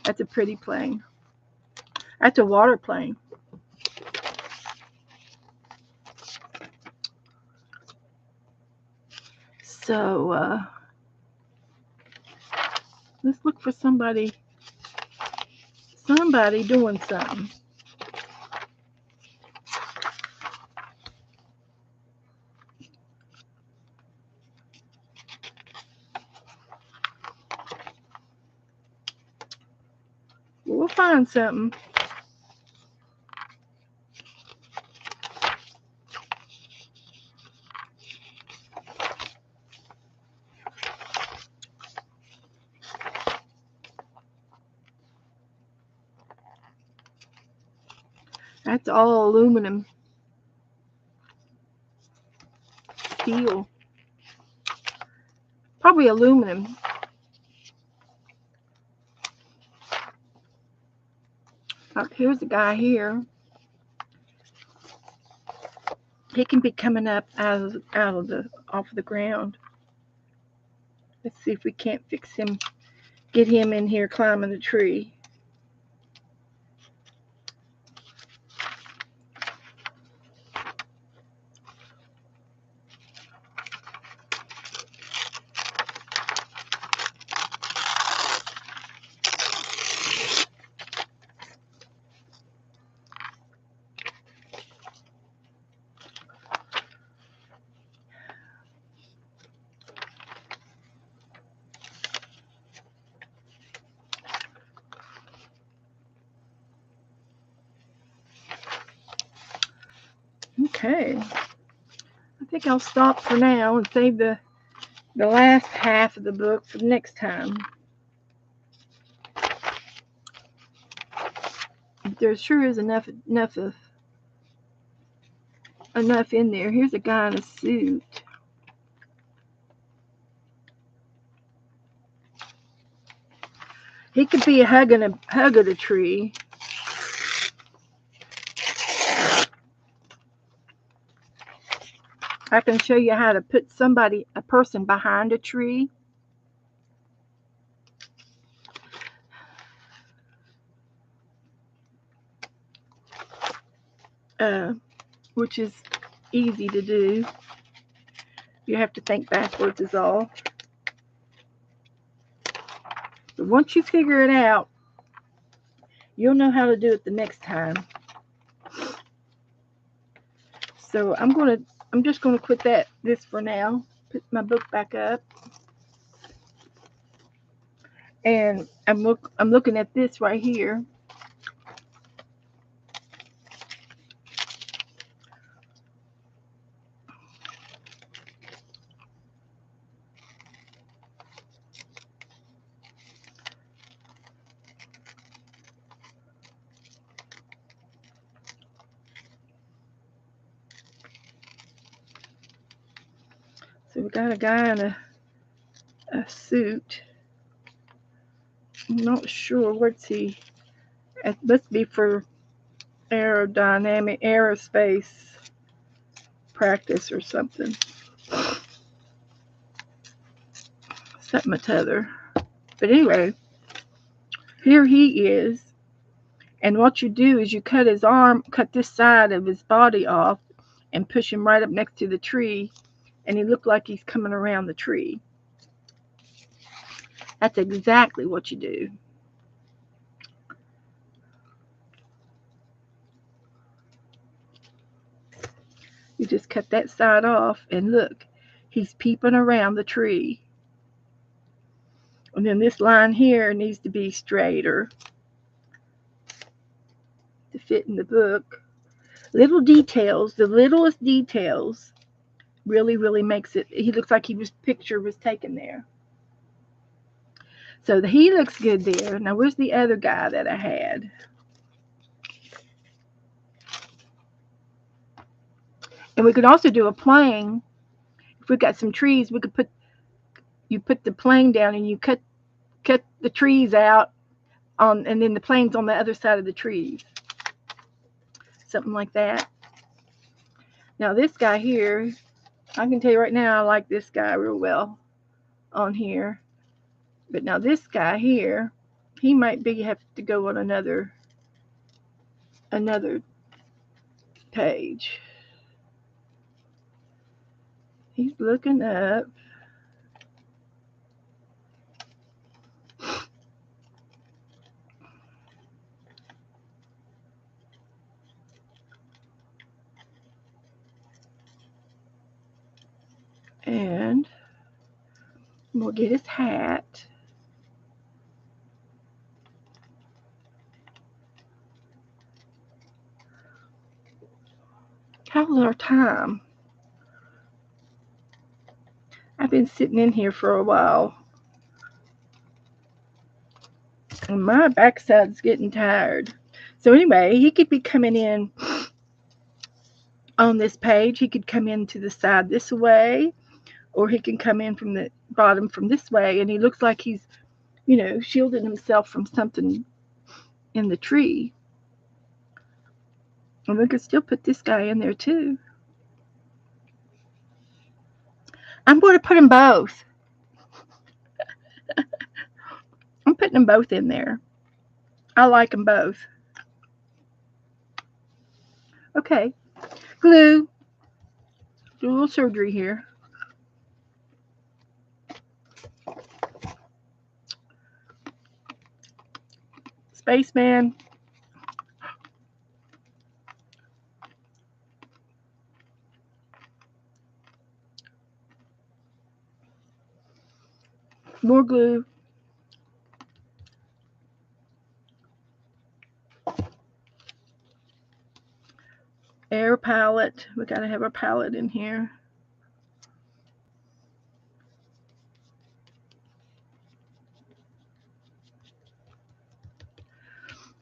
That's a pretty plane. That's a water plane. So let's look for somebody doing something. We'll find something. That's all aluminum steel. Probably aluminum. Here's a guy here. He can be coming up off of the ground. Let's see if we can't get him in here climbing the tree. Okay. I think I'll stop for now and save the last half of the book for next time. There sure is enough in there. Here's a guy in a suit. He could be hugging a tree. I can show you how to put a person behind a tree. Which is easy to do. You have to think backwards is all. But once you figure it out, you'll know how to do it the next time. So I'm just gonna quit this for now. Put my book back up. And I'm looking at this right here. we got a guy in a suit. I'm not sure what's he. It must be for aerospace practice or something. Something or t'other. But anyway, here he is. And what you do is you cut his arm, cut this side of his body off, and push him right up next to the tree. And he looked like he's coming around the tree. That's exactly what you do. You just cut that side off, and look, he's peeping around the tree. And then this line here needs to be straighter to fit in the book. Little details, the littlest details, really makes it. He looks like picture was taken there. So he looks good there. Now where's the other guy that I had? And we could also do a plane. If we got some trees, we could put the plane down and you cut the trees out on, and then the plane's on the other side of the trees. Something like that. Now this guy here, I can tell you right now, I like this guy real well on here. But now this guy here, he might have to go on another page. He's looking up. And we'll get his hat. How's our time? I've been sitting in here for a while. And my backside's getting tired. So anyway, he could be coming in on this page. He could come in to the side this way, or he can come in from the bottom from this way, and he looks like he's, shielding himself from something in the tree. And we could still put this guy in there too. I'm going to put them both. I'm putting them both in there. I like them both. Okay. Glue. Do a little surgery here. Spaceman. More glue. Air palette. We got to have a palette in here.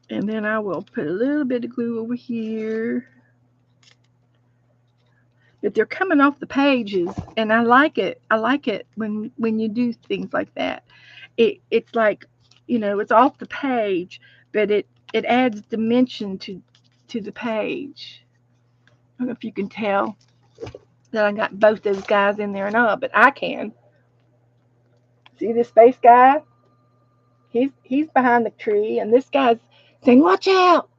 And then I will put a little bit of glue over here. But they're coming off the pages, and I like it. I like it when you do things like that. It's like, it's off the page, but it adds dimension to the page. I don't know if you can tell that I got both those guys in there or not, but I can. See this space guy? He's behind the tree, and this guy's saying, "Watch out!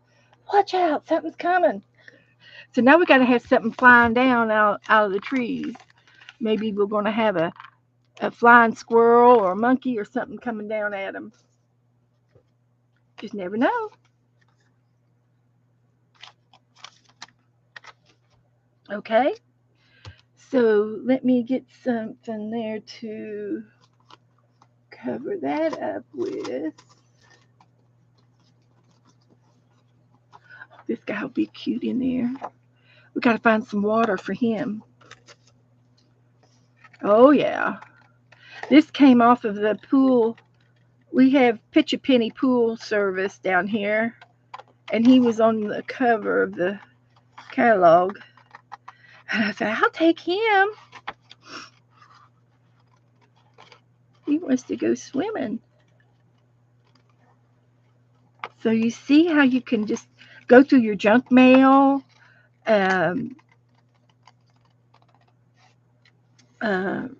Watch out! Something's coming." So now we got to have something flying down out of the trees. Maybe we're going to have a flying squirrel or a monkey or something coming down at them. Just never know. Okay. So let me get something there to cover that up with. This guy will be cute in there. We got to find some water for him. Oh, yeah. This came off of the pool. We have Pitch a Penny pool service down here, and he was on the cover of the catalog. And I said, I'll take him. He wants to go swimming. So you see how you can just go through your junk mail, um,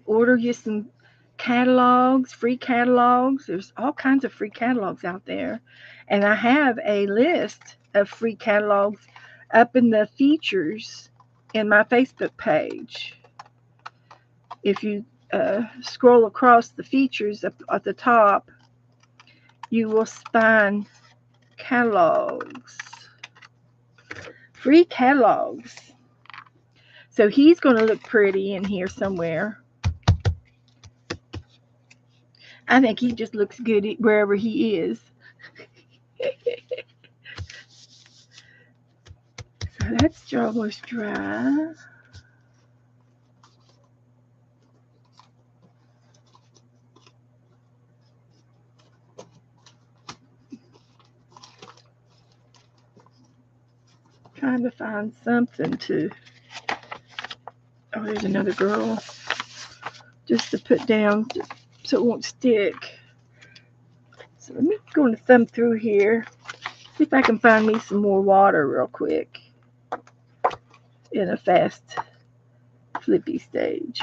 order you some catalogs, free catalogs. There's all kinds of free catalogs out there. And I have a list of free catalogs up in the features in my Facebook page. If you scroll across the features up at the top, you will find catalogs, free catalogs. So he's going to look pretty in here somewhere. I think he just looks good wherever he is. So that's almost dry. Trying to find something to. Oh, there's another girl. Just to put down so it won't stick. So let me go and thumb through here. See if I can find me some more water real quick in a fast flippy stage.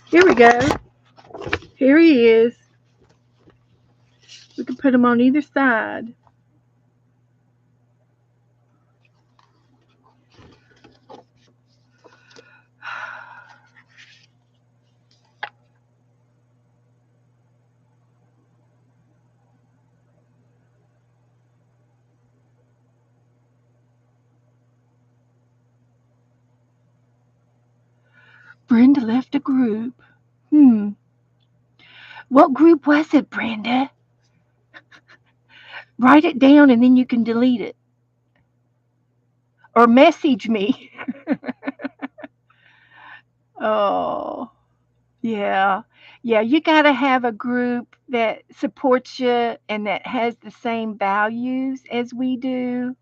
Here we go. Here he is. We can put him on either side. Brenda left a group. Hmm. What group was it, Brenda? Write it down and then you can delete it. Or message me. Oh, yeah. Yeah, you got to have a group that supports you and that has the same values as we do.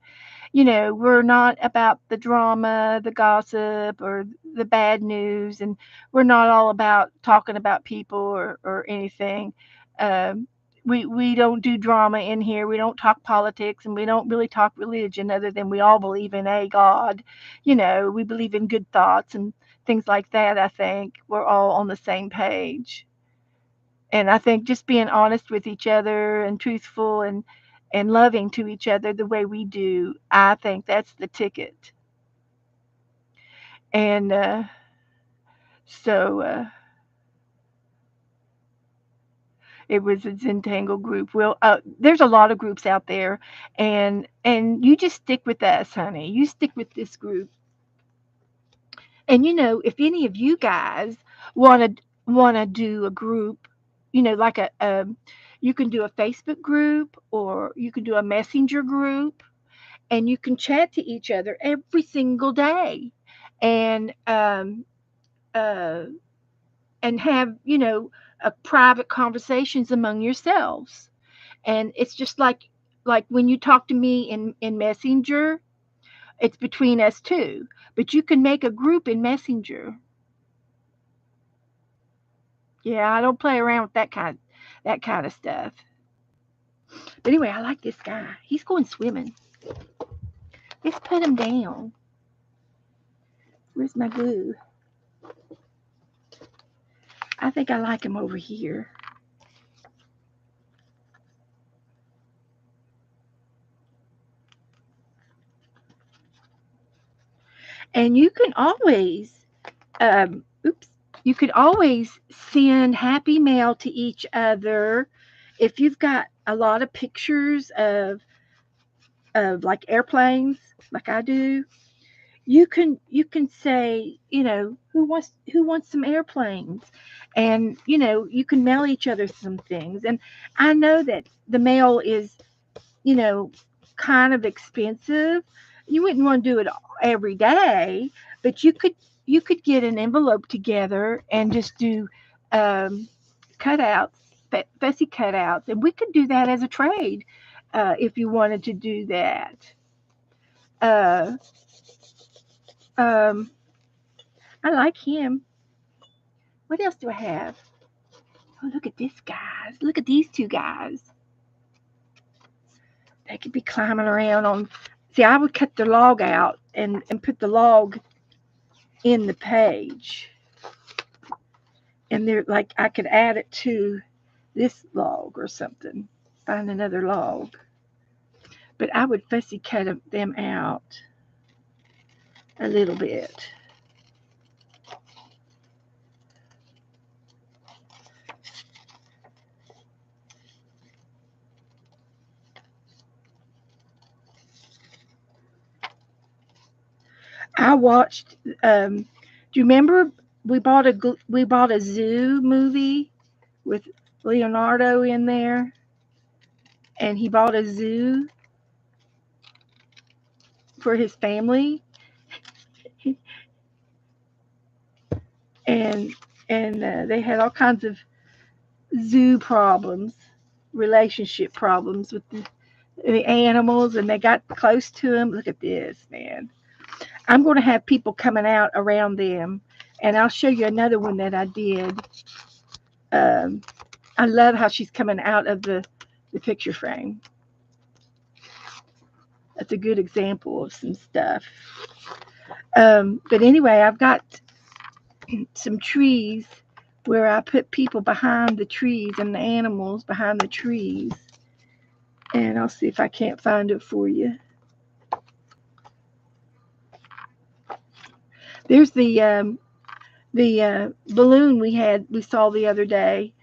We're not about the drama, the gossip, or the bad news, and we're not all about talking about people or anything. Um, we don't do drama in here. We don't talk politics, and we don't really talk religion, other than we all believe in a God. We believe in good thoughts and things like that. I think we're all on the same page, and I think just being honest with each other and truthful and loving to each other the way we do, I think that's the ticket. And so it was a Zentangle group. Well, there's a lot of groups out there, and you just stick with us, honey. You stick with this group. And if any of you guys want to do a group, like you can do a Facebook group or you can do a messenger group, and you can chat to each other every single day, and uh, and have a private conversations among yourselves. And it's just like when you talk to me in messenger, it's between us two, but you can make a group in messenger. Yeah, I don't play around with that kind of stuff. But anyway, I like this guy. He's going swimming. Let's put him down. Where's my glue? I think I like him over here. And you can always, oops, you could always send happy mail to each other if you've got a lot of pictures of like airplanes, like I do. You can say, who wants some airplanes, and you can mail each other some things. And I know that the mail is you know, kind of expensive. You wouldn't want to do it every day, but you could get an envelope together and just do um, cutouts, fussy cutouts, and we could do that as a trade if you wanted to do that. Uh, Um, I like him. What else do I have? Oh, look at this, guys. Look at these two guys. They could be climbing around on. See, I would cut the log out and put the log in the page. And they're like, I could add it to this log or something. Find another log. But I would fussy cut them out a little bit. I watched. Do you remember we bought a zoo movie with Leonardo in there, and he bought a zoo for his family, and they had all kinds of zoo problems, relationship problems with the animals, and they got close to him. Look at this, man. I'm going to have people coming out around them, and I'll show you another one that I did. Um, I love how she's coming out of the picture frame. That's a good example of some stuff. But anyway, I've got some trees where I put people behind the trees and the animals behind the trees. And I'll see if I can't find it for you. There's the balloon we saw the other day.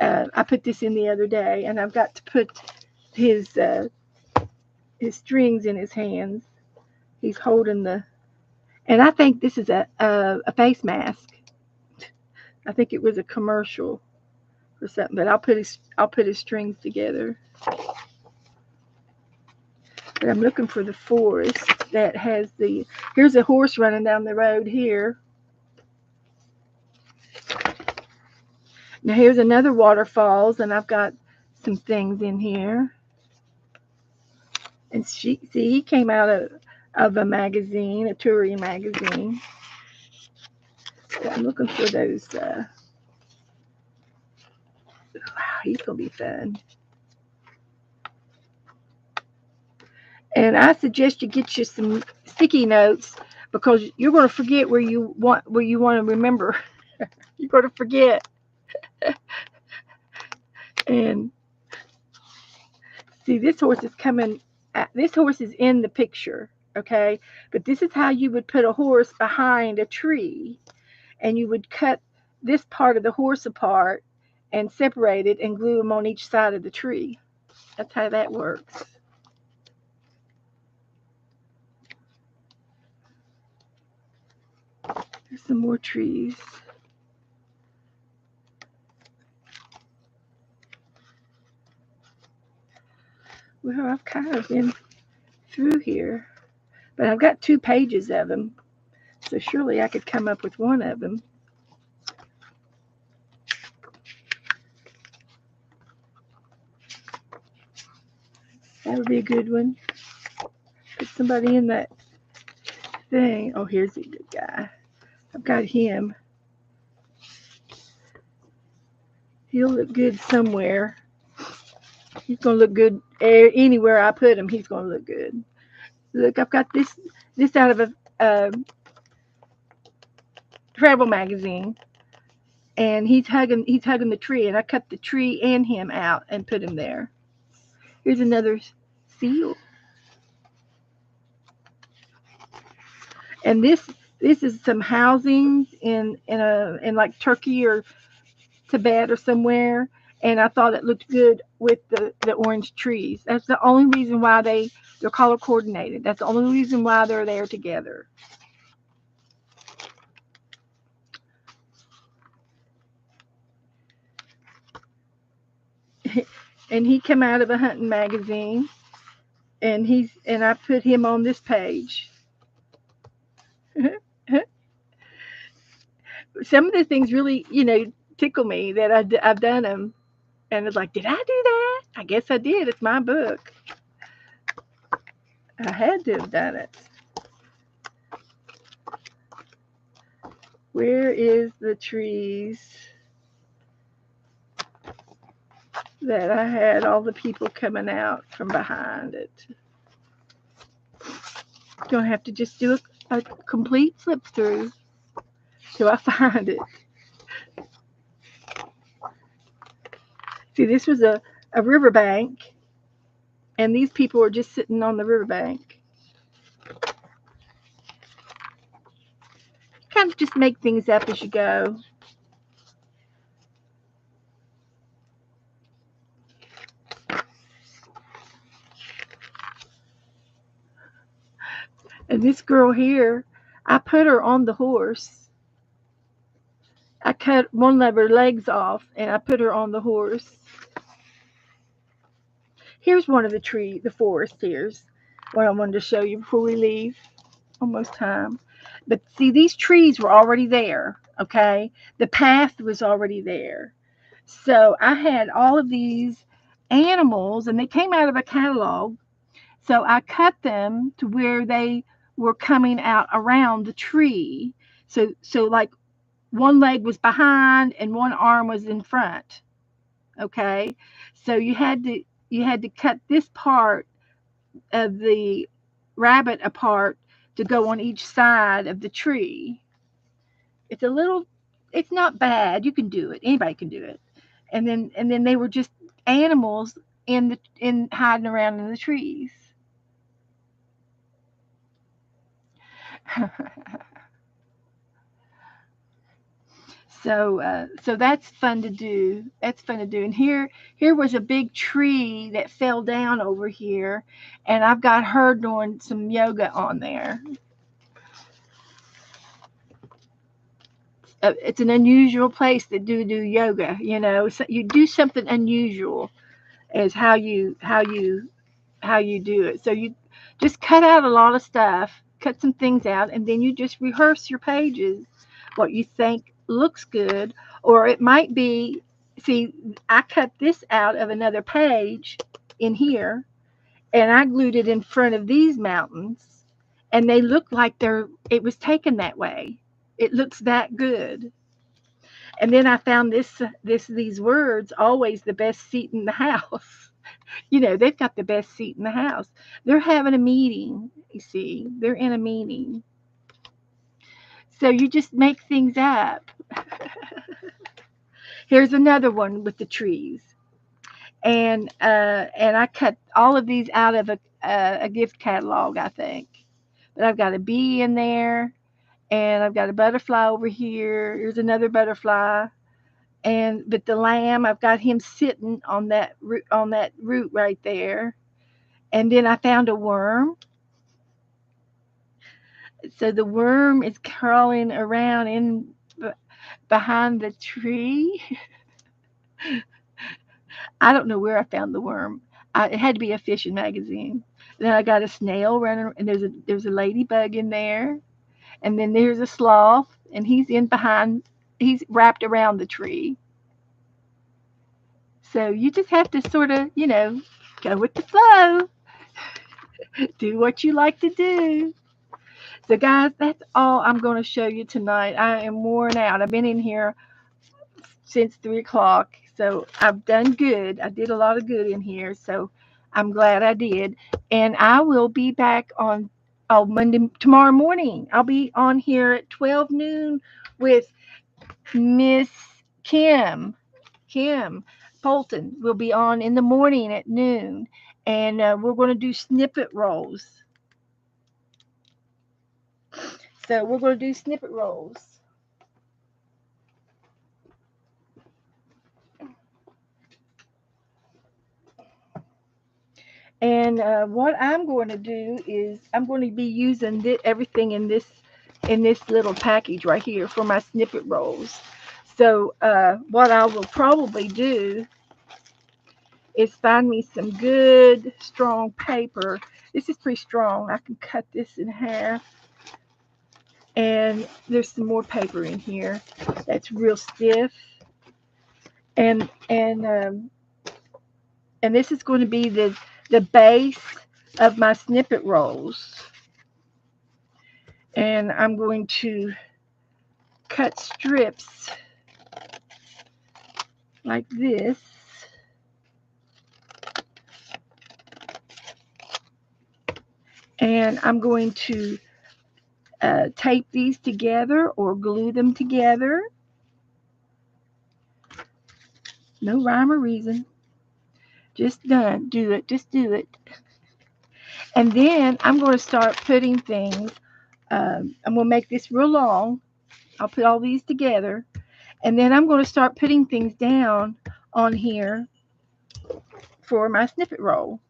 I put this in the other day, and I've got to put his his strings in his hands. He's holding and I think this is a face mask. I think it was a commercial or something, but I'll put his strings together. But I'm looking for the forest that has the. Here's a horse running down the road here. Now here's another waterfalls, and I've got some things in here. And he came out of a magazine, a touring magazine. So I'm looking for those. Wow, he's gonna be fun. And I suggest you get you some sticky notes because you're going to forget where you want to remember. You're going to forget. And see, this horse is coming. This horse is in the picture, okay? But this is how you would put a horse behind a tree, and you would cut this part of the horse apart and separate it and glue them on each side of the tree. That's how that works. There's some more trees. Well, I've kind of been through here, but I've got 2 pages of them, so surely I could come up with one of them. That would be a good one. Put somebody in that thing. Oh, here's a good guy. I've got him. He'll look good somewhere. He's gonna look good anywhere I put him. He's gonna look good. Look, I've got this out of a travel magazine, and he's hugging the tree, and I cut the tree and him out and put him there. Here's another seal, and this is some housings in like Turkey or Tibet or somewhere, and I thought it looked good with the orange trees. That's the only reason why they're color coordinated. That's the only reason why they're there together. And he came out of a hunting magazine, and I put him on this page. Some of the things really, tickle me that I've done them, and it's like, did I do that? I guess I did. It's my book. I had to have done it. Where is the trees that I had all the people coming out from behind it? Gonna have to just do a complete flip through till I find it. See, this was a riverbank, and these people were just sitting on the riverbank. Kind of just make things up as you go. And this girl here, I put her on the horse. I cut one of her legs off and I put her on the horse. Here's one of the forest. Here's what I wanted to show you before we leave. Almost time. But see, these trees were already there, okay? The path was already there. So I had all of these animals, and they came out of a catalog. So I cut them to where they were coming out around the tree. So like one leg was behind and one arm was in front. Okay. So you had to cut this part of the rabbit apart to go on each side of the tree. It's a little it's not bad. You can do it. Anybody can do it. And then they were just animals in hiding around in the trees. So that's fun to do. That's fun to do. And here was a big tree that fell down over here, and I've got her doing some yoga on there. It's an unusual place to do yoga. So you do something unusual is how you do it. So you just cut out a lot of stuff, cut some things out, and then you just rehearse your pages, what you think looks good, or it might be. See, I cut this out of another page in here, and I glued it in front of these mountains, and they look like it was taken that way. It looks that good. And then I found these words, always the best seat in the house. They've got the best seat in the house. They're having a meeting, you see. They're in a meeting. So you just make things up. Here's another one with the trees. And I cut all of these out of a gift catalog, I think. But I've got a bee in there, and I've got a butterfly over here. Here's another butterfly. But the lamb, I've got him sitting on that root right there. And then I found a worm. So the worm is crawling around behind the tree. I don't know where I found the worm. It had to be a fishing magazine. Then I got a snail running, and there's a ladybug in there, and then there's a sloth, and he's in behind. He's wrapped around the tree. So you just have to sort of, go with the flow. Do what you like to do. So, guys, that's all I'm going to show you tonight. I am worn out. I've been in here since 3 o'clock. So, I've done good. I did a lot of good in here. So, I'm glad I did. And I will be back on tomorrow morning. I'll be on here at 12 noon with Miss Kim. Kim Bolton will be on in the morning at noon. And we're going to do snippet rolls. So we're going to do snippet rolls. And what I'm going to do is I'm going to be using everything in this little package right here for my snippet rolls. So what I will probably do is find me some good strong paper. This is pretty strong. I can cut this in half. And there's some more paper in here that's real stiff. And this is going to be the base of my snippet rolls. And I'm going to cut strips like this. And I'm going to tape these together or glue them together. No rhyme or reason. Just done. Do it. Just do it. And then I'm going to start putting things. I'm going to make this real long. I'll put all these together. And then I'm going to start putting things down on here for my snippet roll.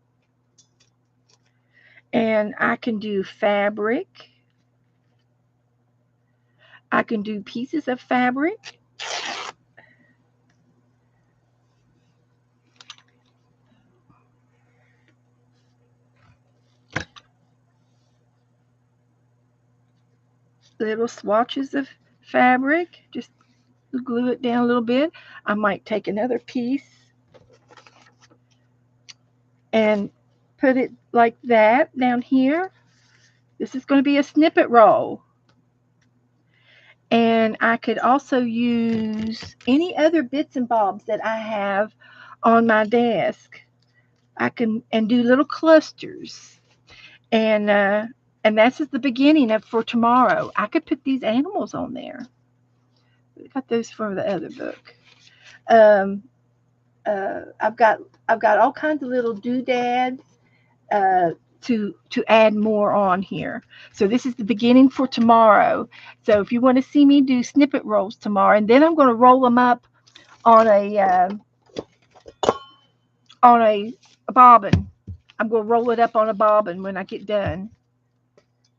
And I can do fabric. I can do pieces of fabric. Little swatches of fabric. Just glue it down a little bit. I might take another piece and put it like that down here. This is going to be a snippet roll. And I could also use any other bits and bobs that I have on my desk. I can and do little clusters. And that's just the beginning of for tomorrow. I could put these animals on there. I got those from the other book. Um, I've got all kinds of little doodads uh, to add more on here. So this is the beginning for tomorrow. So if you want to see me do snippet rolls tomorrow, and then I'm going to roll them up on a bobbin. I'm going to roll it up on a bobbin when I get done.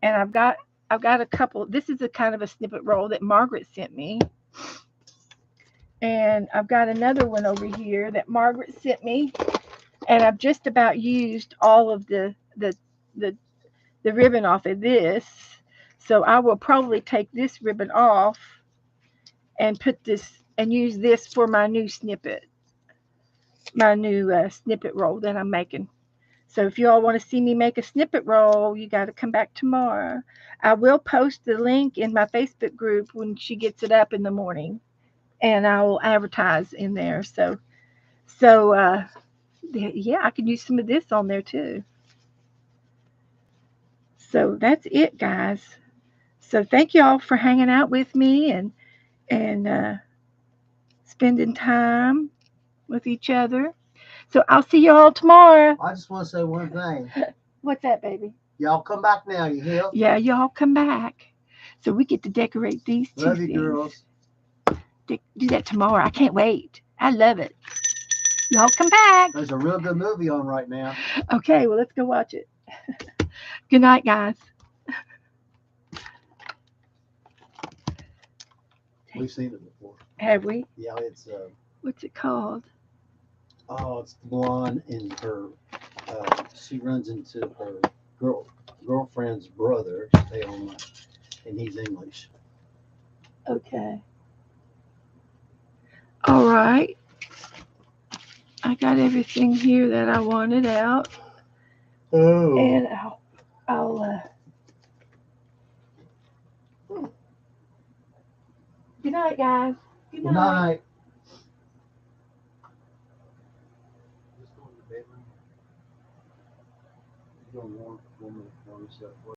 And I've got a couple. This is a kind of a snippet roll that Margaret sent me. And I've got another one over here that Margaret sent me. And I've just about used all of the the ribbon off of this. So I will probably take this ribbon off and put this and use this for my new snippet roll that I'm making. So if you all want to see me make a snippet roll, you got to come back tomorrow. I will post the link in my Facebook group when she gets it up in the morning, and I will advertise in there. So yeah, I can use some of this on there too. So that's it, guys. So thank you all for hanging out with me and spending time with each other. So I'll see you all tomorrow. I just want to say one thing. What's that, baby? Y'all come back now, you hear? Yeah, y'all come back. So we get to decorate these two Love you, things. girls. Do that tomorrow. I can't wait. I love it. Y'all come back. There's a real good movie on right now. Okay, well, let's go watch it. Good night, guys. We've seen it before. Have we? Yeah, it's What's it called? it's the blonde and her. She runs into her girlfriend's brother. They own and he's English. Okay. All right. I got everything here that I wanted out. Oh. And I'll good night, guys. Good Good night. night. Just going to the bedroom. You don't want woman for yourself.